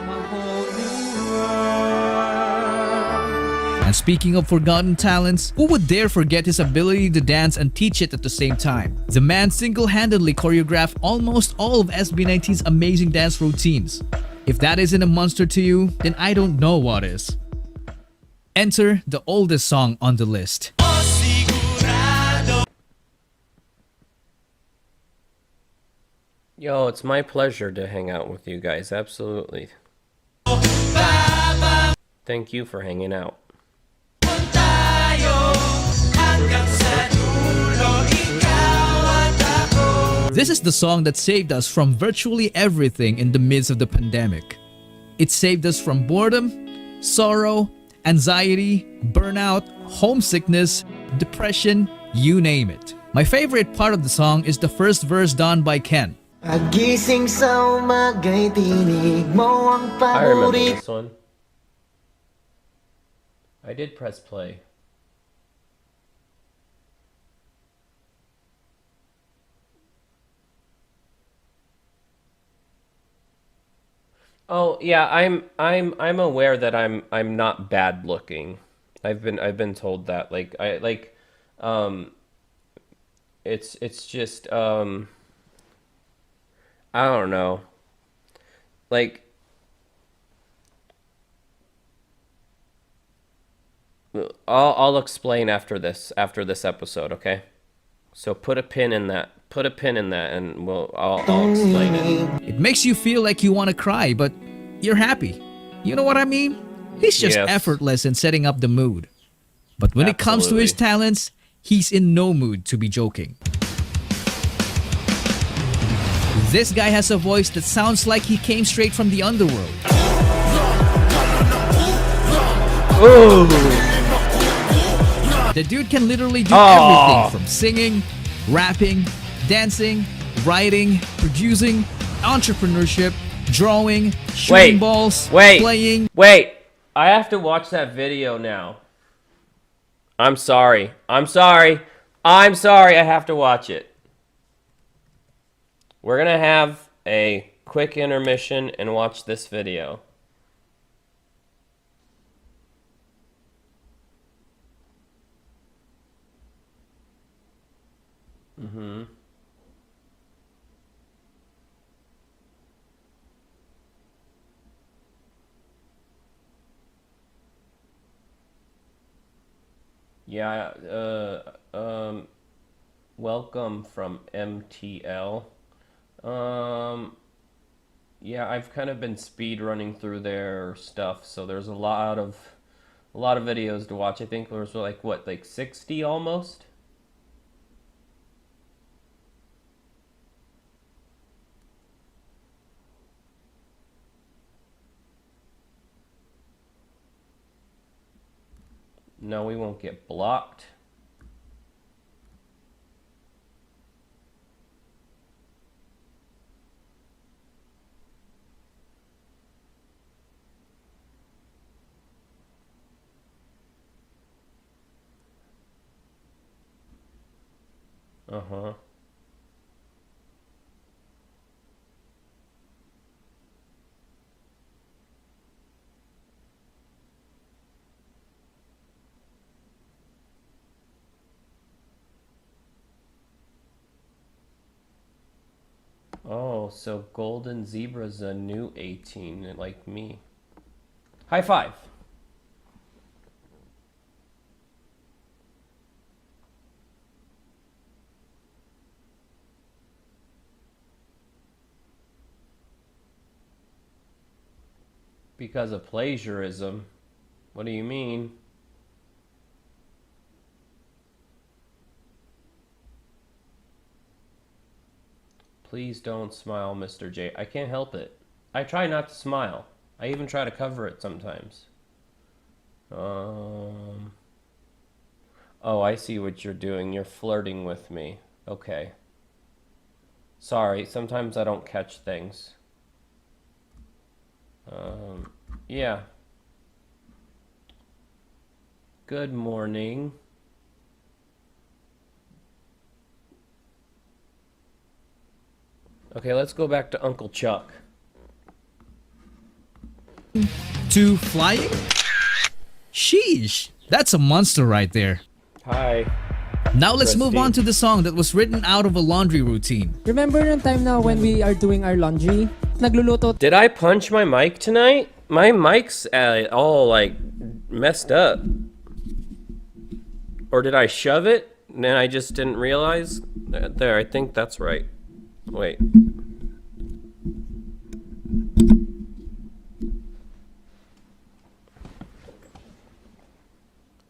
And speaking of forgotten talents, who would dare forget his ability to dance and teach it at the same time? The man single-handedly choreographed almost all of SB19's amazing dance routines. If that isn't a monster to you, then I don't know what is. Enter the oldest song on the list. Yo, it's my pleasure to hang out with you guys. Absolutely. Thank you for hanging out. This is the song that saved us from virtually everything in the midst of the pandemic. It saved us from boredom, sorrow, anxiety, burnout, homesickness, depression, you name it. My favorite part of the song is the first verse done by Ken. Agising sa umaga'y tinig mo ang I remember paborito. this one. I did press play. Oh yeah, I'm aware that I'm not bad looking. I've been told that. It's just I don't know. Like I'll explain after this episode, okay? So put a pin in that. Put a pin in that, and I'll explain it. It makes you feel like you want to cry, but you're happy. You know what I mean? He's just Yes. effortless in setting up the mood. But when it comes to his Absolutely. talents, he's in no mood to be joking. This guy has a voice that sounds like he came straight from the underworld. The dude can literally do everything from singing, rapping, dancing, writing, producing, entrepreneurship, drawing, shooting balls, playing. Wait. I have to watch that video now. I'm sorry. I have to watch it. We're gonna have a quick intermission and watch this video. Mm-hmm. Yeah, welcome from MTL. Yeah, I've kind of been speed running through their stuff, so there's a lot of videos to watch. I think there's like 60 almost? No, we won't get blocked. Uh-huh. Oh, so Golden Zebra's a new 18, like me. High five. Because of plagiarism. What do you mean? Please don't smile, Mr. J. I can't help it. I try not to smile. I even try to cover it sometimes. Oh, I see what you're doing. You're flirting with me. Okay. Sorry, sometimes I don't catch things. Yeah. Good morning. Okay, let's go back to Uncle Chuck. To flying? Sheesh, that's a monster right there. Hi. Now let's move on to the song that was written out of a laundry routine. Remember yung time na when we are doing our laundry? Nagluluto. Did I punch my mic tonight? My mic's all like messed up. Or did I shove it and then I just didn't realize? There, I think that's right. Wait.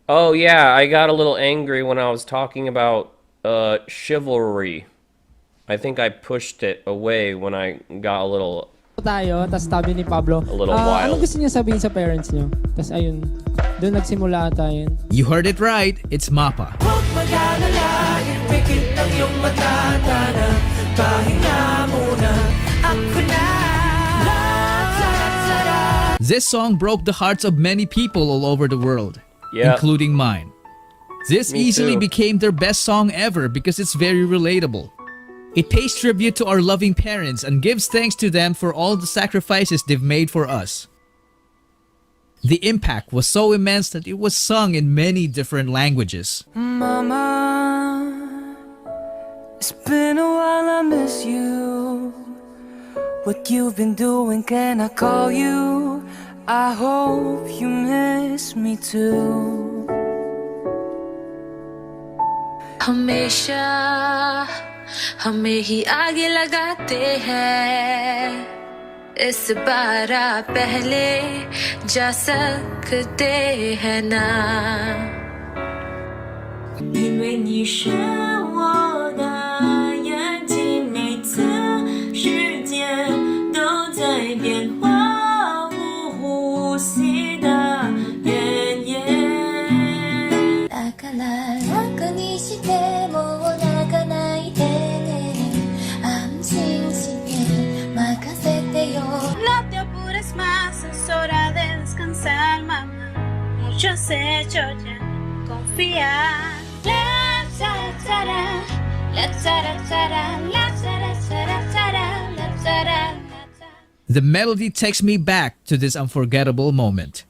Oh yeah, I got a little angry when I was talking about chivalry. I think I pushed it away when I got a little tayo, tas sabi ni Pablo, wild. ano gusto niyo sabihin sa parents niyo? Tas ayun, doon nagsimula ata yun. You heard it right, it's Mappa. Huwag mag-alala, ipikit ang iyong mata, tana. pahinga muna, ako na. This song broke the hearts of many people all over the world, including mine. This Me easily too. became their best song ever because it's very relatable. It pays tribute to our loving parents and gives thanks to them for all the sacrifices they've made for us. The impact was so immense that it was sung in many different languages. Mama, it's been a while, I miss you. What you've been doing, can I call you? I hope you miss me too. हमेशा हमें ही आगे लगाते हैं, इस बार पहले जा सकते हैं ना. 因为你是我的眼睛，每次世界都在变化，无呼吸的原野。だから楽にしても泣かないでね、安心して任せてよ。No te apures más, es hora de descansar, mamá. Mucho has hecho ya, confía. La tara tara, la tara tara, la tara tara tara, la tara. The melody takes me back to this unforgettable moment.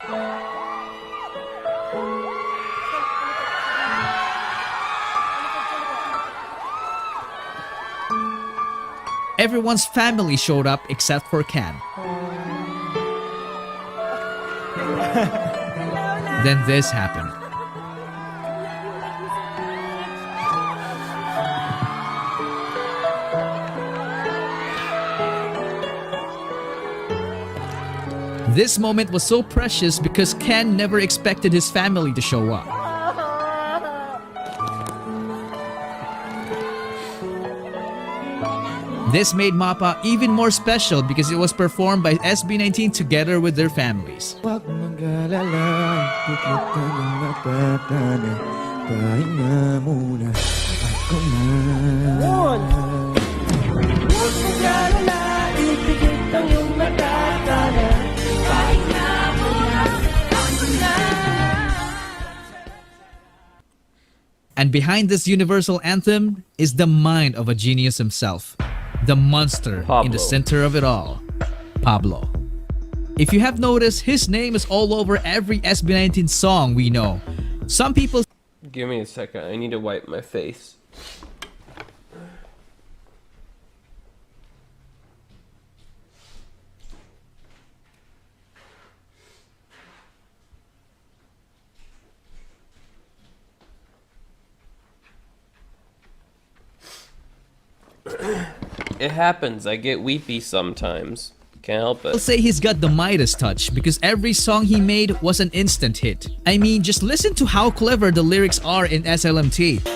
Everyone's family showed up except for Can. Then this happened. This moment was so precious because Ken never expected his family to show up. This made Mapa even more special because it was performed by SB19 together with their families. Huwag mag-alala, ikot ka ng matatana, pahinga muna, ako na. Huwag mag-alala, ipigit ang iyong matatana, pahinga muna, ako na. And behind this universal anthem is the mind of a genius himself, the monster in the center of it all, Pablo. If you have noticed, his name is all over every SB19 song we know. Some people... Give me a second, I need to wipe my face. It happens, I get weepy sometimes. Can't help it. I'll say he's got the Midas touch because every song he made was an instant hit. I mean, just listen to how clever the lyrics are in SLMT.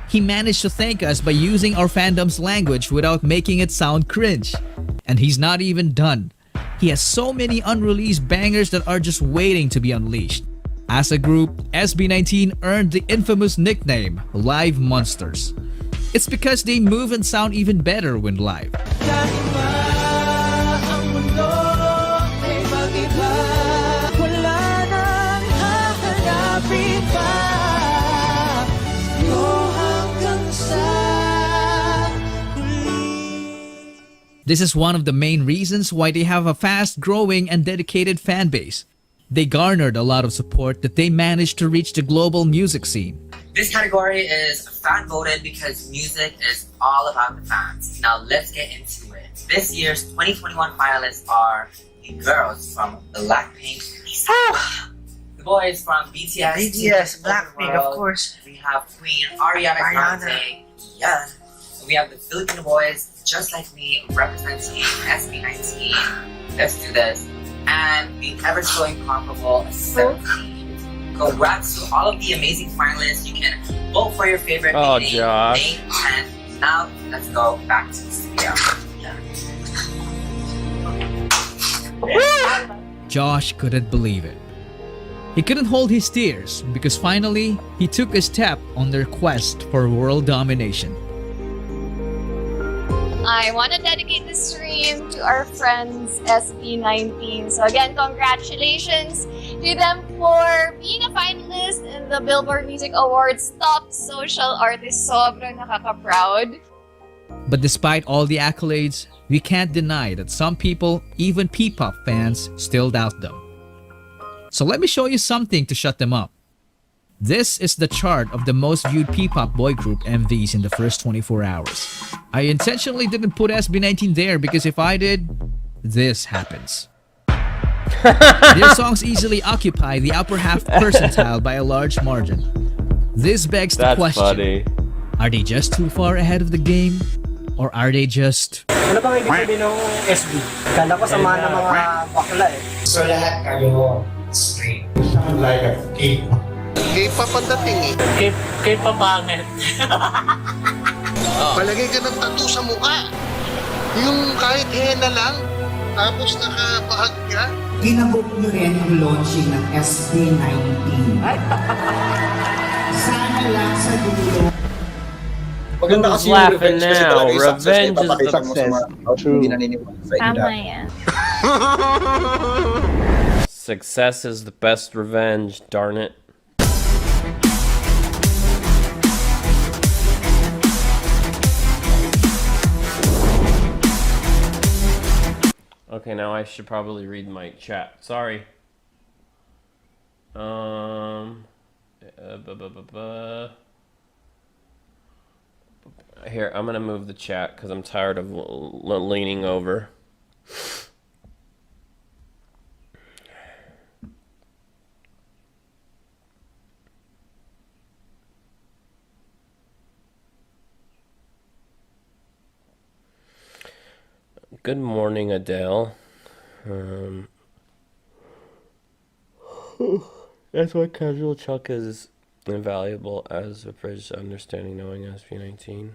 He managed to thank us by using our fandom's language without making it sound cringe. And he's not even done. He has so many unreleased bangers that are just waiting to be unleashed. As a group, SB19 earned the infamous nickname Live Monsters. It's because they move and sound even better when live. This is one of the main reasons why they have a fast-growing and dedicated fan base. They garnered a lot of support that they managed to reach the global music scene. This category is fan voted because music is all about the fans. Now let's get into it. This year's 2021 finalists are the girls from Blackpink, the boys from BTS, Blackpink, of course. We have Queen Ariana Grande. Yeah. We have the Filipino boys, just like me, representing SB19. Let's do this. And the ever so incomparable 17. Congrats to all of the amazing finalists. You can vote for your favorite beginning, Josh. May 10th. Now, let's go back to the studio. Josh couldn't believe it. He couldn't hold his tears because finally he took a step on their quest for world domination. I want to dedicate this stream to our friends SB19. So again, congratulations to them for being a finalist in the Billboard Music Awards Top Social Artist. Sobrang nakaka-proud. But despite all the accolades, we can't deny that some people, even P-pop fans, still doubt them. So let me show you something to shut them up. This is the chart of the most viewed P-pop boy group MVs in the first 24 hours. I intentionally didn't put SB19 there because if I did, this happens. Their songs easily occupy the upper half percentile by a large margin. This begs the question, funny. Are they just too far ahead of the game? Or are they just... Ano bang ibig sabihin ng SB? Kala ko sama ng mga bakla eh. So lahat kayo straight. Like a K-pop. K-pop ang dating eh. K-pop pangit. Palagay ka ng tattoo sa mukha. Yung kahit henna lang, tapos nakabahag ka. Ginabok nyo rin ang launching ng SB19. Sana lang sa dulo. Maganda Who's kasi yung laughing revenge kasi now? talaga yung success Revenge na is ipapakita mo sa success. mga hindi naniniwala sa inyo. Tama yan. Success is the best revenge, darn it. Okay, now I should probably read my chat. Sorry. Here, I'm gonna move the chat because I'm tired of leaning over. Good morning, Adele. That's why casual Chuck is invaluable as a bridge to understanding knowing SB19.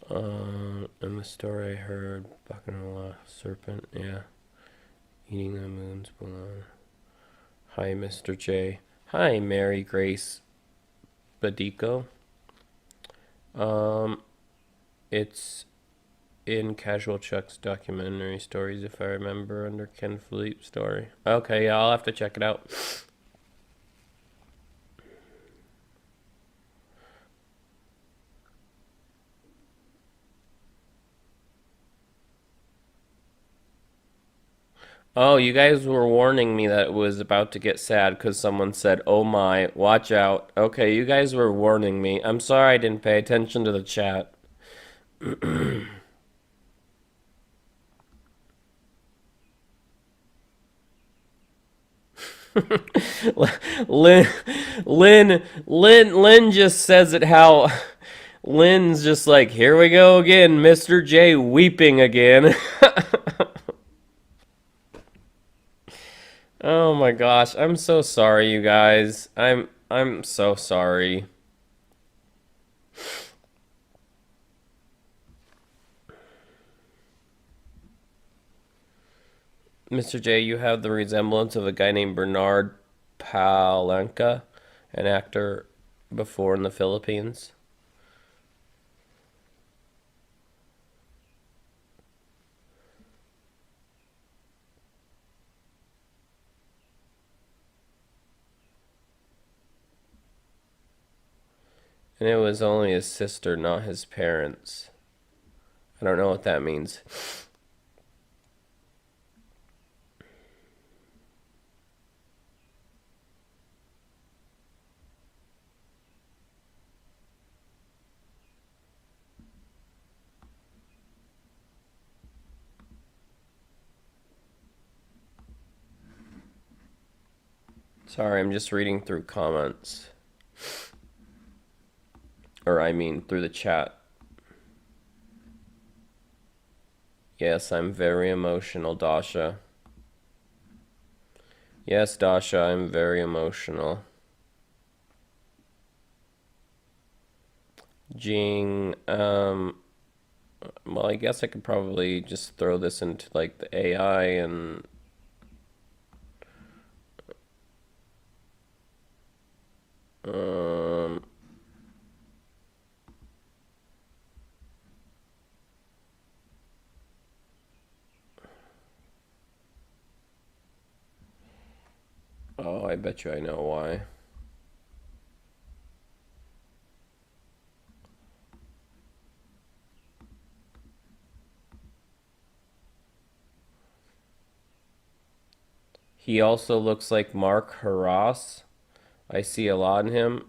In the story I heard, Bacchanal Serpent, yeah. Eating the moon's balloon. Hi, Mr. J. Hi, Mary Grace Badico. It's in Casual Chuck's documentary stories, if I remember, under Ken Philippe's story. Okay, yeah, I'll have to check it out. Oh, you guys were warning me that it was about to get sad because someone said, "Oh my, watch out." Okay, you guys were warning me. I'm sorry I didn't pay attention to the chat. Lynn just says it how Lynn's just like, here we go again, Mr. J weeping again. Oh my gosh, I'm so sorry, you guys. I'm so sorry. Mr. J, you have the resemblance of a guy named Bernard Palanca, an actor before in the Philippines. And it was only his sister, not his parents. I don't know what that means. Sorry, I'm just reading through comments. Or I mean, through the chat. Yes, I'm very emotional, Dasha. Yes, Dasha, I'm very emotional. Jing, well, I guess I could probably just throw this into, like, the AI and Oh, I bet you I know why. He also looks like Mark Harras. I see a lot in him.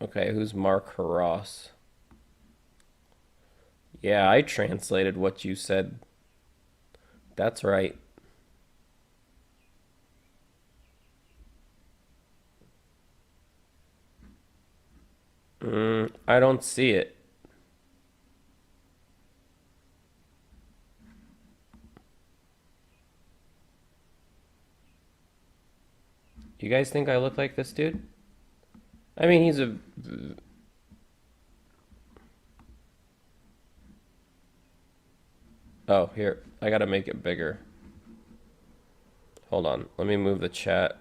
Okay, who's Mark Harras? Yeah, I translated what you said. That's right. I don't see it. You guys think I look like this dude? I mean, he's a... Oh, here. I gotta make it bigger. Hold on. Let me move the chat.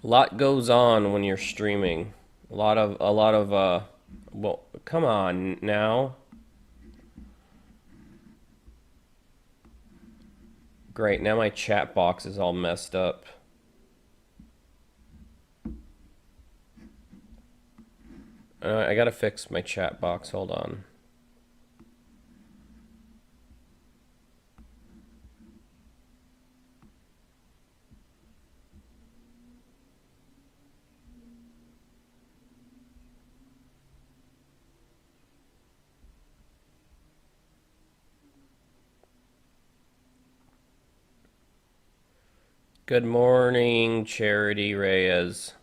A lot goes on when you're streaming. A lot of, well, come on now. Great, now my chat box is all messed up. I gotta fix my chat box, hold on. Good morning, Charity Reyes.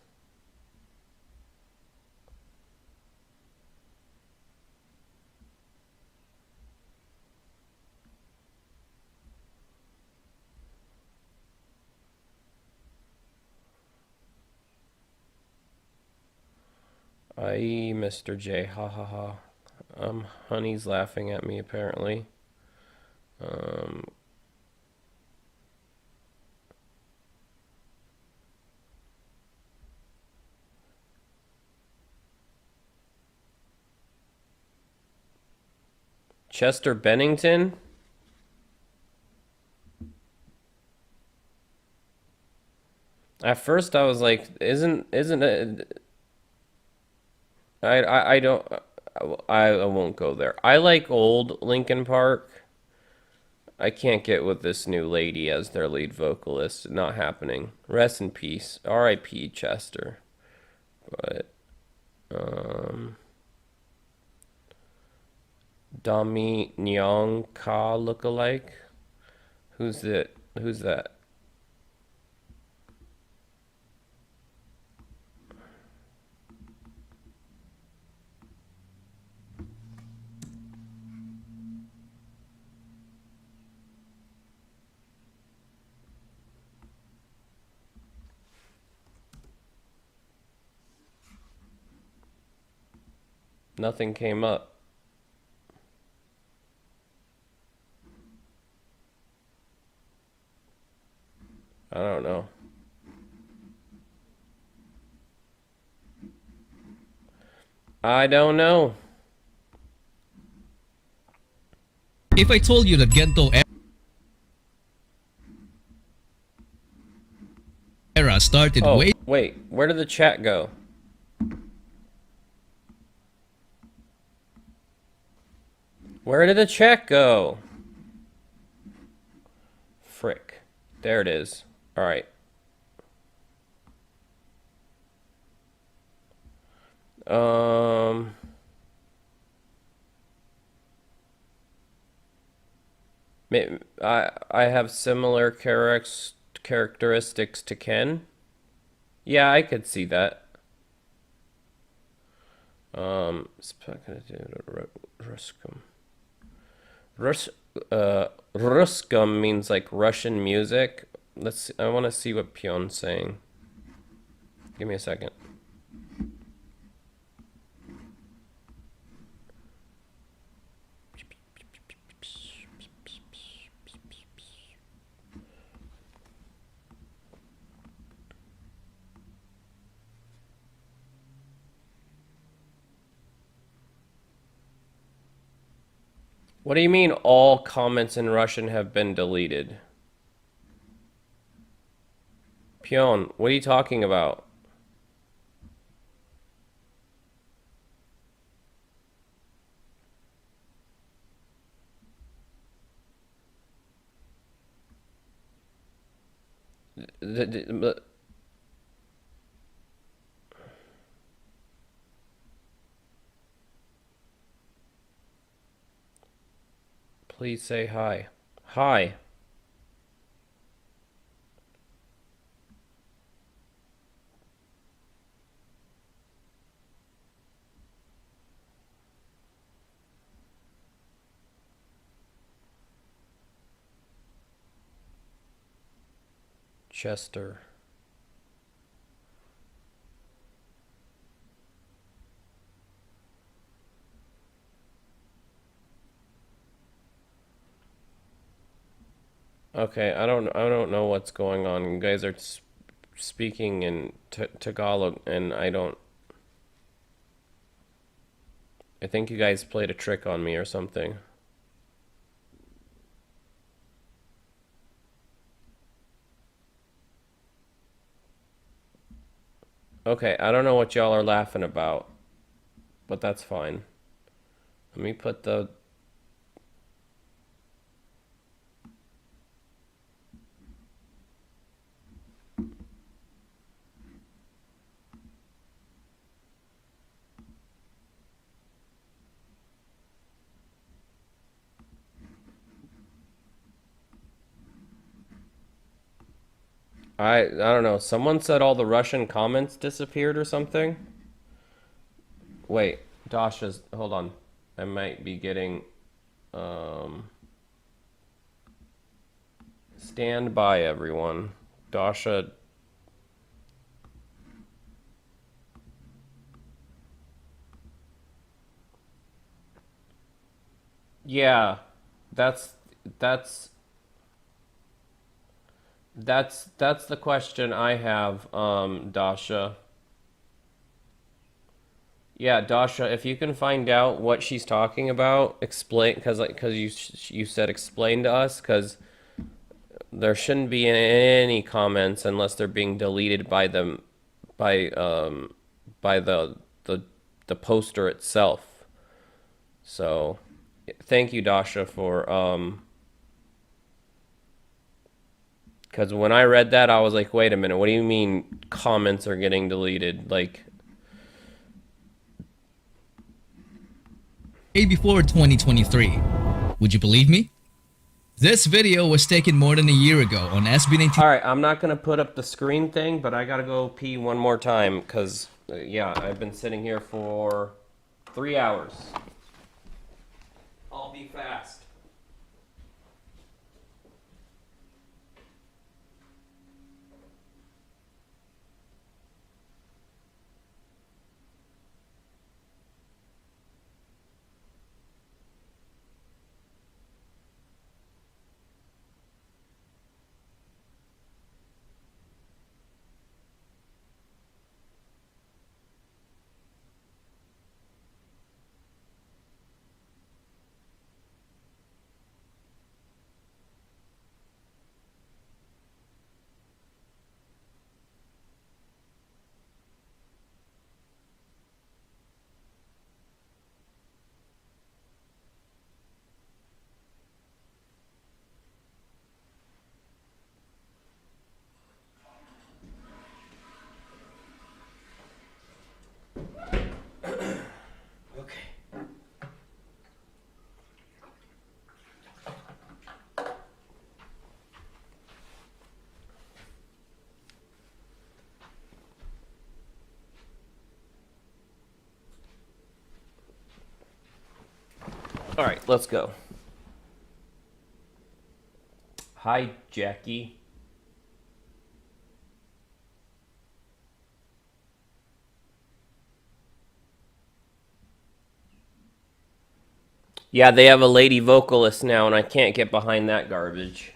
Aye, Mr. J, ha ha ha. Honey's laughing at me apparently. Chester Bennington? At first I was like, isn't it? I don't, I won't go there. I like old Linkin Park. I can't get with this new lady as their lead vocalist. Not happening. Rest in peace. R.I.P. Chester. But, Dami Nyong Ka lookalike? Who's it? Who's that? Nothing came up. I don't know. I don't know. If I told you that Gento era started way... Wait, where did the chat go? Where did the chat go? Frick. There it is. Alright. I have similar characteristics to Ken. Yeah, I could see that. Ruskum means like Russian music. Let's see, I want to see what Pion's saying. Give me a second. What do you mean all comments in Russian have been deleted? Pion, what are you talking about? Please say hi. Hi. Chester. Okay, I don't know what's going on. You guys are speaking in Tagalog, and I think you guys played a trick on me or something. Okay, I don't know what y'all are laughing about, but that's fine. Let me put the... I don't know. Someone said all the Russian comments disappeared or something. Wait, Dasha's... Hold on. I might be getting... Stand by, everyone. Dasha... Yeah, that's the question I have, Dasha. Yeah, Dasha, if you can find out what she's talking about, explain, because you said explain to us, because there shouldn't be any comments unless they're being deleted by them by the poster itself. So, thank you, Dasha, for because when I read that, I was like, wait a minute, what do you mean comments are getting deleted? Like, Day before 2023. Would you believe me? This video was taken more than a year ago on SB19. Alright, I'm not going to put up the screen thing, but I gotta go pee one more time, because, yeah, I've been sitting here for 3 hours. I'll be fast. Alright, let's go. Hi, Jackie. Yeah, they have a lady vocalist now, and I can't get behind that garbage.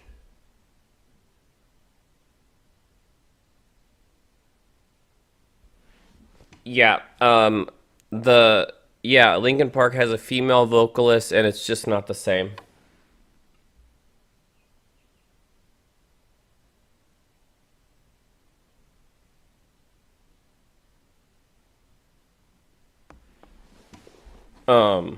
Yeah, Linkin Park has a female vocalist, and it's just not the same. Yeah,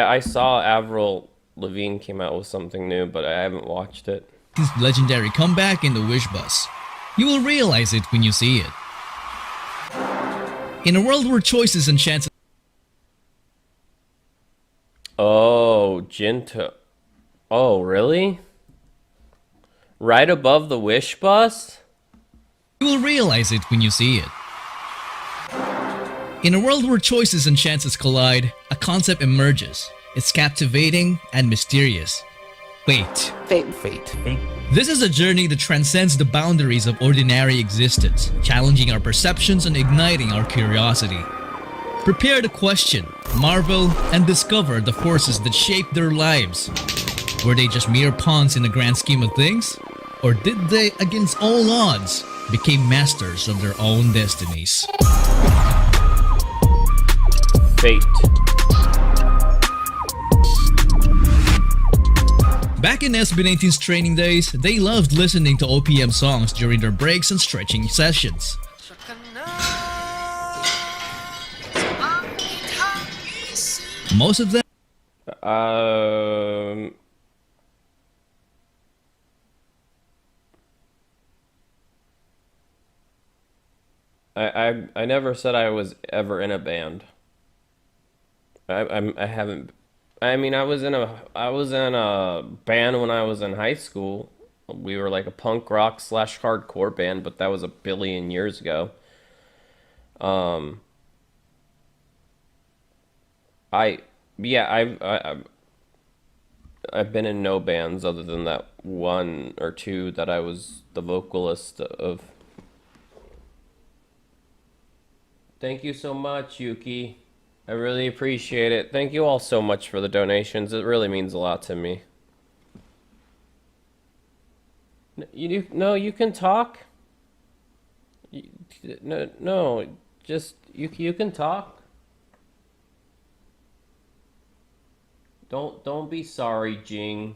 I saw Avril Lavigne came out with something new, but I haven't watched it. His legendary comeback in the Wish Bus. You will realize it when you see it. In a world where choices and chances. Oh, Jinto. Oh, really? Right above the Wish Bus? You will realize it when you see it. In a world where choices and chances collide, a concept emerges. It's captivating and mysterious. Fate. Fate. This is a journey that transcends the boundaries of ordinary existence, challenging our perceptions and igniting our curiosity. Prepare to question, marvel, and discover the forces that shape their lives. Were they just mere pawns in the grand scheme of things? Or did they, against all odds, become masters of their own destinies? Fate. Back in SB19's training days, they loved listening to OPM songs during their breaks and stretching sessions. Most of them I never said I was ever in a band. I haven't. I mean, I was in a band when I was in high school. We were like a punk rock / hardcore band, but that was a billion years ago. I've been in no bands other than that one or two that I was the vocalist of. Thank you so much, Yuki. I really appreciate it. Thank you all so much for the donations. It really means a lot to me. You can talk. Just you can talk. Don't be sorry, Jing.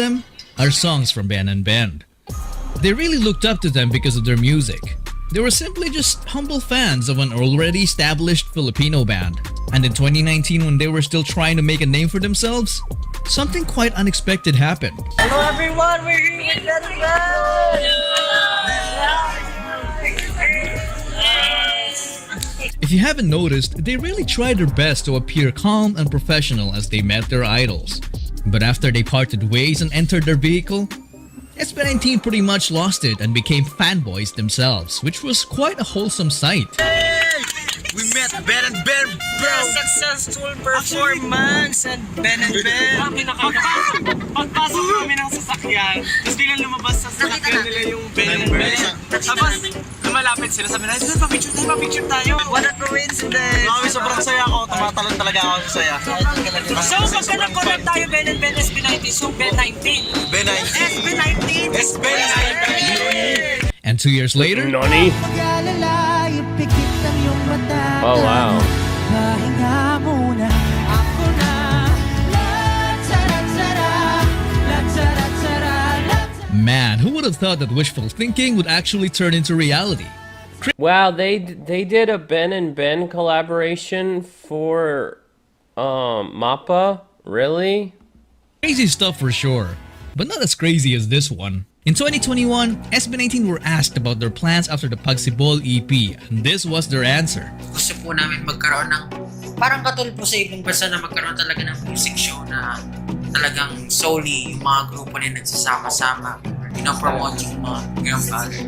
them are songs from Ben and Ben. They really looked up to them because of their music. They were simply just humble fans of an already established Filipino band. And in 2019, when they were still trying to make a name for themselves, something quite unexpected happened. Hello everyone, we're here with If you haven't noticed, they really tried their best to appear calm and professional as they met their idols. But after they parted ways and entered their vehicle, SB19 pretty much lost it and became fanboys themselves, which was quite a wholesome sight. We met Ben and Ben, bro! Successful performance and Ben and Ben! Pagpasok namin ng sasakyan, tapos biglang lumabas sa sasakyan nila yung Ben and Ben. Tapos lumalapit sila, sabi na, papicture tayo! What a coincidence! Sobrang saya ako, tumatalon talaga ako sa saya. So pagka nag-collab tayo Ben and Ben SB19, so Ben19! SB19! SB19! And 2 years later, Nani? Oh wow. Man, who would have thought that wishful thinking would actually turn into reality? Wow, they did a Ben and Ben collaboration for Mappa? Really? Crazy stuff for sure, but not as crazy as this one. In 2021, SB19 were asked about their plans after the Pagsibol EP, and this was their answer. Gusto po namin magkaroon ng, parang katulad po sa ibang bansa na magkaroon talaga ng music show na talagang solely yung mga grupo na nagsasama-sama, pinopromote yung mga ganyan bagay.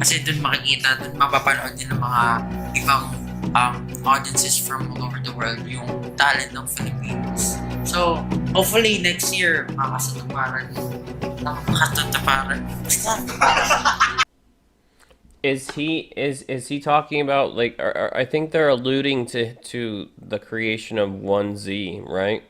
Kasi dun makikita, dun mapapanood din ng mga ibang audiences from all over the world yung talent ng Filipinos. So, hopefully next year, makasatuparan. Is he talking about like I think they're alluding to the creation of 1Z, right?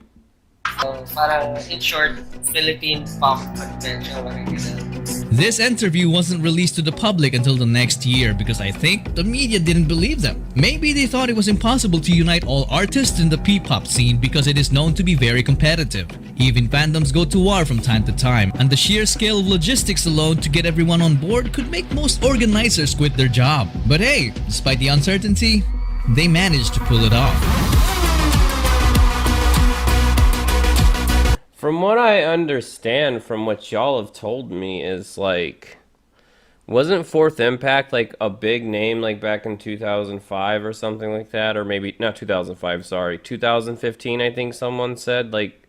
Parang in short, Philippine pop adventure, parang gano'n. This interview wasn't released to the public until the next year because I think the media didn't believe them. Maybe they thought it was impossible to unite all artists in the P-pop scene because it is known to be very competitive. Even fandoms go to war from time to time, and the sheer scale of logistics alone to get everyone on board could make most organizers quit their job. But hey, despite the uncertainty, they managed to pull it off. From what I understand, from what y'all have told me, is like, wasn't Fourth Impact like a big name like back in 2005 or something like that? Or maybe, not 2005, sorry, 2015 I think someone said, like,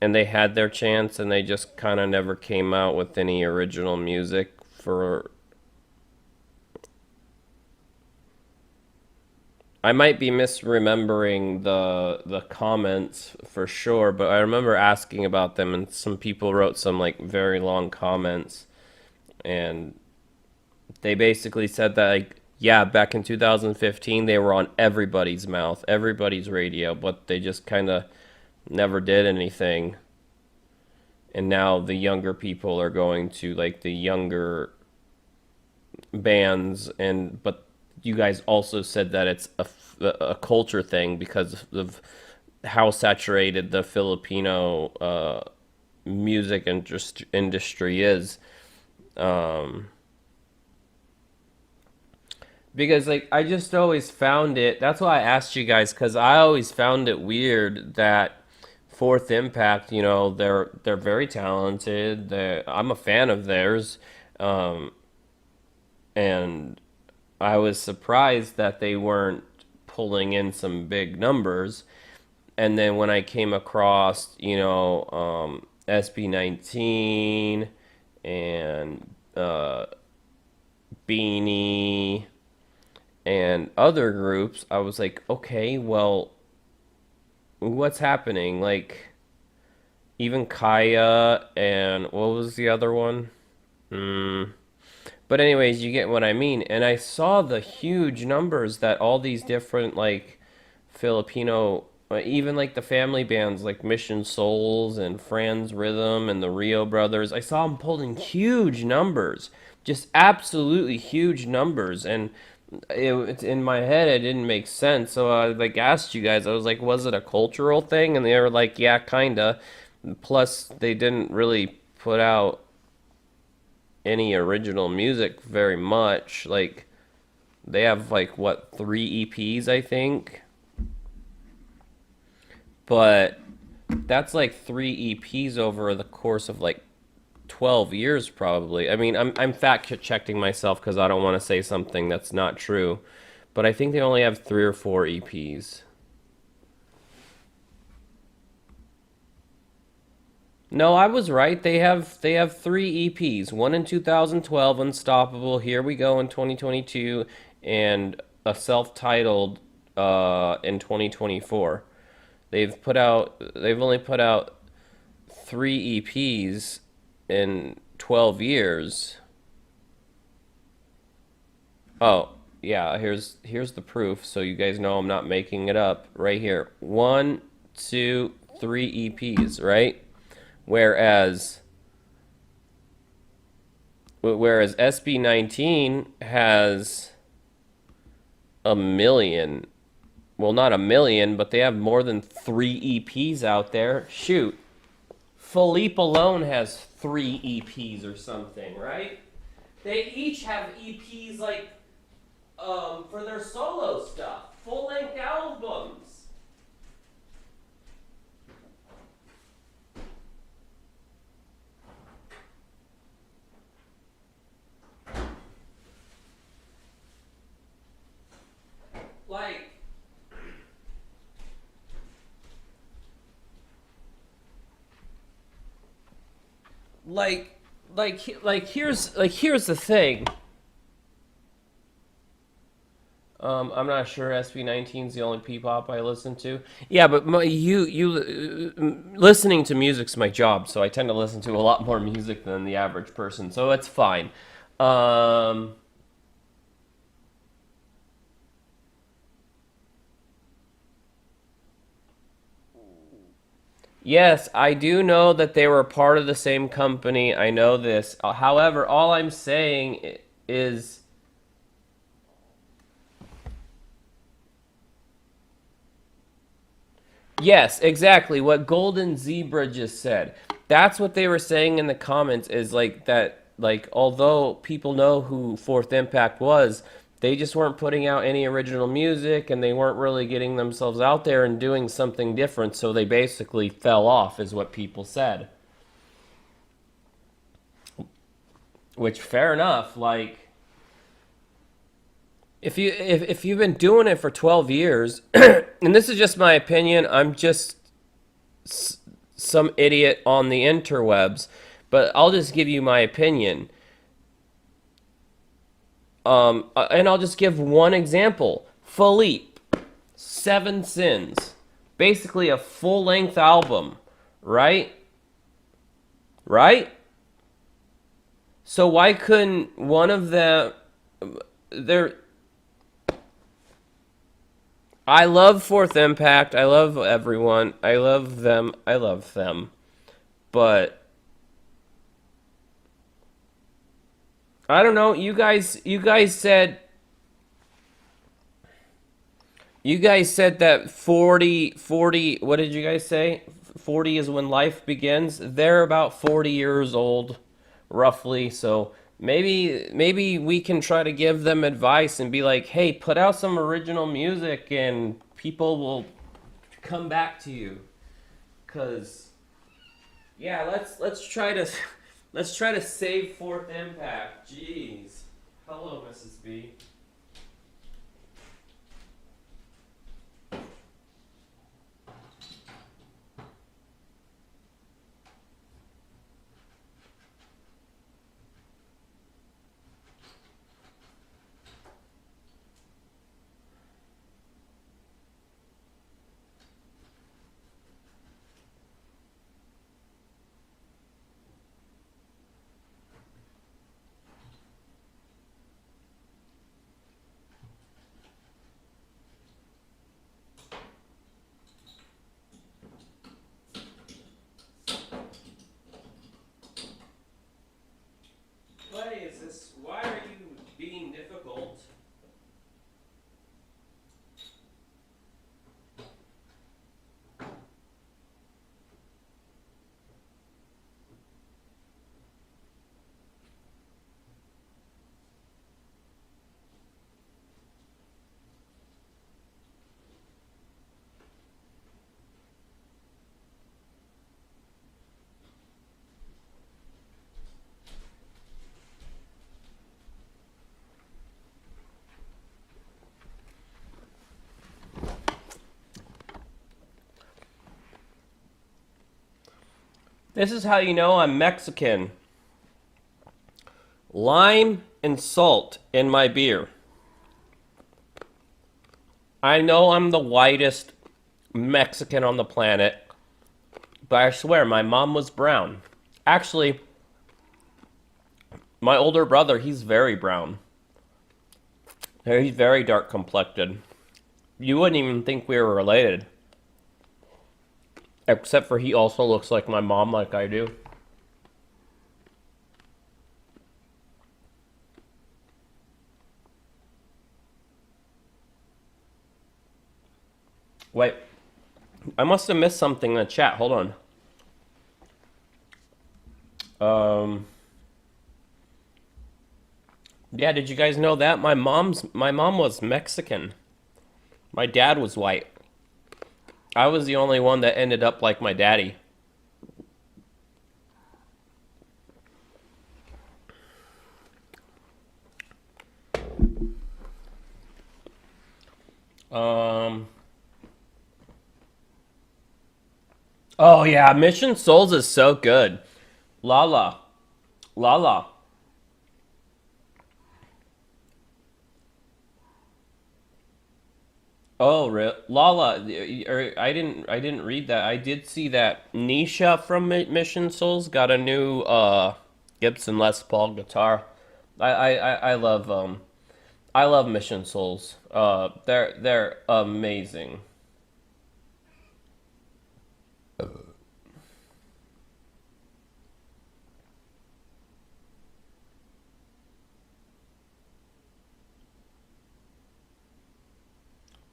and they had their chance and they just kind of never came out with any original music for... I might be misremembering the comments for sure, but I remember asking about them, and some people wrote some like very long comments, and they basically said that, like, yeah, back in 2015 they were on everybody's mouth, everybody's radio, but they just kind of never did anything. And now the younger people are going to like the younger bands, but you guys also said that it's a culture thing because of how saturated the Filipino music industry is. Because like I just always found it, that's why I asked you guys, because I always found it weird that Fourth Impact, you know, they're very talented. I'm a fan of theirs, and I was surprised that they weren't pulling in some big numbers. And then when I came across, you know, SB19 and Beanie and other groups, I was like, okay, well, what's happening? Like, even Kaya and what was the other one? But anyways, you get what I mean. And I saw the huge numbers that all these different, like, Filipino, even like the family bands like Mission Souls and Franz Rhythm and the Rio Brothers, I saw them pulling huge numbers. Just absolutely huge numbers. And it's in my head, it didn't make sense. So I like asked you guys, I was like, was it a cultural thing? And they were like, yeah, kinda. Plus, they didn't really put out any original music very much. Like, they have like what, 3 EPs I think, but that's like 3 EPs over the course of like 12 years probably. I mean, I'm fact checking myself because I don't want to say something that's not true, but I think they only have 3 or 4 EPs. No, I was right. They have 3 EPs. One in 2012, Unstoppable, Here We Go in 2022, and a self-titled in 2024. They've only put out 3 EPs in 12 years. Oh, yeah, here's the proof so you guys know I'm not making it up. Right here. 1, 2, 3 EPs, right? Whereas SB19 has a million. Well, not a million, but they have more than 3 EPs out there. Shoot. Philippe alone has 3 EPs or something, right? They each have EPs like for their solo stuff, full-length albums. Here's the thing. I'm not sure SB19 is the only P-pop I listen to. Yeah, but listening to music's my job, so I tend to listen to a lot more music than the average person, so it's fine. Yes, I do know that they were part of the same company. I know this. However, all I'm saying is yes, exactly what Golden Zebra just said. That's what they were saying in the comments is like that like although people know who Fourth Impact was, they just weren't putting out any original music and they weren't really getting themselves out there and doing something different, so they basically fell off is what people said. Which fair enough, like if you've been doing it for 12 years, and this is just my opinion, I'm just some idiot on the interwebs, but I'll just give you my opinion. And I'll just give one example. Philippe, Seven Sins, basically a full-length album, right? Right? So why couldn't one of them? There. I love Fourth Impact. I love everyone. I love them. I love them. But I don't know. You guys said that 40, what did you guys say? 40 is when life begins. They're about 40 years old, roughly. So maybe we can try to give them advice and be like, hey, put out some original music and people will come back to you. Cause yeah, let's try to save Fourth Impact. Jeez. Hello, Mrs. B. Why are you being difficult? This is how you know I'm Mexican. Lime and salt in my beer. I know I'm the whitest Mexican on the planet, but I swear my mom was brown. Actually, my older brother, he's very brown. He's very dark complected. You wouldn't even think we were related. Except for he also looks like my mom like I do. Wait. I must have missed something in the chat. Hold on. Yeah, did you guys know that? My mom was Mexican. My dad was white. I was the only one that ended up like my daddy. Oh yeah, Mission Souls is so good. Lala. Lala. Oh, Lala, I didn't read that. I did see that Nisha from Mission Souls got a new Gibson Les Paul guitar. I love Mission Souls. They're amazing.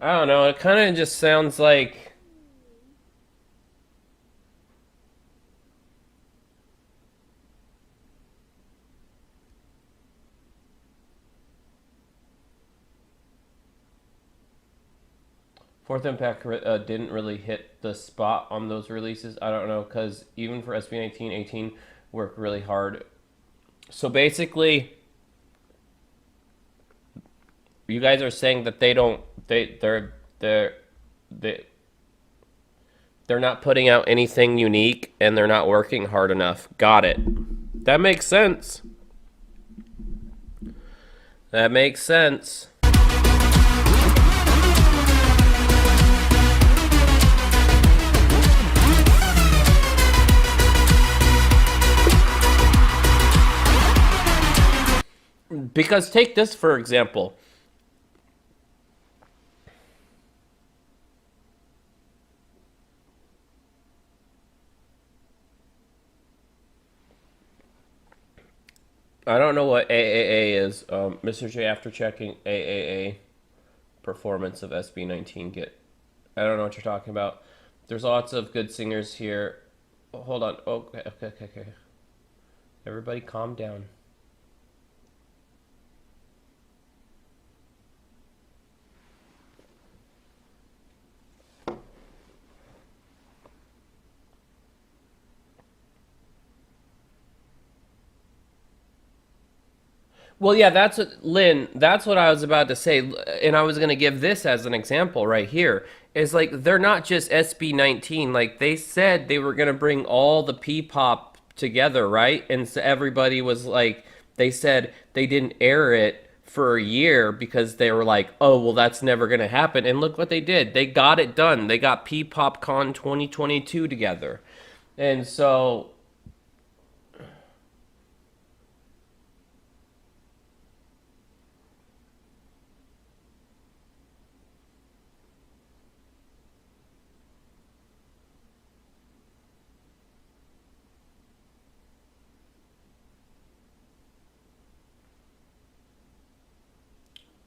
I don't know. It kind of just sounds like Fourth Impact didn't really hit the spot on those releases. I don't know, because even for SB19, 18 worked really hard. So basically, you guys are saying that they're not putting out anything unique and they're not working hard enough. Got it. That makes sense. That makes sense. Because take this for example. I don't know what AAA is. Mr. J, after checking AAA performance of SB19, I don't know what you're talking about. There's lots of good singers here. Oh, hold on. Okay. Everybody calm down. Well, yeah, that's what, Lynn, that's what I was about to say. And I was going to give this as an example right here. Is like, they're not just SB19. Like, they said they were going to bring all the P-pop together, right? And so everybody was like, they said they didn't air it for a year because they were like, oh, well, that's never going to happen. And look what they did. They got it done. They got P-Pop Con 2022 together. And so...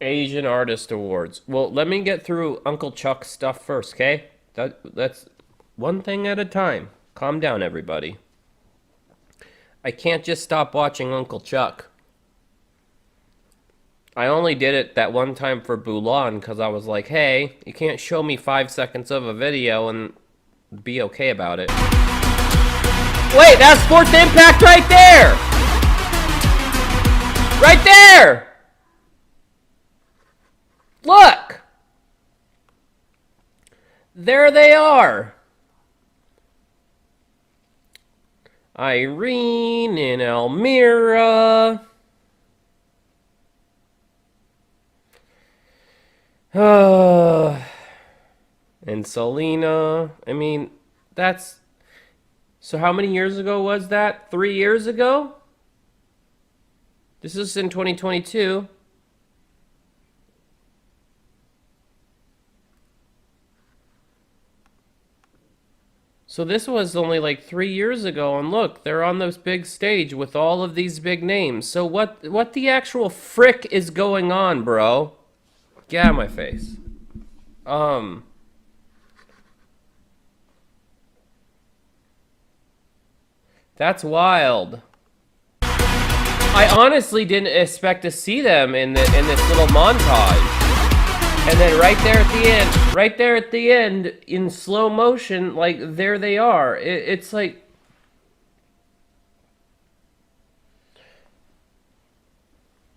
Asian Artist Awards. Well, let me get through Uncle Chuck's stuff first, okay? That's one thing at a time. Calm down, everybody. I can't just stop watching Uncle Chuck. I only did it that one time for Bulan because I was like, hey, you can't show me 5 seconds of a video and be okay about it. Wait, that's Fourth Impact right there! Right there! Look! There they are. Irene and Elmira. And Selena. I mean, that's... So how many years ago was that? 3 years ago? This is in 2022. So this was only like 3 years ago, and look, they're on this big stage with all of these big names. So what the actual frick is going on, bro? Get out of my face. That's wild. I honestly didn't expect to see them in this little montage. And then right there at the end, in slow motion, like, there they are. It's like...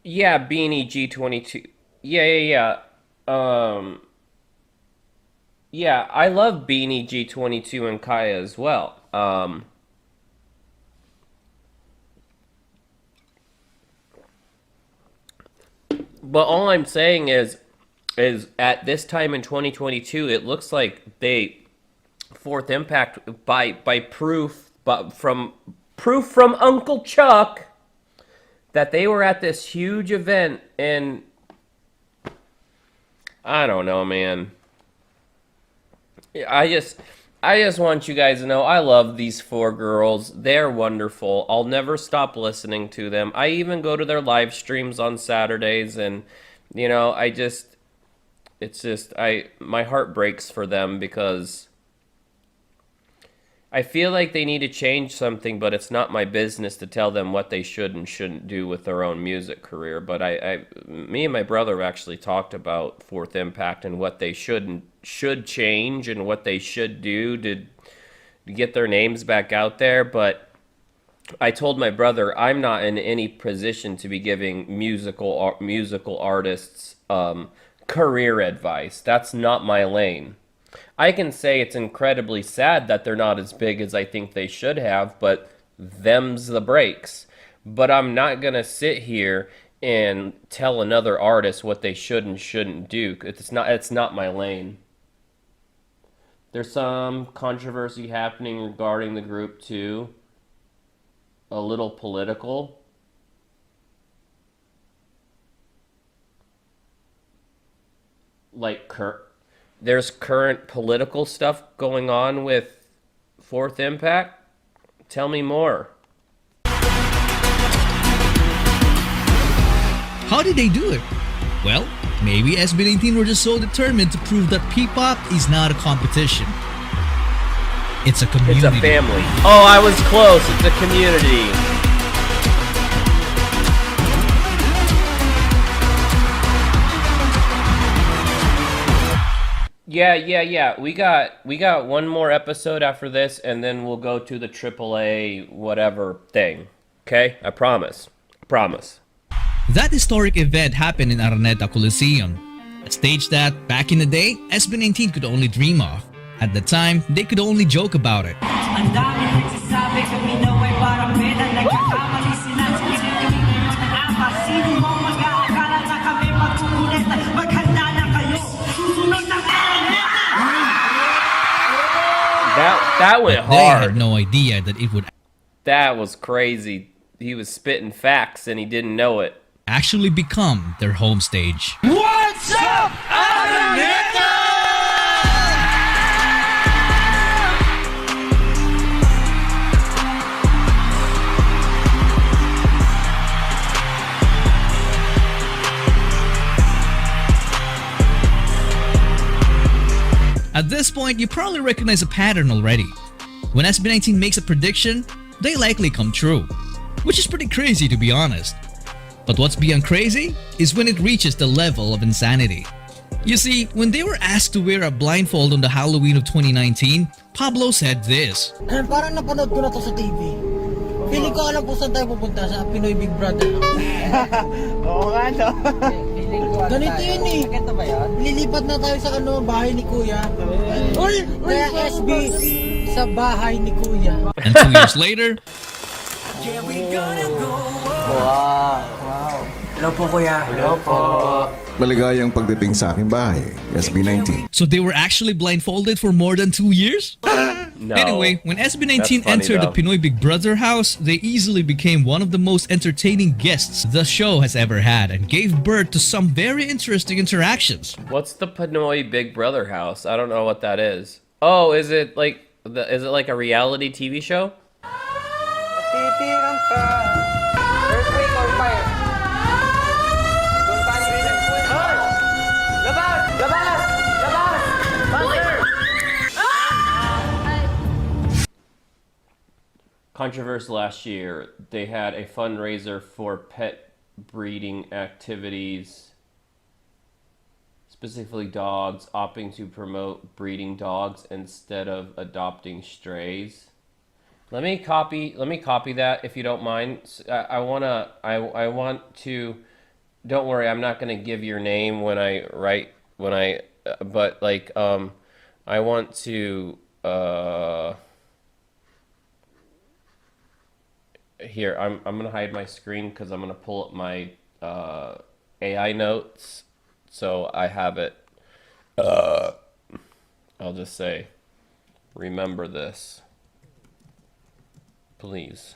Yeah, Beanie G22. Yeah. Yeah, I love Beanie G22 and Kaya as well. But all I'm saying is at this time in 2022, it looks like Fourth Impact by proof, but from Uncle Chuck, that they were at this huge event, and I don't know, man. I just want you guys to know I love these four girls. They're wonderful. I'll never stop listening to them. I even go to their live streams on Saturdays, and you know, it's just my heart breaks for them because I feel like they need to change something, but it's not my business to tell them what they should and shouldn't do with their own music career. But me and my brother actually talked about Fourth Impact and what they should change and what they should do to get their names back out there. But I told my brother I'm not in any position to be giving musical artists career advice. That's not my lane. I can say it's incredibly sad that they're not as big as I think they should have, but them's the breaks. But I'm not going to sit here and tell another artist what they should and shouldn't do. It's not my lane. There's some controversy happening regarding the group too. A little political. Like there's current political stuff going on with Fourth Impact. Tell me more. How did they do it? Well, maybe SB19 were just so determined to prove that P-pop is not a competition. It's a community. It's a family. Oh, I was close. It's a community. Yeah. We got one more episode after this, and then we'll go to the AAA whatever thing. Okay? I promise. That historic event happened in Araneta Coliseum, a stage that, back in the day, SB19 could only dream of. At the time, they could only joke about it. That went hard. They had no idea that it would That was crazy. He was spitting facts and he didn't know it. Actually become their home stage. What's up, Araneta? At this point, you probably recognize a pattern already. When SB19 makes a prediction, they likely come true. Which is pretty crazy to be honest. But what's beyond crazy is when it reaches the level of insanity. You see, when they were asked to wear a blindfold on the Halloween of 2019, Pablo said this. Parang napanood ko na to sa TV. Feeling ko alam po saan tayo pupunta sa Pinoy Big Brother. Oo nga no. Ganito yun eh. Ganito ba yan? Lilipat na tayo sa bahay ni Kuya. Kaya SB sa bahay ni Kuya. And 2 years later, Wow. Hello po Kuya. Hello po. Maligayang pagdating sa aking bahay, SB19. so they were actually blindfolded for more than 2 years? No. Anyway, when SB19 That's funny, entered the though. Pinoy Big Brother house, they easily became one of the most entertaining guests the show has ever had and gave birth to some very interesting interactions. What's the Pinoy Big Brother house? I don't know what that is. Oh, is it like a reality TV show? Titirang ka. Earthquake or fire? Doon tayo rin ang kwento. Labas! Labas! Labas! Bunker! Controversy last year, they had a fundraiser for pet breeding activities, specifically dogs, opting to promote breeding dogs instead of adopting strays. Let me copy that if you don't mind. I want to. Don't worry, I'm not gonna give your name I want to. Here, I'm gonna hide my screen because I'm gonna pull up my AI notes, so I have it. I'll just say, remember this, please.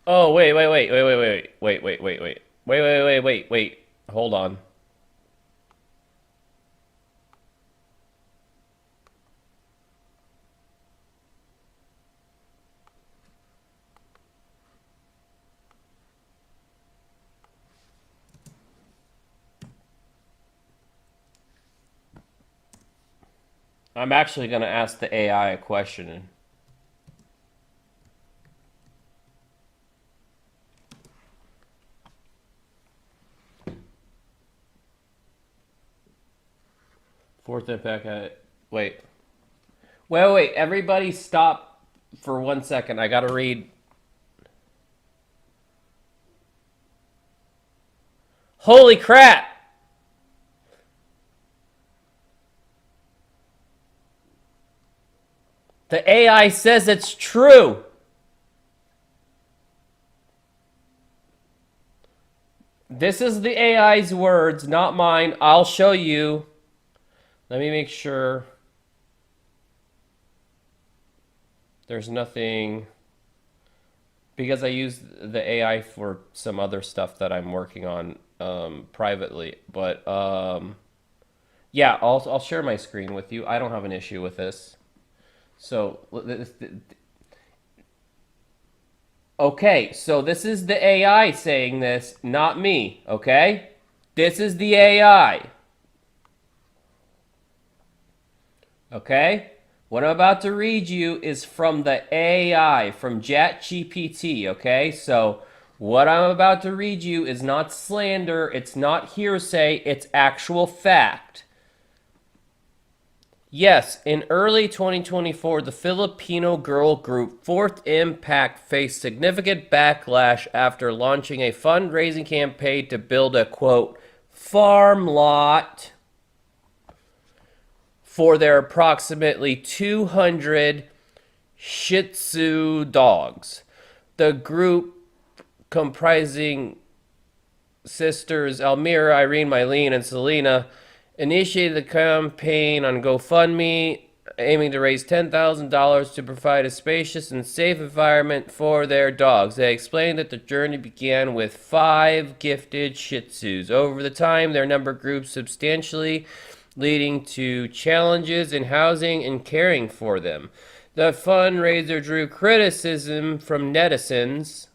Oh, wait. Hold on. I'm actually going to ask the AI a question. Fourth impact. Wait. Wait. Everybody stop for 1 second. I got to read. Holy crap! The AI says it's true. This is the AI's words, not mine. I'll show you. Let me make sure. There's nothing, because I use the AI for some other stuff that I'm working on privately. But yeah, I'll share my screen with you. I don't have an issue with this. So okay, so this is the AI saying this, not me. Okay, this is the AI. Okay. What I'm about to read you is from the AI, from ChatGPT, okay? So what I'm about to read you is not slander, it's not hearsay, it's actual fact. Yes, in early 2024, the Filipino girl group Fourth Impact faced significant backlash after launching a fundraising campaign to build a, quote, farm lot for their approximately 200 Shih Tzu dogs. The group, comprising sisters Almira, Irene, Mylene, and Selena, initiated the campaign on GoFundMe, aiming to raise $10,000 to provide a spacious and safe environment for their dogs. They explained that the journey began with 5 gifted Shih Tzus. Over the time, their number grew substantially, leading to challenges in housing and caring for them. The fundraiser drew criticism from netizens.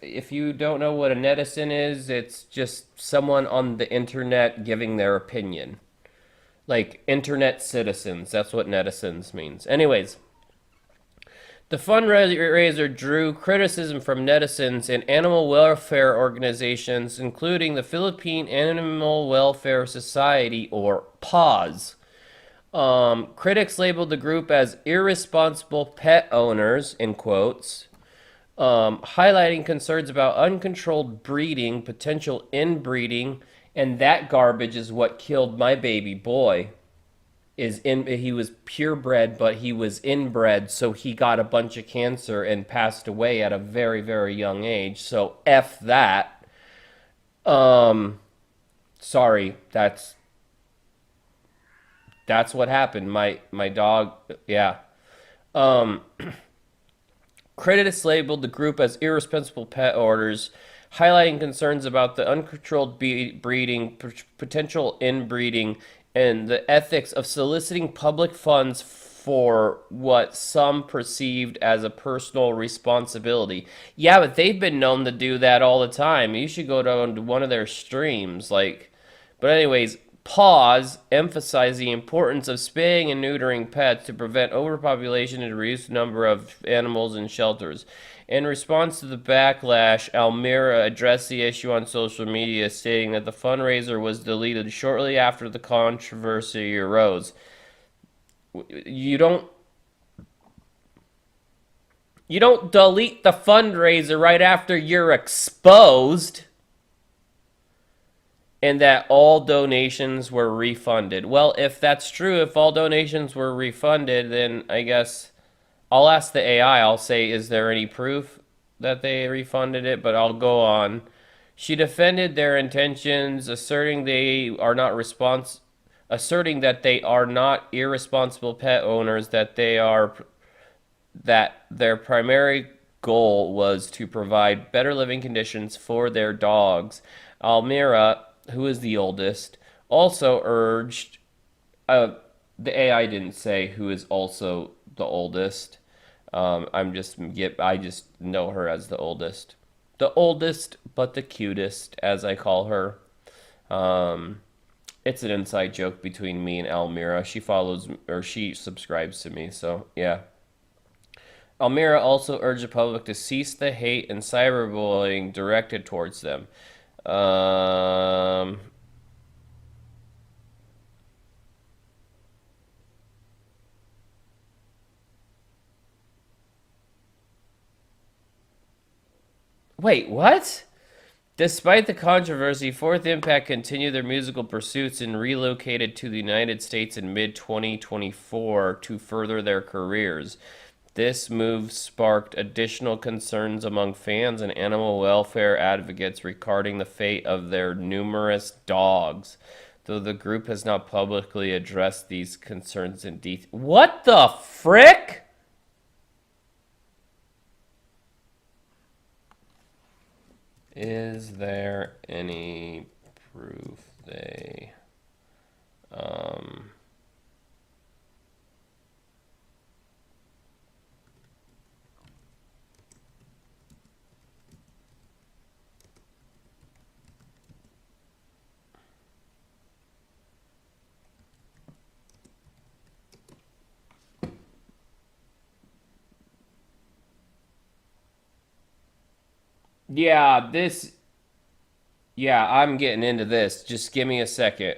If you don't know what a netizen is, it's just someone on the internet giving their opinion. Like internet citizens, that's what netizens means. Anyways, the fundraiser drew criticism from netizens and animal welfare organizations, including the Philippine Animal Welfare Society, or PAWS. Critics labeled the group as irresponsible pet owners, in quotes, highlighting concerns about uncontrolled breeding, potential inbreeding, and that garbage is what killed my baby boy. He was purebred, but he was inbred, so he got a bunch of cancer and passed away at a very, very young age. So F that. Sorry, that's what happened. My dog, yeah. Critics labeled the group as irresponsible pet owners, highlighting concerns about the uncontrolled breeding, potential inbreeding, and the ethics of soliciting public funds for what some perceived as a personal responsibility. Yeah, but they've been known to do that all the time. You should go to one of their streams. But anyways, PAWS emphasize the importance of spaying and neutering pets to prevent overpopulation and reduce the number of animals in shelters. In response to the backlash, Almira addressed the issue on social media, stating that the fundraiser was deleted shortly after the controversy arose. You don't delete the fundraiser right after you're exposed. And that all donations were refunded. Well, if that's true, if all donations were refunded, then I guess I'll ask the AI. I'll say, is there any proof that they refunded it? But I'll go on. She defended their intentions, asserting that they are not irresponsible pet owners, that their primary goal was to provide better living conditions for their dogs. Almira, who is the oldest, also urged, the AI didn't say who is also the oldest. I just know her as the oldest. The oldest, but the cutest, as I call her. It's an inside joke between me and Almira. She follows or she subscribes to me, so yeah. Almira also urged the public to cease the hate and cyberbullying directed towards them. Wait, what? Despite the controversy, Fourth Impact continued their musical pursuits and relocated to the United States in mid-2024 to further their careers. This move sparked additional concerns among fans and animal welfare advocates regarding the fate of their numerous dogs, though the group has not publicly addressed these concerns in detail. What the frick? Is there any proof they Yeah, I'm getting into this. Just give me a second.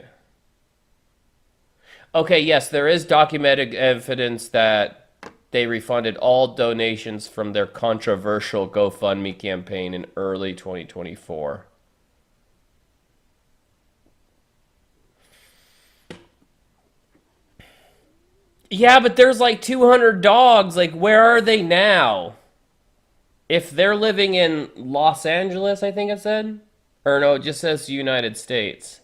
Okay, yes, there is documented evidence that they refunded all donations from their controversial GoFundMe campaign in early 2024. Yeah, but there's like 200 dogs. Like, where are they now? If they're living in Los Angeles, I think it said. Or no, it just says United States.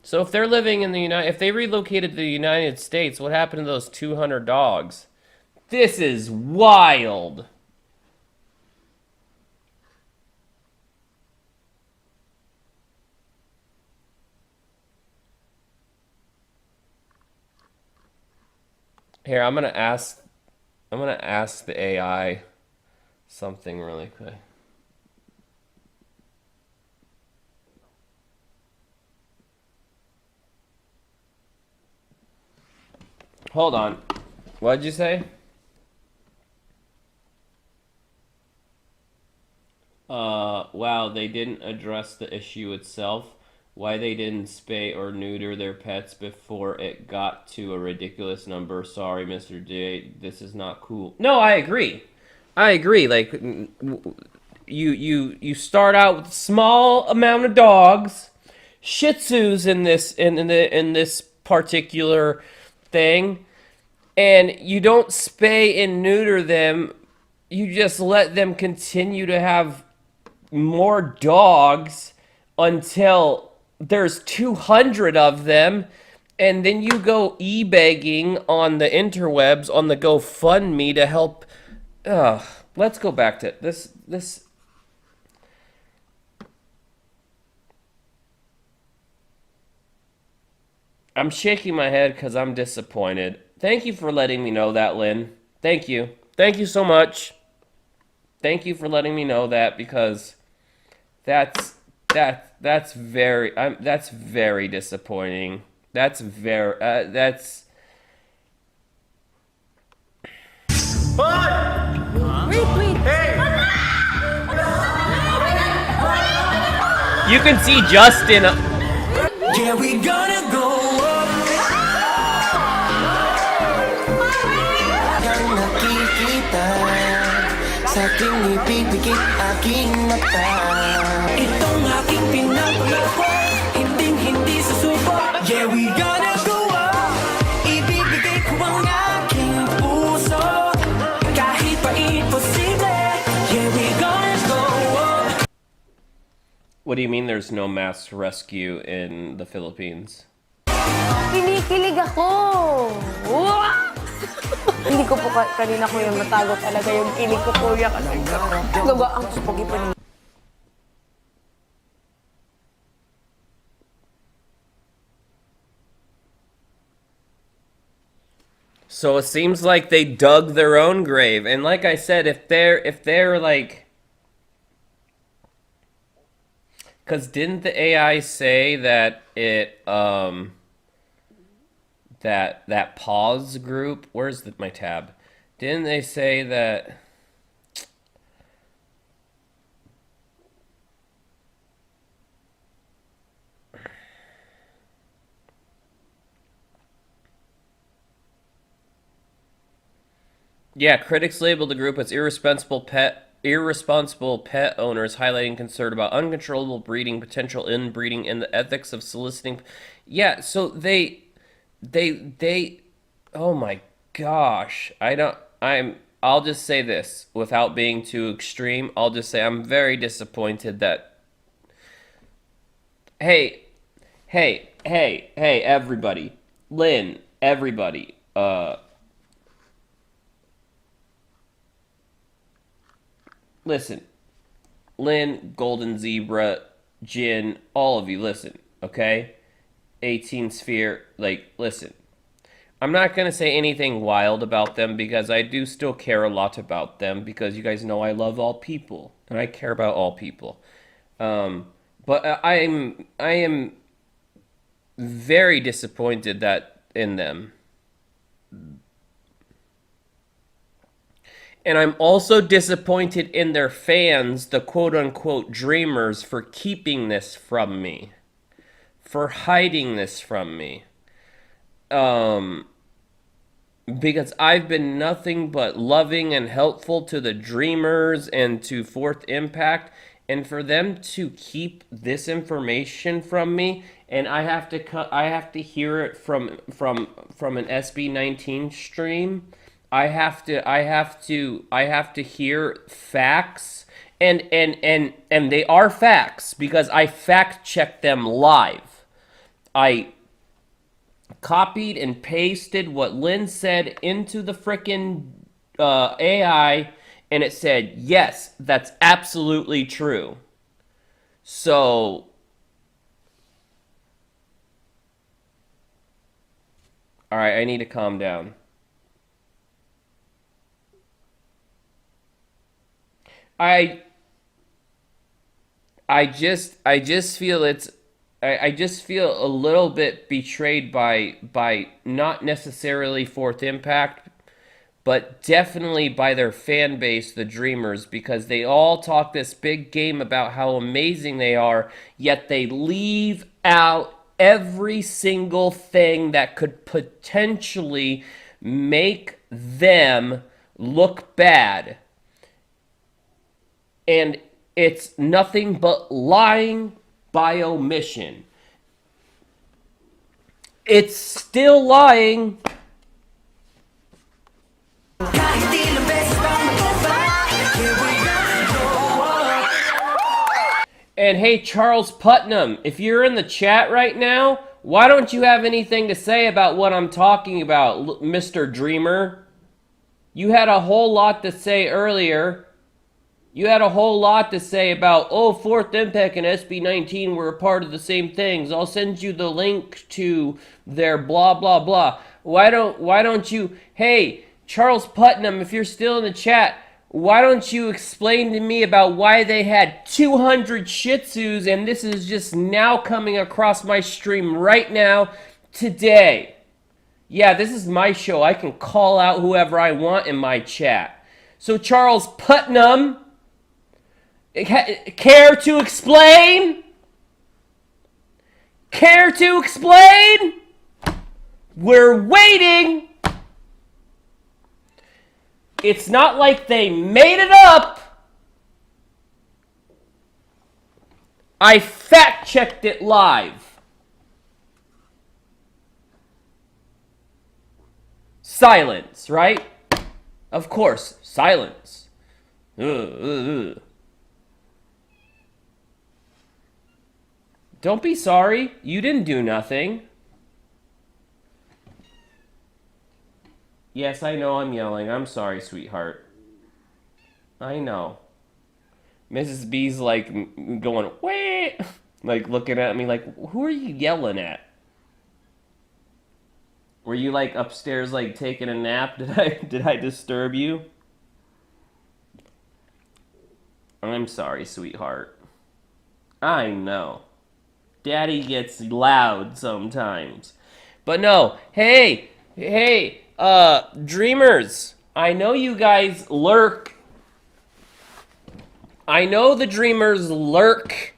So if they're living in if they relocated to the United States, what happened to those 200 dogs? This is wild. Here, I'm gonna ask the AI something really quick. Hold on. What'd you say? Wow, they didn't address the issue itself. Why they didn't spay or neuter their pets before it got to a ridiculous number. Sorry, Mr. J. This is not cool. No, I agree. I agree. Like, you start out with a small amount of dogs, Shih Tzus in this particular thing, and you don't spay and neuter them. You just let them continue to have more dogs until there's 200 of them, and then you go e-begging on the interwebs on the GoFundMe to help. Let's go back to this. I'm shaking my head because I'm disappointed. Thank you for letting me know that, Lynn. Thank you. Thank you so much. Thank you for letting me know that, because that's very disappointing. That's very Wait. Hey! You can see Justin. Yeah, we gonna go up. Yang nakikita sa aking ipipikit aking mata. Itong aking pinapalako, hindi susuko. Yeah, we gonna go up. Ibibigay ko ang aking puso, kahit pa imposible. Yeah, we gonna go up. What do you mean there's no mass rescue in the Philippines? Kinikilig ako! Hindi ko po kanina ko yung matago talaga yung kilig ko, kuya, kasi ang pugi pa niya. So it seems like they dug their own grave, and like I said, if they're like, because didn't the AI say that it that pause group. Where's my tab? Didn't they say that? Yeah, critics labeled the group as irresponsible pet owners, highlighting concern about uncontrollable breeding, potential inbreeding, and the ethics of soliciting. Yeah, so they oh my gosh. I'll just say this without being too extreme. I'll just say I'm very disappointed that hey, everybody. Lynn, everybody. Listen, Lynn, Golden Zebra, Jin, all of you, listen, okay? 18 Sphere, like, listen. I'm not going to say anything wild about them because I do still care a lot about them because you guys know I love all people and I care about all people. But I am very disappointed that in them. And I'm also disappointed in their fans, the quote-unquote dreamers, for keeping this from me. For hiding this from me. Because I've been nothing but loving and helpful to the dreamers and to Fourth Impact. And for them to keep this information from me, and I have to hear it from an SB19 stream. I have to hear facts, and they are facts because I fact checked them live. I copied and pasted what Lynn said into the frickin' AI, and it said, yes, that's absolutely true. So all right, I need to calm down. I just feel I just feel a little bit betrayed by not necessarily Fourth Impact, but definitely by their fan base, the Dreamers, because they all talk this big game about how amazing they are, yet they leave out every single thing that could potentially make them look bad. And it's nothing but lying by omission. It's still lying. And hey, Charles Putnam, if you're in the chat right now, why don't you have anything to say about what I'm talking about, Mr. Dreamer? You had a whole lot to say earlier. You had a whole lot to say about, oh, Fourth Impact and SB19 were a part of the same things. I'll send you the link to their blah, blah, blah. Why don't you, hey, Charles Putnam, if you're still in the chat, why don't you explain to me about why they had 200 Shih Tzus and this is just now coming across my stream right now, today. Yeah, this is my show. I can call out whoever I want in my chat. So Charles Putnam, care to explain? Care to explain? We're waiting. It's not like they made it up. I fact checked it live. Silence, right? Of course, silence. Don't be sorry. You didn't do nothing. Yes, I know I'm yelling. I'm sorry, sweetheart. I know. Mrs. B's like going, wait, like looking at me like, who are you yelling at? Were you like upstairs like taking a nap? Did I disturb you? I'm sorry, sweetheart. I know. Daddy gets loud sometimes. But no, hey, dreamers, I know you guys lurk. I know the dreamers lurk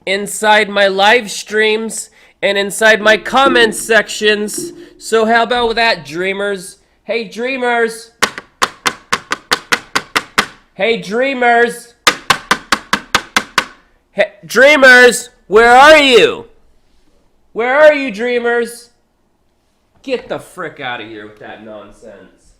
inside my live streams and inside my comment sections. So how about that, dreamers? Hey, dreamers. Hey, dreamers. Hey, dreamers, where are you? Where are you, dreamers? Get the frick out of here with that nonsense.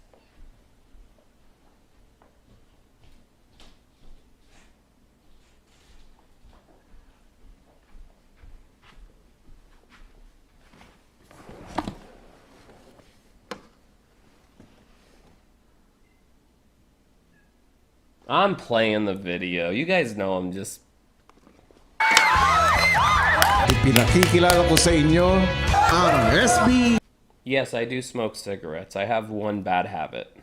I'm playing the video. You guys know I'm just... Ipinakikilala ko sa inyo ang SB. Yes, I do smoke cigarettes. I have one bad habit.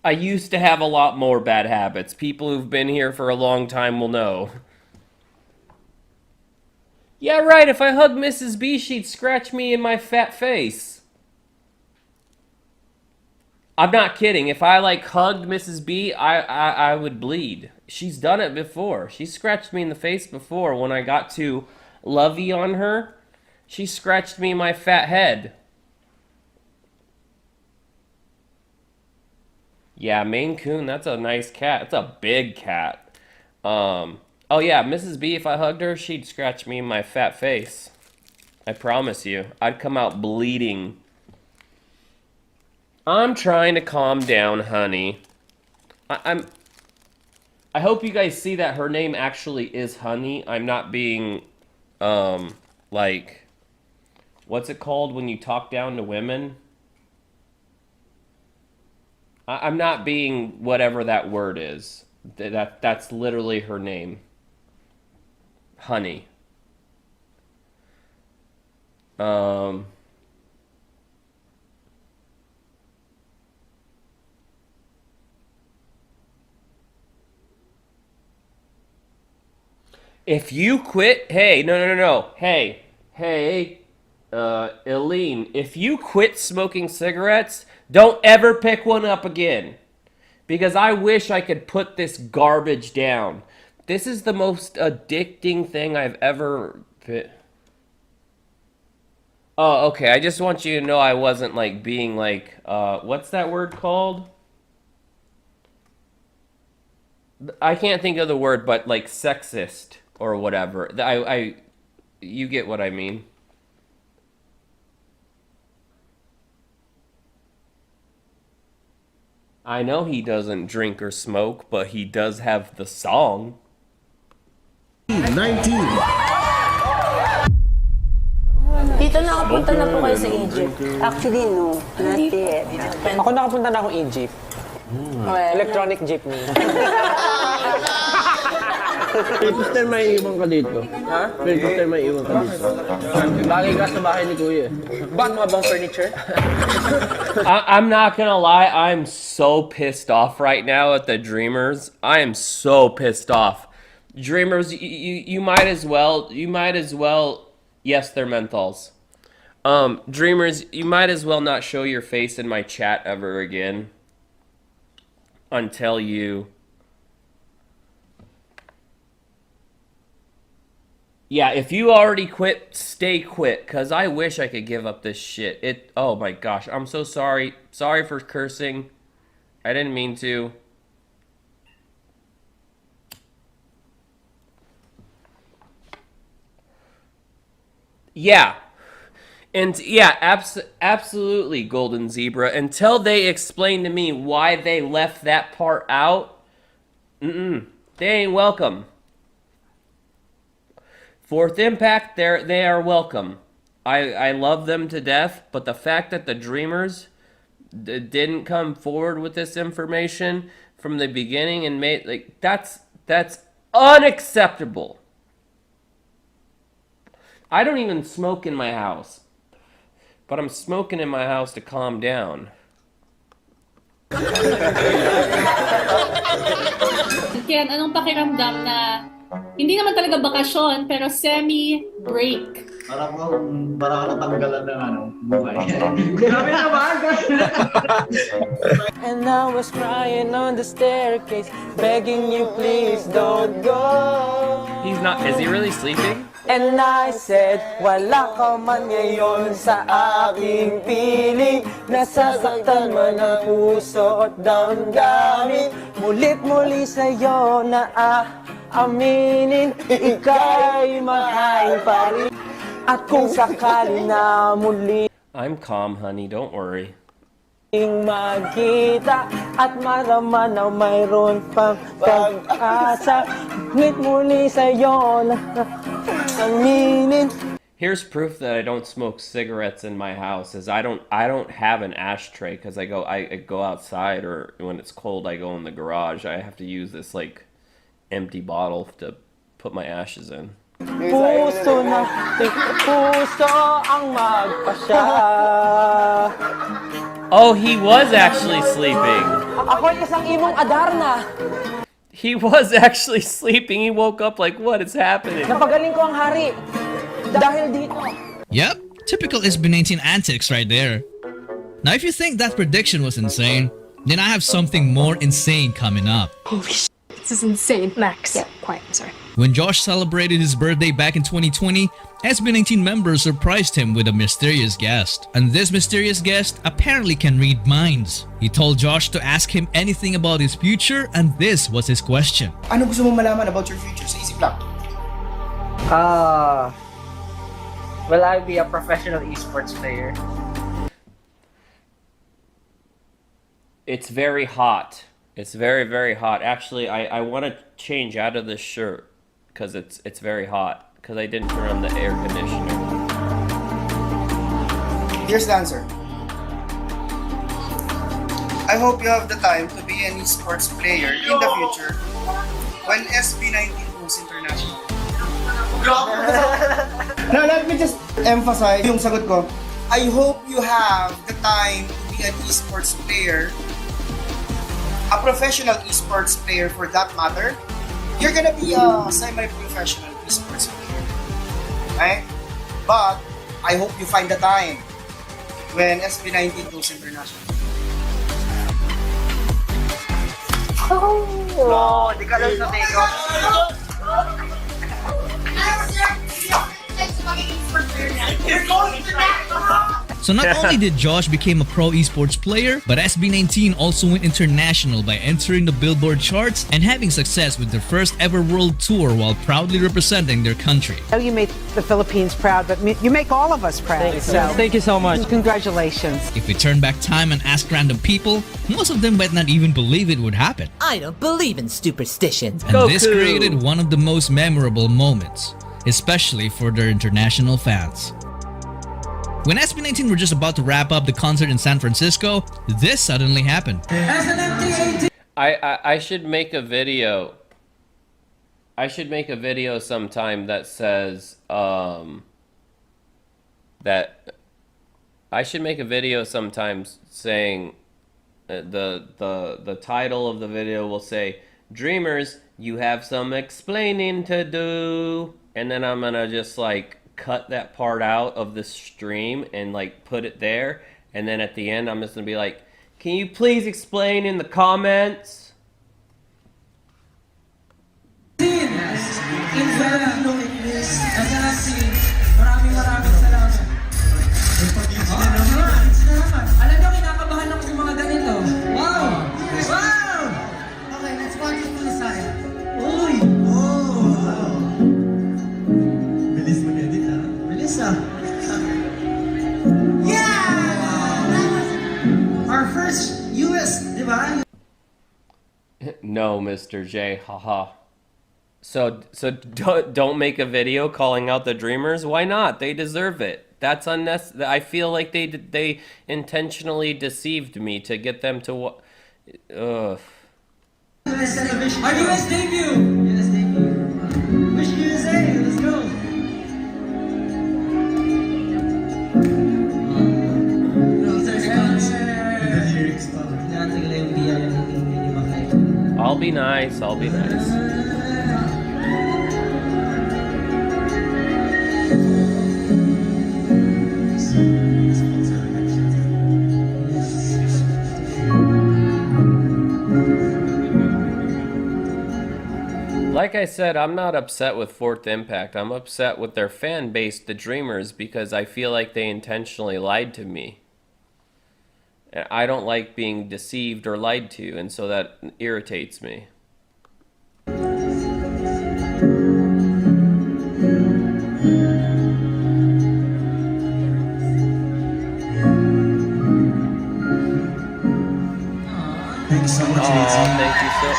I used to have a lot more bad habits. People who've been here for a long time will know. Yeah, right, if I hugged Mrs. B, she'd scratch me in my fat face. I'm not kidding. If I, like, hugged Mrs. B, I would bleed. She's done it before. She scratched me in the face before when I got too lovey on her. She scratched me in my fat head. Yeah, Maine Coon, that's a nice cat. It's a big cat. Oh yeah, Mrs. B, if I hugged her, she'd scratch me in my fat face. I promise you. I'd come out bleeding. I'm trying to calm down, honey. I hope you guys see that her name actually is Honey. I'm not being, like, what's it called when you talk down to women? I'm not being whatever that word is. That's literally her name. Honey. If you quit, hey, no. Hey, Eileen, if you quit smoking cigarettes, don't ever pick one up again. Because I wish I could put this garbage down. This is the most addicting thing I've ever... Oh, okay, I just want you to know I wasn't, like, being, like, what's that word called? I can't think of the word, but, like, sexist or whatever. You get what I mean. I know he doesn't drink or smoke, but he does have the song. 19. Dito nakapunta na po kayo sa Egypt. Actually, no. Not yet. Ako nakapunta na akong Egypt. Electronic jeepney. Pilpuster may iwan ka dito. Ha? Pilpuster may iwan ka dito. Bagay ka sa bahay ni Kuya. Bakit mga bang furniture? I'm not gonna lie, I'm so pissed off right now at the Dreamers. I am so pissed off. Dreamers, you might as well, yes, they're menthols. Dreamers, you might as well not show your face in my chat ever again. Until you... Yeah, if you already quit, stay quit, because I wish I could give up this shit. Oh my gosh, I'm so sorry. Sorry for cursing. I didn't mean to. Yeah. And yeah, absolutely, Golden Zebra. Until they explain to me why they left that part out, they ain't welcome. Fourth Impact, they are welcome. I love them to death, but the fact that the Dreamers didn't come forward with this information from the beginning and made, like, that's unacceptable. I don't even smoke in my house, but I'm smoking in my house to calm down. Ken, anong pakiramdam na Hindi naman talaga bakasyon, pero semi-break. Parang ka natanggalan ng buhay. Grabe naman! And I was crying on the staircase, begging you please don't go. He's not. Is he really sleeping? And I said, wala ka man ngayon sa aking piling. Nasasaktan man ang puso at damdamin. Mulit-muli sa'yo na aminin, ika'y mahal pa rin. At kung sakali na muli I'm calm, honey. Don't worry. magkita at marama na mayroon pang pag-asa. Ngunit muli sa'yo na aminin. Here's proof that I don't smoke cigarettes in my house. Is I don't have an ashtray because I go outside, or when it's cold I go in the garage. I have to use this like empty bottle to put my ashes in. Puso na puso ang magpasya. Oh, he was actually sleeping. Ako'y isang imong Adarna. He was actually sleeping. He woke up like, what is happening? Napagaling ko ang hari dahil dito. Yep, typical SB19 antics right there. Now if you think that prediction was insane, then I have something more insane coming up. Holy shit, this is insane. Max. Yeah, quiet, I'm sorry. When Josh celebrated his birthday back in 2020, SB19 members surprised him with a mysterious guest. And this mysterious guest apparently can read minds. He told Josh to ask him anything about his future, and this was his question. Ano gusto mo malaman about your future? Sa isip lang. Will I be a professional esports player? It's very hot. It's very, very hot. Actually, I want to change out of this shirt because it's very hot because I didn't turn on the air conditioner. Here's the answer. I hope you have the time to be an esports player in the future when SB19 goes international. Now, let me just emphasize yung sagot ko. I hope you have the time to be an esports player, a professional esports player for that matter. You're gonna be a semi-professional esports player, right? But I hope you find the time when SB19 goes international. Oh, di ka lang sa take-off. So not only did Josh become a pro esports player, but SB19 also went international by entering the Billboard charts and having success with their first ever world tour while proudly representing their country. You make the Philippines proud, but you make all of us proud. Thank you so much. Congratulations. If we turn back time and ask random people, most of them might not even believe it would happen. I don't believe in superstitions. And this created one of the most memorable moments, especially for their international fans. When SB19 were just about to wrap up the concert in San Francisco, this suddenly happened. I should make a video. I should make a video sometime that says that I should make a video sometimes saying the title of the video will say, "Dreamers, you have some explaining to do," and then I'm gonna just like cut that part out of the stream and like put it there, and then at the end I'm just gonna be like, "Can you please explain in the comments?" Maraming salamat. Alam nyo, kinakabahan ako sa mga ganito. Wow! Wow! Okay, let's watch it from the side. Uy! Oh! Bilis mag-edit, ha? Bilis, ha? Yeah! That was our first US, di ba? No, Mr. J, haha. So don't make a video calling out the Dreamers. Why not? They deserve it. That's unnecessary. I feel like they intentionally deceived me to get them to. Our US debut! US debut. Wish USA, let's go! I'll be nice. I'll be nice. like I said, I'm not upset with Fourth Impact. I'm upset with their fan base, the Dreamers, because I feel like they intentionally lied to me. And I don't like being deceived or lied to, and so that irritates me. Thank you so much, Thank you so.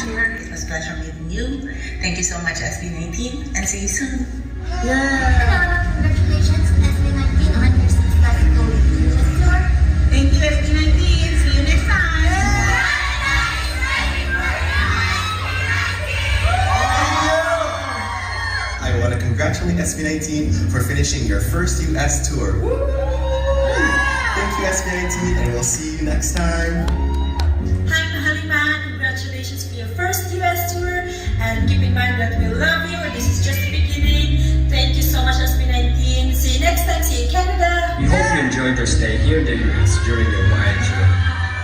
It was a pleasure meeting you. Thank you so much, SB19, and see you soon. Yeah. Congratulations, SB19, on your successful US tour. Thank you, SB19. See you next time. I want to congratulate SB19 for finishing your first US tour. Thank you, SB19, and we'll see you next time. Hi, Mahaliman. Congratulations for your first US tour. And keep in mind that we love you. This is just the beginning. Thank you so much, SB19. See you next time. See you in Canada. We hope you enjoyed your stay here in the US during your wild tour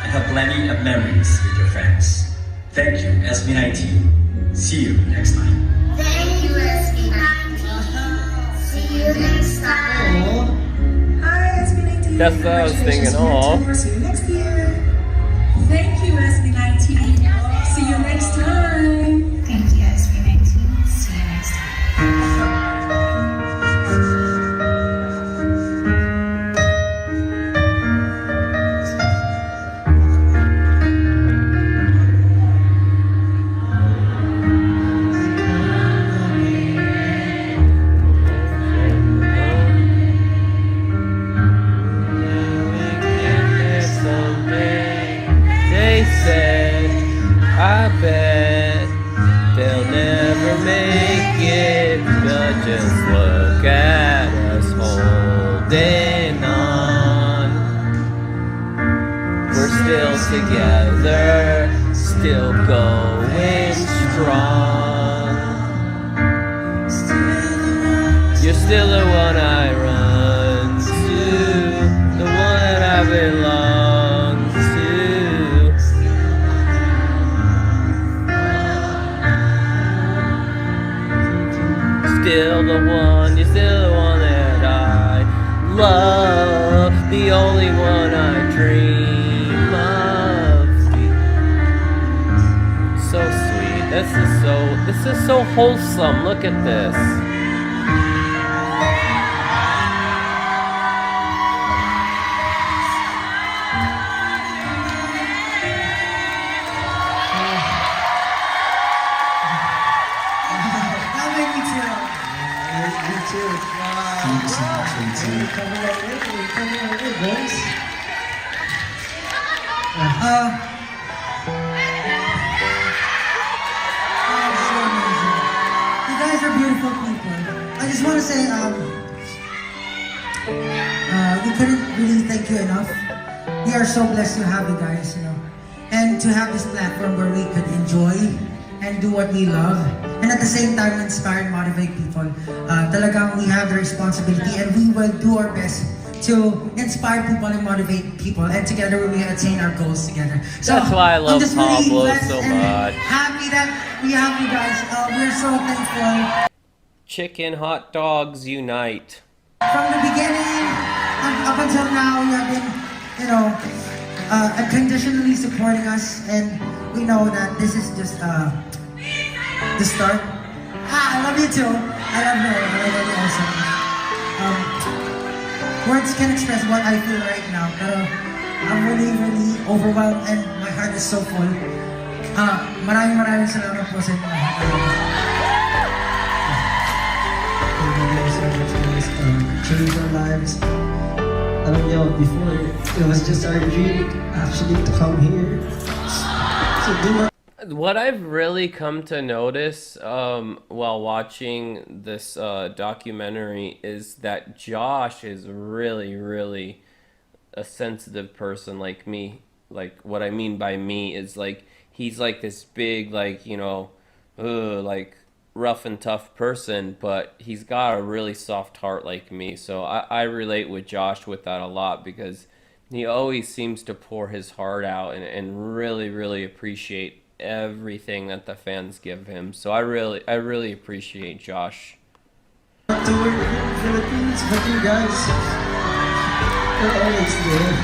and have plenty of memories with your friends. Thank you, SB19. See you next time. Thank you, SB19. See you next time. Hi, SB19. That's what I was thinking. See you next year. Thank you, SB19. See you next time. Thank you, SB19. See you next time. They said, I bet they'll never make it, but just look at us holding on. We're still together, still going strong. You're still the one I run to, the one that I belong to. Still the one, you're still the one that I love, the only one I dream of. So sweet. This is so wholesome. Look at this. That made me chill. Me too. Wow. Thank you so much, AT. Coming right in, boys. So amazing. You guys are beautiful people. I just want to say, we couldn't really thank you enough. We are so blessed to have you guys, and to have this platform where we could enjoy and do what we love, and at the same time inspire and motivate people. Talagang we have the responsibility, and we will do our best to inspire people and motivate people, and together we will attain our goals together. So That's why I love I'm just really Pablo blessed so and much. happy that we have you guys. We're so thankful. Chicken hot dogs unite. From the beginning up until now, you have been, unconditionally supporting us, and we know that this is just the start. I love you too. I love you. I love you also. Words can express what I feel right now, pero I'm really, really overwhelmed, and my heart is so full. Maraming salamat po sa inyo lahat. Thank you guys so much, guys. Changed our lives. Alam niyo, before, it was just our dream actually to come here. So do not. What I've really come to notice while watching this documentary is that Josh is really, really a sensitive person like me. Like, what I mean by me is, like, he's like this big, like, like rough and tough person, but he's got a really soft heart like me. So I relate with Josh with that a lot, because he always seems to pour his heart out and really, really appreciate everything that the fans give him. So I really appreciate Josh. To work in the Philippines, but you guys are always there.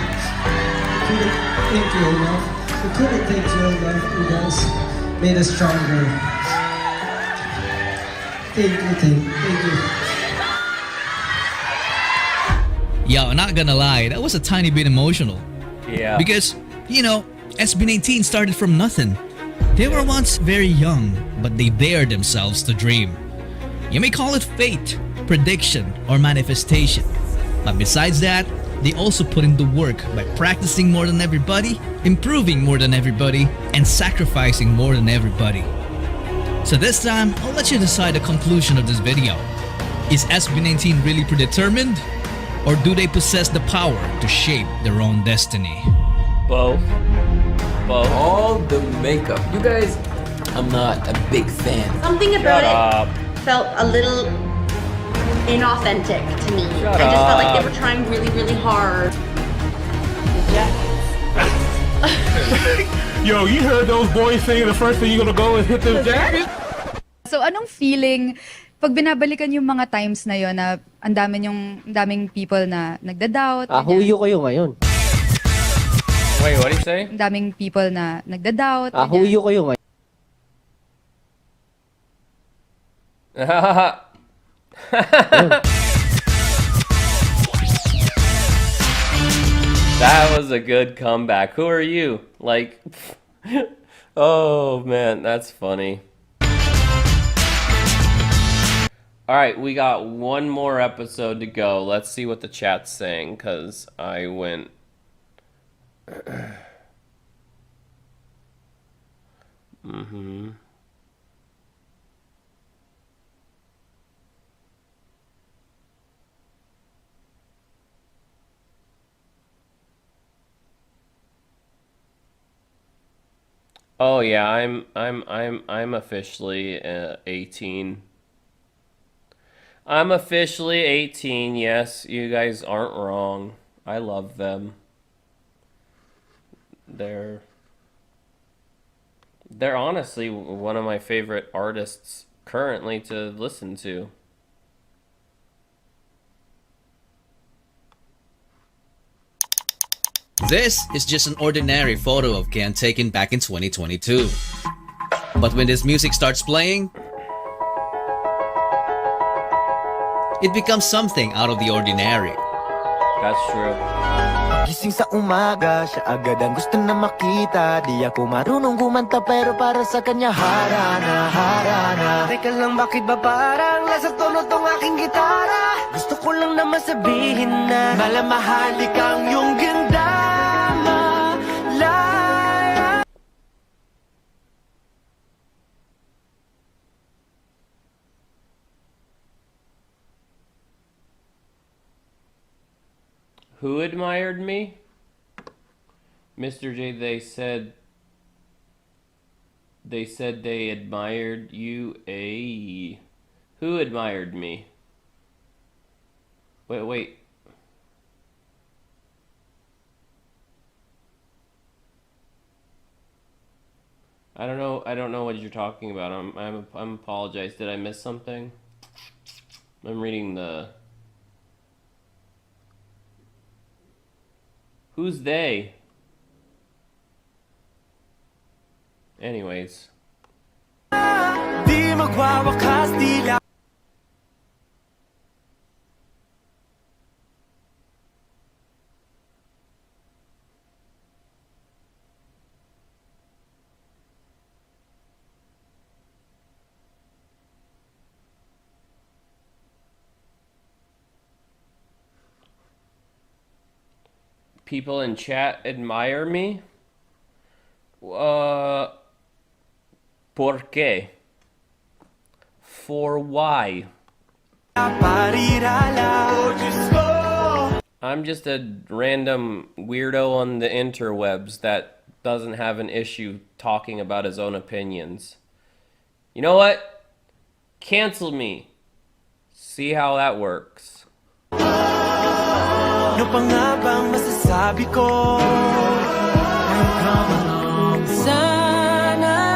Couldn't thank you enough. We couldn't thank you enough. You guys made us stronger. Thank you. Yo, not gonna lie, that was a tiny bit emotional. Yeah. Because, you know, SB19 started from nothing. They were once very young, but they dared themselves to dream. You may call it fate, prediction, or manifestation. But besides that, they also put in the work by practicing more than everybody, improving more than everybody, and sacrificing more than everybody. So this time, I'll let you decide the conclusion of this video. Is SB19 really predetermined? Or do they possess the power to shape their own destiny? Both. All the makeup. You guys, I'm not a big fan. Something about it felt a little inauthentic to me. I just felt like they were trying really, really hard. Yo, you heard those boys saying the first thing you're gonna go is hit them jackets? So anong feeling pag binabalikan yung mga times na yon na ang daming people na nagda-doubt? Huyo kayo ngayon. Wait, what did you say? Ang daming people na nagda-doubt. Huyo kayo ngayon. That was a good comeback. Who are you? Like, oh man, that's funny. All right, we got one more episode to go. Let's see what the chat's saying, because I went... Oh yeah, I'm officially 18. I'm officially 18. Yes, you guys aren't wrong. I love them. They're honestly one of my favorite artists currently to listen to. This is just an ordinary photo of Ken taken back in 2022. But when this music starts playing, it becomes something out of the ordinary. That's true. Gising sa umaga, siya agad ang gusto na makita. Di ako marunong kumanta pero para sa kanya harana. Teka lang, bakit ba parang nasa tono tong aking gitara? Gusto ko lang naman sabihin na malamahali kang yung ganda. Malaya. Who admired me? Mr. J, they said they admired you. Who admired me? Wait. I don't know what you're talking about. I'm apologize. Did I miss something? I'm reading the... Who's they? Anyways. Di magwawakas, di lang. People in chat admire me? ¿Por qué? For why? I'm just a random weirdo on the interwebs that doesn't have an issue talking about his own opinions. You know what? Cancel me. See how that works. Ano pa nga bang masasabi ko? Sana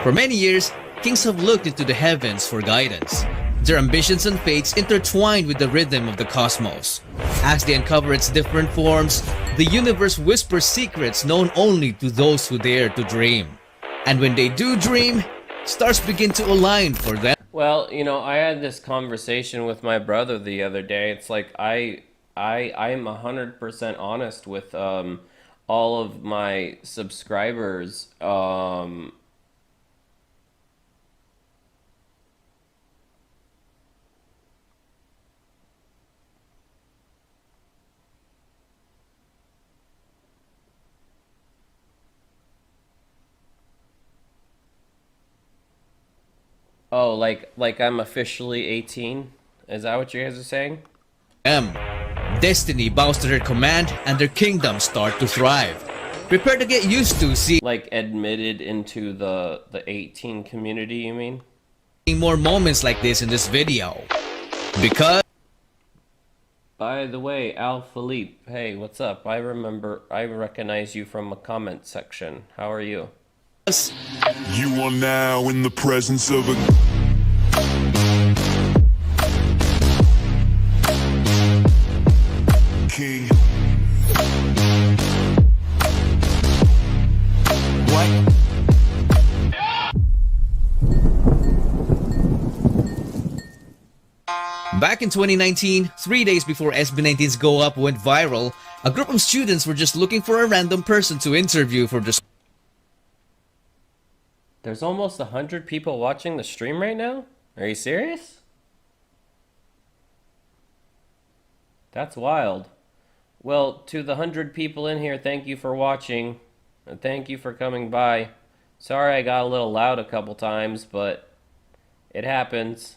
For many years, kings have looked into the heavens for guidance. Their ambitions and fates intertwined with the rhythm of the cosmos. As they uncover its different forms, the universe whispers secrets known only to those who dare to dream. And when they do dream, stars begin to align for them. Well, you know, I had this conversation with my brother the other day. It's like I'm 100% honest with all of my subscribers. Oh, like I'm officially 18? Is that what you guys are saying? Destiny bows to their command and their kingdoms start to thrive. Prepare to get used to seeing like admitted into the 18 community, you mean? More moments like this in this video. Because by the way, Al Philippe, hey, what's up? I recognize you from a comment section. How are you? You are now in the presence of a king. What? Back in 2019, 3 days before SB19's Go Up went viral, a group of students were just looking for a random person to interview for the There's almost 100 people watching the stream right now? Are you serious? That's wild. Well, to the 100 people in here, thank you for watching. And thank you for coming by. Sorry I got a little loud a couple times, but it happens.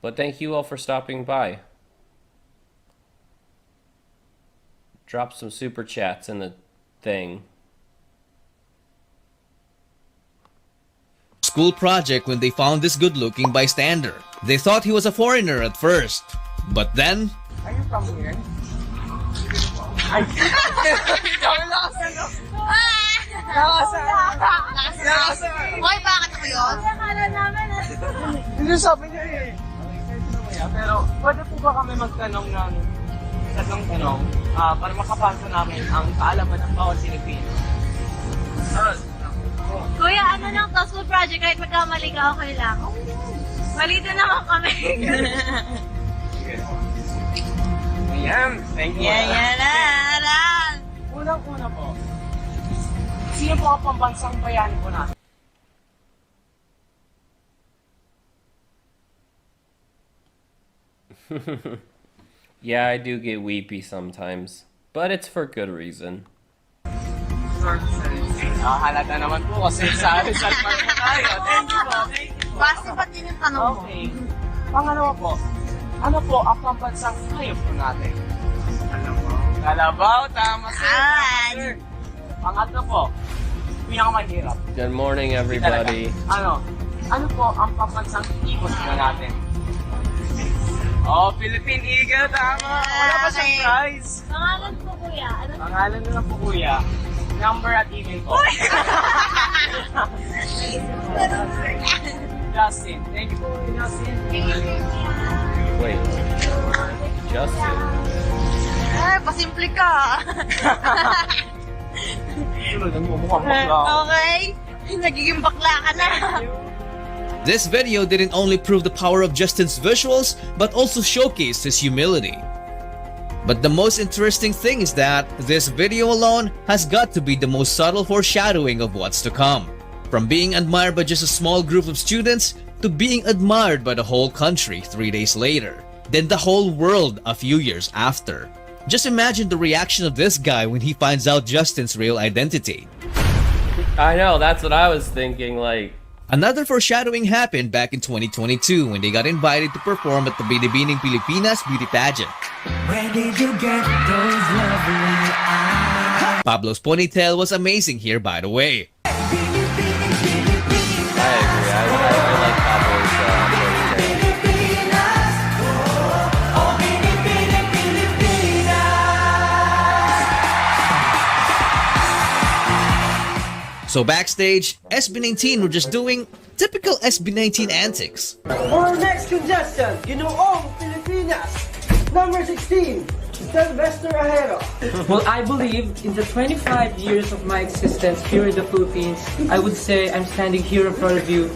But thank you all for stopping by. Drop some super chats in the thing. School project when they found this good-looking bystander. They thought he was a foreigner at first, but then... Are you from here? Hoy, bakit ko yun? Akala namin Hindi sabi niya eh. Pero pwede po ba kami magtanong ng tatlong tanong para makapasa namin ang kaalaman ng bawat Pilipino? Kuya, ano lang to? School project, kahit magkamali ka, okay lang. Malito naman kami. Ayan, thank you. Yan. Unang-una po, sino po ang pambansang bayani po natin? Yeah, I do get weepy sometimes, but it's for good reason. Halata naman po kasi sa Rizal Park na tayo. Thank you po. Basta pa din yung tanong mo. Okay. Pangalawa po, ano po ang pambansang hayop po natin? Kalabaw, tama sir. Pangatlo po, pinakamahirap. Good morning, everybody. Ano po ang pambansang ikot po natin? Oh, Philippine Eagle, tama. Wala pa siyang prize. Pangalan po, kuya. Pangalan na lang po, kuya. Number at email po. Justin. Thank you po, Justin. Wait. Justin? Pasimple ka. Okay. Nagiging bakla ka na. This video didn't only prove the power of Justin's visuals, but also showcased his humility. But the most interesting thing is that this video alone has got to be the most subtle foreshadowing of what's to come. From being admired by just a small group of students to being admired by the whole country 3 days later, then the whole world a few years after. Just imagine the reaction of this guy when he finds out Justin's real identity. I know, that's what I was thinking, like... Another foreshadowing happened back in 2022 when they got invited to perform at the Binibining Pilipinas beauty pageant. Where did you get those lovely eyes? Pablo's ponytail was amazing here, by the way. I agree, I like Pablo's ponytail. So backstage, SB19 were just doing typical SB19 antics. For our next contestant, Ginoong Pilipinas, number 16, Sylvester Ajero. Well, I believe in the 25 years of my existence here in the Philippines, I would say I'm standing here in front of you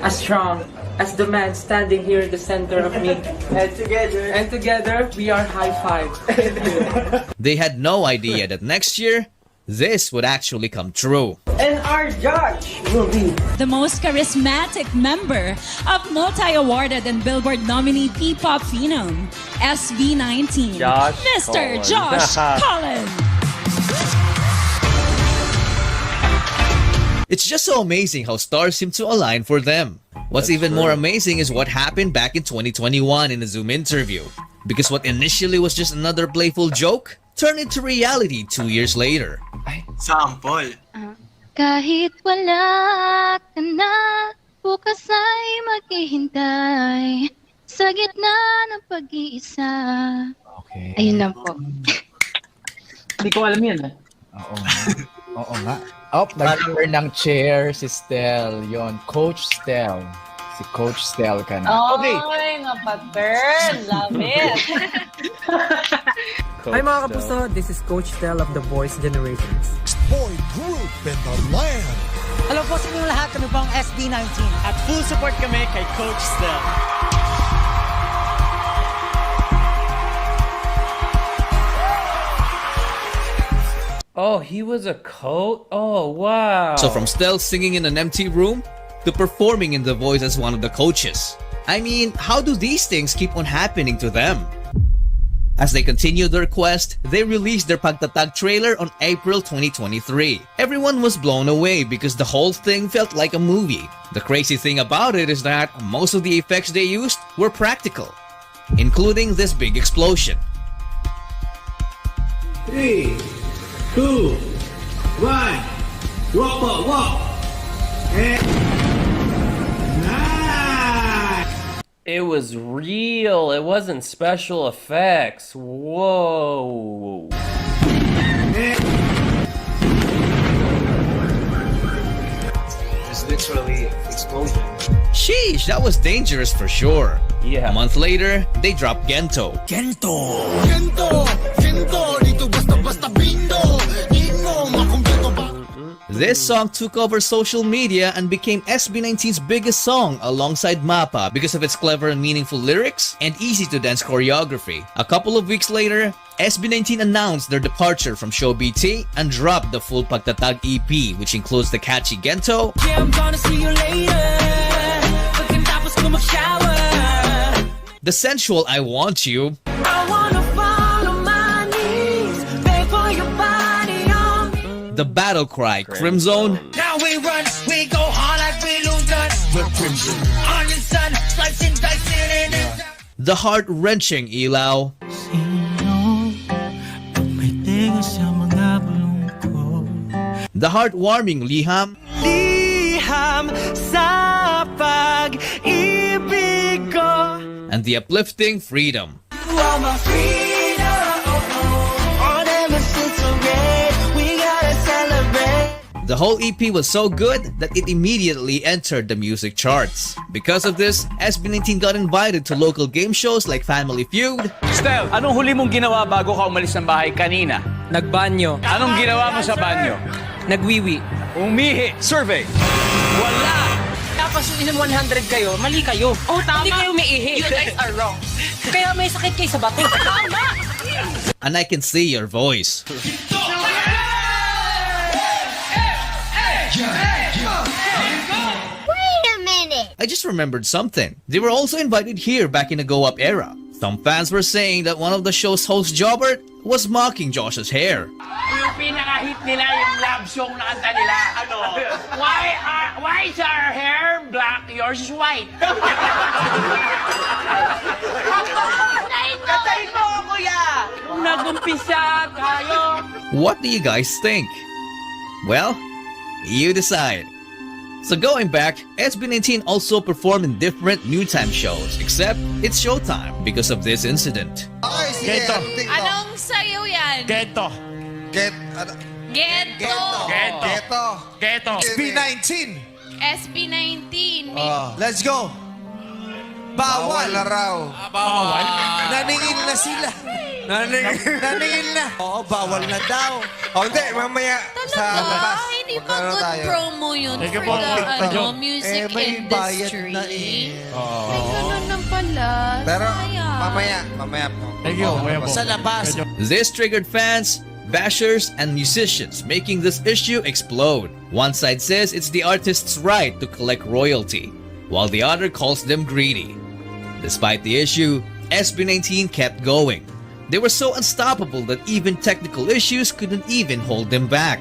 as strong as the man standing here in the center of me. And together, we are high five. They had no idea that next year, this would actually come true. And our judge will be the most charismatic member of multi-awarded and Billboard nominee P-pop phenom, SB19, Mr. Josh Collins. It's just so amazing how stars seem to align for them. What's even more amazing is what happened back in 2021 in a Zoom interview. Because what initially was just another playful joke turned into reality 2 years later. Sample. Kahit wala ka na, bukas ay maghihintay sa gitna ng pag-iisa. Okay. Ayun lang po. Hindi ko alam yan. Oo nga. Oo nga. Oh, nag-tour ng chair si Stel. Yon, Coach Stel. Si Coach Stel ka na. Okay. Ay, napag-burn. Love it. Hi mga kapuso, this is Coach Stel of the Boys Generations. Boy group in the land. Hello po sa inyong lahat, kami po ang SB19. At full support kami kay Coach Stel. Oh, he was a coach? Oh, wow. So from Stel singing in an empty room to performing in The Voice as one of the coaches. I mean, how do these things keep on happening to them? As they continue their quest, they released their Pagtatag trailer on April 2023. Everyone was blown away because the whole thing felt like a movie. The crazy thing about it is that most of the effects they used were practical, including this big explosion. 3, 2, 1. Walk. And It was real. It wasn't special effects. Whoa. It's literally explosion. Sheesh, that was dangerous for sure. Yeah. A month later, they dropped Gento. Gento, dito basta bindo. This song took over social media and became SB19's biggest song alongside Mapa because of its clever and meaningful lyrics and easy-to-dance choreography. A couple of weeks later, SB19 announced their departure from ShowBT and dropped the full Pagtatag EP, which includes the catchy Gento, Yeah, I'm gonna see you later. Pagkatapos ko mag-shower. the sensual I Want You, I wanna fall on my knees, beg for your body on me. the battle cry Crimson, Now we run, we go hard like we lose gun. We're crimson on the sun, slicing, dicing, and the heart-wrenching Ilaw, the heartwarming Liham, liham sa pag-ibig ko. and the uplifting Freedom. You are my freedom. On ever since so red, we gotta celebrate. The whole EP was so good that it immediately entered the music charts. Because of this, SB19 got invited to local game shows like Family Feud. Stel, anong huli mong ginawa bago ka umalis ng bahay kanina? Nagbanyo. Anong ginawa mo sa banyo? Nagwiwi. Umihi. Survey. Wala. Tapos yung 100 kayo, mali kayo. Oh, tama. Hindi kayo may ihi. You guys are wrong. Kaya may sakit kayo sa bato. Tama! And I can see your voice. Wait a minute! I just remembered something. They were also invited here back in the Go Up era. Some fans were saying that one of the show's host, Jobbert, was mocking Josh's hair. Yung pinaka-hit nila yung love song na kanta nila. Ano? Why is our hair black? Yours is white. Katayin mo, kuya! Nag-umpisa tayo. What do you guys think? Well, you decide. So going back, SB19 also performed in different new time shows, except it's showtime because of this incident. Geto. Anong sayo yan? Geto. Ghetto. Ghetto. SB19. SB19. Let's go. Bawal na raw. Bawal? Naningil na sila. Naningil na. Oo, bawal na daw. Hindi, mamaya sa labas. Hindi ba good promo yun for the music industry? Ay, ganun na pala. Pero Sayang. mamaya po. Thank you. Sa labas. This triggered fans, bashers, and musicians, making this issue explode. One side says it's the artist's right to collect royalty, while the other calls them greedy. Despite the issue, SB19 kept going. They were so unstoppable that even technical issues couldn't even hold them back.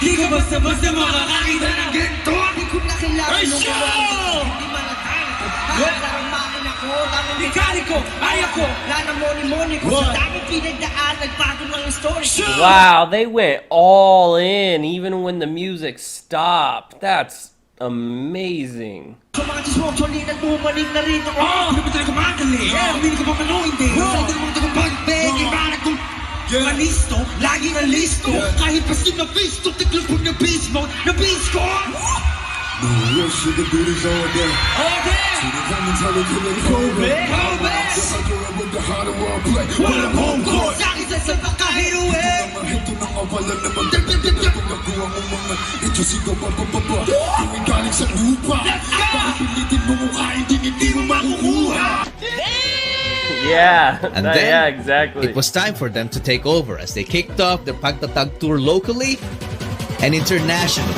Di ka basta-basta makakakita ng ganito. Di ko nakilala Ay, nung show! gawa. Hindi malatang ko. Nararamdaman ako. Daming mekaniko. Ay ako. Lana moni-moni ko. Sa daming pinagdaan. Nagbago lang yung story. Wow, they went all in even when the music stopped. That's amazing. Sa mga chismong choli, nagbumaling na rin ako. Hindi ba talaga magaling? Hindi ka pa manood, hindi. Hindi mo tagapagbeg. Ibarat kong malisto, lagi na listo. Kahit pa sinabisto, tiglupon na beast mode, na beast ko. No real sugar booties all day. All day. See the diamonds all over the cold back. Yes, I do it with the harder world play. When I'm home court. Sa akin sa pagkahiruin. Naman hito ng awala naman. Pag nakuha mo mga ito sigaw pa. Kung galing sa lupa. Bakit pilitin mo mukha, hindi mo makukuha. Yeah, And that- then, yeah, exactly. it was time for them to take over as they kicked off their Pagtatag tour locally and internationally.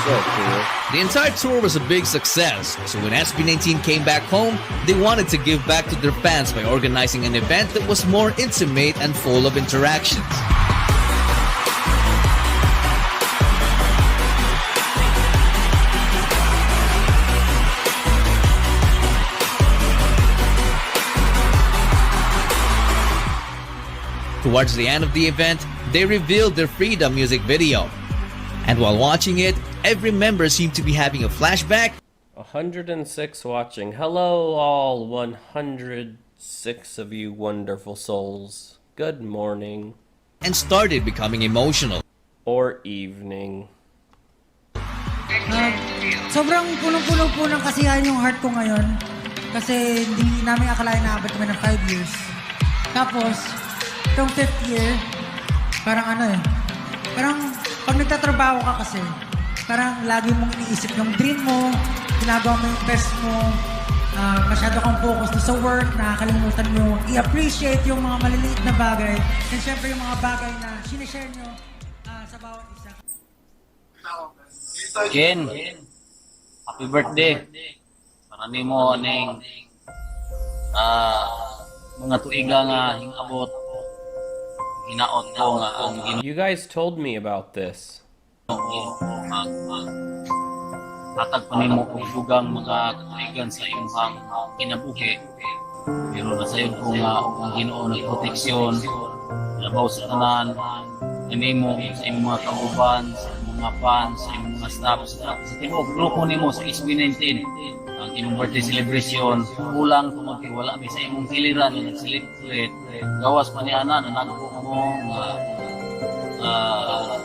So cool. The entire tour was a big success, so when SB19 came back home, they wanted to give back to their fans by organizing an event that was more intimate and full of interactions. Towards the end of the event, they revealed their Freedom music video. And while watching it, every member seemed to be having a flashback 106 watching. Hello, all 106 of you wonderful souls. Good morning. and started becoming emotional. Or evening. Sobrang punong-puno po ng kasiyahan yung heart ko ngayon. Kasi hindi namin akalain na abot kami ng 5 years. Tapos, itong 5th year, parang parang pag nagtatrabaho ka kasi, parang lagi mong iniisip yung dream mo, ginagawa mo yung best mo, masyado kang focus sa work, nakakalimutan mo i-appreciate yung mga maliliit na bagay, and syempre yung mga bagay na sinishare nyo sa bawat isa. Ken, happy birthday. Marami mo ning mga tuiga nga hingabot. Hinaot ko nga ang You guys told me about this. hatag pa nimo og dugang mga katuigan sa imong kinabuhi. Pero nasayon ko nga ang Ginoo ng proteksyon labaw sa tanan nimo sa imong mga kauban, sa imong mga fans, sa imong mga staff, sa tibuok grupo nimo sa SB19. Ang imong birthday celebration, kulang kung magtiwala mi sa imong giliran na nag-celebrate. Gawas pa ni ana na nagpo mo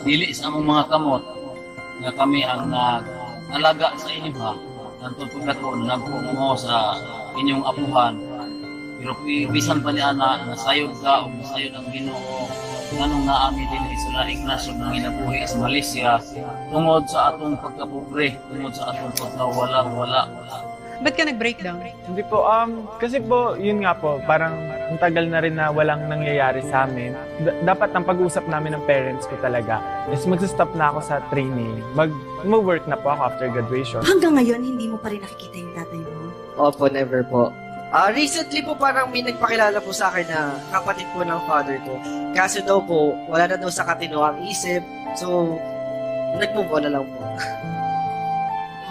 dili sa among mga kamot nga kami ang nalaga sa inyo ha. Nantong pagkato, nagpo mo sa inyong apuhan. Pero bisan pa ni ana, nasayod ka o nasayod ang Ginoo. Ganong naami din sa Ignacio ng inabuhi sa Malaysia tungod sa atong pagkapobre, tungod sa atong pagkawala-wala. Ba't ka nag-breakdown? Hindi po, kasi po, yun nga po, parang ang tagal na rin na walang nangyayari sa amin. Dapat ang pag-uusap namin ng parents ko talaga is mag-stop na ako sa training. Mag-work na po ako after graduation. Hanggang ngayon, hindi mo pa rin nakikita yung tatay mo? Opo, never po. Recently po parang may nagpakilala po sa akin na kapatid po ng father ko. Kaso daw po, wala na daw sa katinoang isip. So, nag-move on na lang po.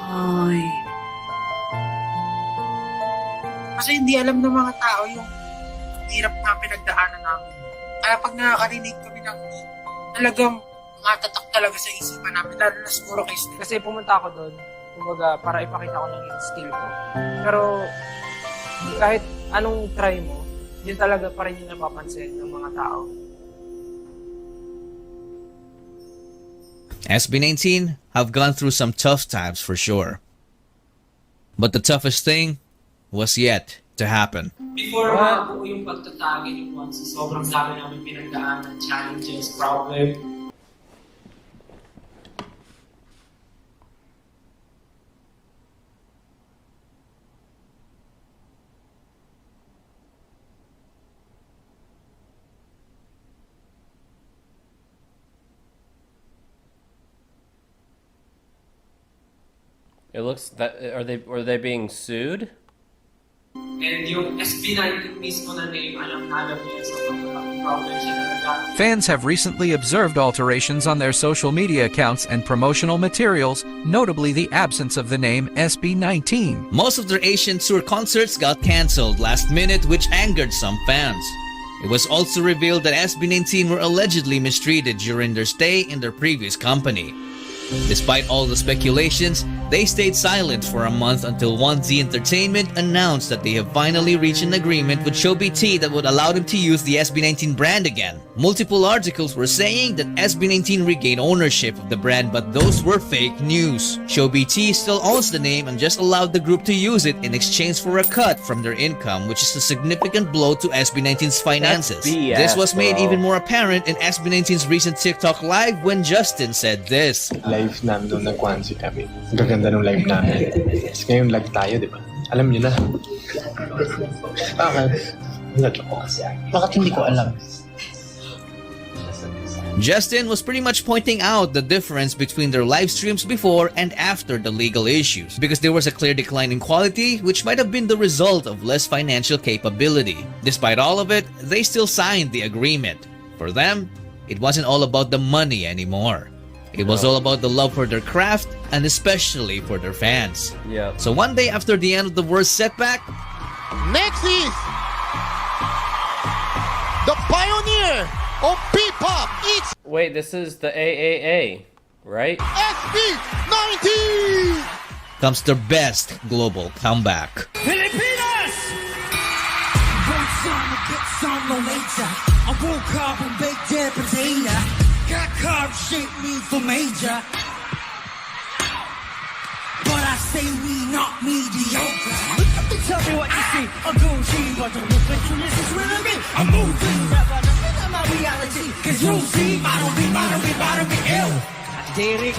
Ay. Kasi hindi alam ng mga tao yung hirap na pinagdaanan namin. Kaya pag nakakarinig kami ng talagang matatak talaga sa isipan namin, lalo na siguro kay Steve. Kasi pumunta ako doon, kumbaga, para ipakita ko lang yung skill ko. Pero kahit anong try mo, yun talaga pa rin yung napapansin ng mga tao. SB19 have gone through some tough times for sure. But the toughest thing was yet to happen. Before mabuo yung pagtatagin yung once, sobrang dami namin pinagdaanan, challenges, problem. It looks that are they being sued? And yung SB19 mismo na name, alam niya sa problem siya na Fans have recently observed alterations on their social media accounts and promotional materials, notably the absence of the name SB19. Most of their Asian tour concerts got cancelled last minute, which angered some fans. It was also revealed that SB19 were allegedly mistreated during their stay in their previous company. Despite all the speculations, they stayed silent for a month until 1Z Entertainment announced that they have finally reached an agreement with ShowBT that would allow them to use the SB19 brand again. Multiple articles were saying that SB19 regained ownership of the brand, but those were fake news. ShowBT still owns the name and just allowed the group to use it in exchange for a cut from their income, which is a significant blow to SB19's finances. BS, this was made bro. even more apparent in SB19's recent TikTok live when Justin said this. Live namin nung nag-Kwanzi kami. Gaganda nung live namin. Tapos ngayon live tayo, di ba? Alam niyo na. Bakit hindi ko alam? Justin was pretty much pointing out the difference between their live streams before and after the legal issues, because there was a clear decline in quality, which might have been the result of less financial capability. Despite all of it, they still signed the agreement. For them, it wasn't all about the money anymore. It was all about the love for their craft and especially for their fans. Yeah. So one day after the end of the worst setback, Next is the pioneer of P-pop. It's Wait, this is the AAA, right? SB19. comes their best global comeback. Filipinas! One song, get some no later. I woke up and baked their potato. Got carb shaped me for major. But I say we not mediocre. Tell me what you see. I'm going to but don't look at you. This is really me. I'm moving. Never know my reality. Cause you'll see. Bottle be ill. Derek.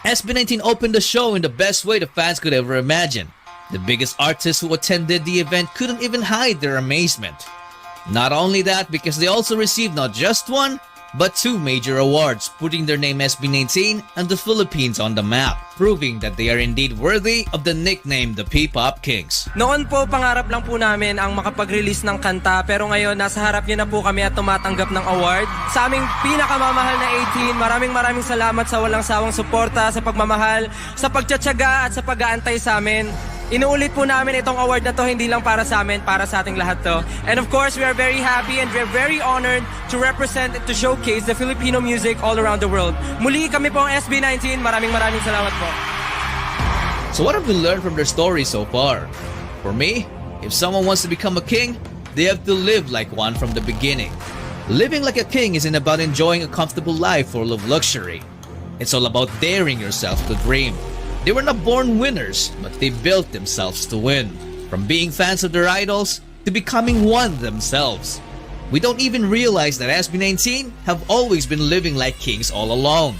SB19 opened the show in the best way the fans could ever imagine. The biggest artists who attended the event couldn't even hide their amazement. Not only that, because they also received not just one, but two major awards, putting their name SB19 and the Philippines on the map, proving that they are indeed worthy of the nickname the P-Pop Kings. Noon po, pangarap lang po namin ang makapag-release ng kanta, pero ngayon nasa harap niyo na po kami at tumatanggap ng award. Sa aming pinakamamahal na 18, maraming salamat sa walang sawang suporta, sa pagmamahal, sa pagtsatsaga at sa pag-aantay sa amin. Inuulit po namin itong award na to hindi lang para sa amin, para sa ating lahat to. And of course, we are very happy and we're very honored to represent and to showcase the Filipino music all around the world. Muli kami po ang SB19. Maraming salamat po. So what have we learned from their story so far? For me, if someone wants to become a king, they have to live like one from the beginning. Living like a king isn't about enjoying a comfortable life full of luxury. It's all about daring yourself to dream. They were not born winners, but they built themselves to win. From being fans of their idols to becoming one themselves. We don't even realize that SB19 have always been living like kings all along.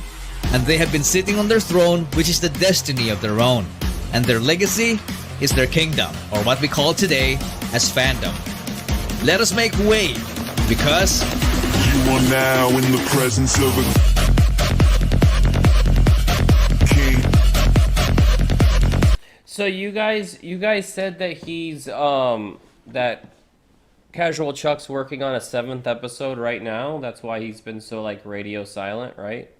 And they have been sitting on their throne, which is the destiny of their own. And their legacy is their kingdom, or what we call today as Fandom. Let us make way, because you are now in the presence of a king. So you guys said that he's that Casual Chuck's working on a 7th episode right now. That's why he's been so like radio silent, right?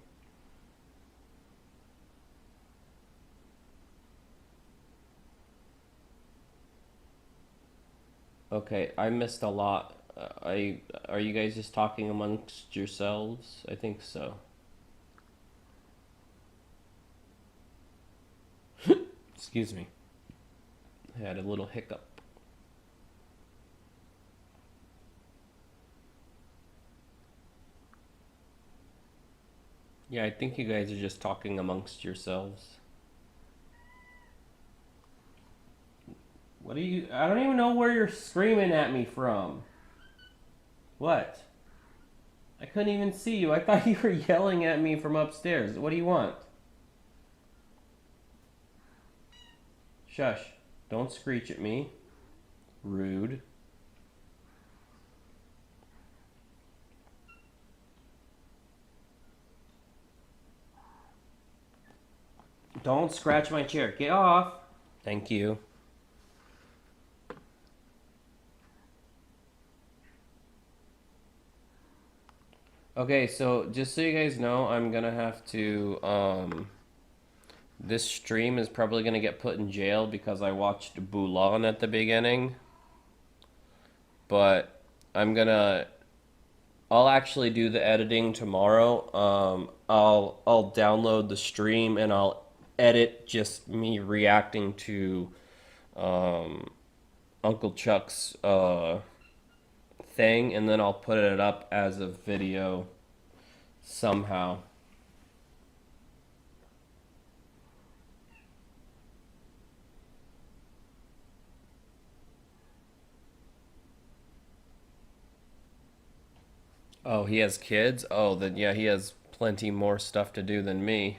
Okay, I missed a lot. Are you guys just talking amongst yourselves? I think so. Excuse me. I had a little hiccup. Yeah, I think you guys are just talking amongst yourselves. What are you... I don't even know where you're screaming at me from. What? I couldn't even see you. I thought you were yelling at me from upstairs. What do you want? Shush. Don't screech at me. Rude. Don't scratch my chair. Get off. Thank you. Okay, so just so you guys know, I'm gonna have to, this stream is probably gonna get put in jail because I watched Bulan at the beginning. But I'll actually do the editing tomorrow. I'll download the stream and I'll edit just me reacting to Uncle Chuck's thing, and then I'll put it up as a video somehow. Oh, he has kids? Oh, then yeah, he has plenty more stuff to do than me.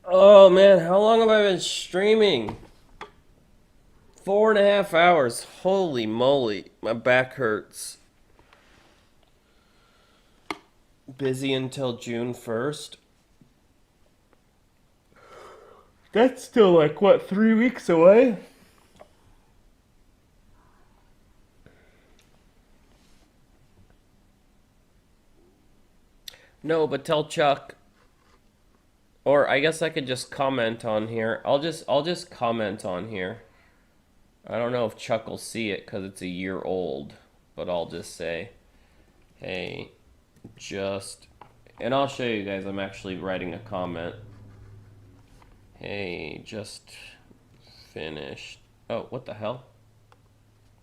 Oh man, how long have I been streaming? 4.5 hours. Holy moly, my back hurts. Busy until June 1st. That's still like, what, 3 weeks away? No, but tell Chuck, or I guess I could just comment on here. I'll just comment on here. I don't know if Chuck will see it because it's a year old, but I'll just say, hey, and I'll show you guys, I'm actually writing a comment. Hey, just finished. Oh, what the hell?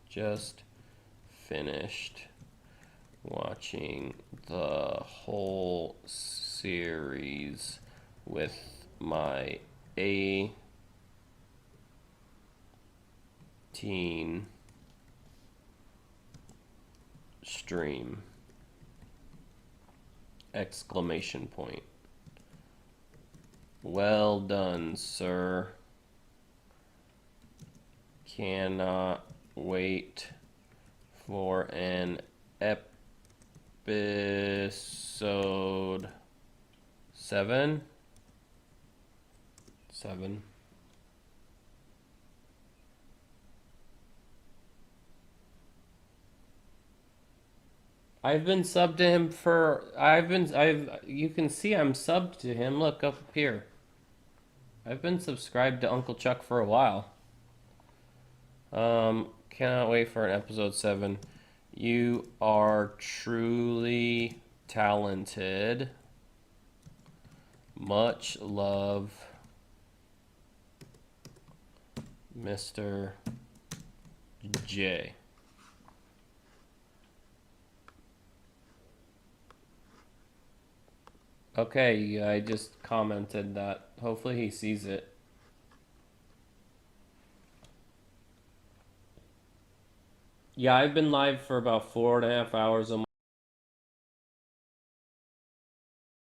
Just finished watching the whole series with my teen stream. Exclamation point. Well done, sir. Cannot wait for an episode 7. I've been subbed to him for, you can see I'm subbed to him, look up here. I've been subscribed to Uncle Chuck for a while. Cannot wait for an episode 7. You are truly talented. Much love, Mr. J. Okay, I just commented that. Hopefully he sees it. Yeah, I've been live for about 4.5 hours.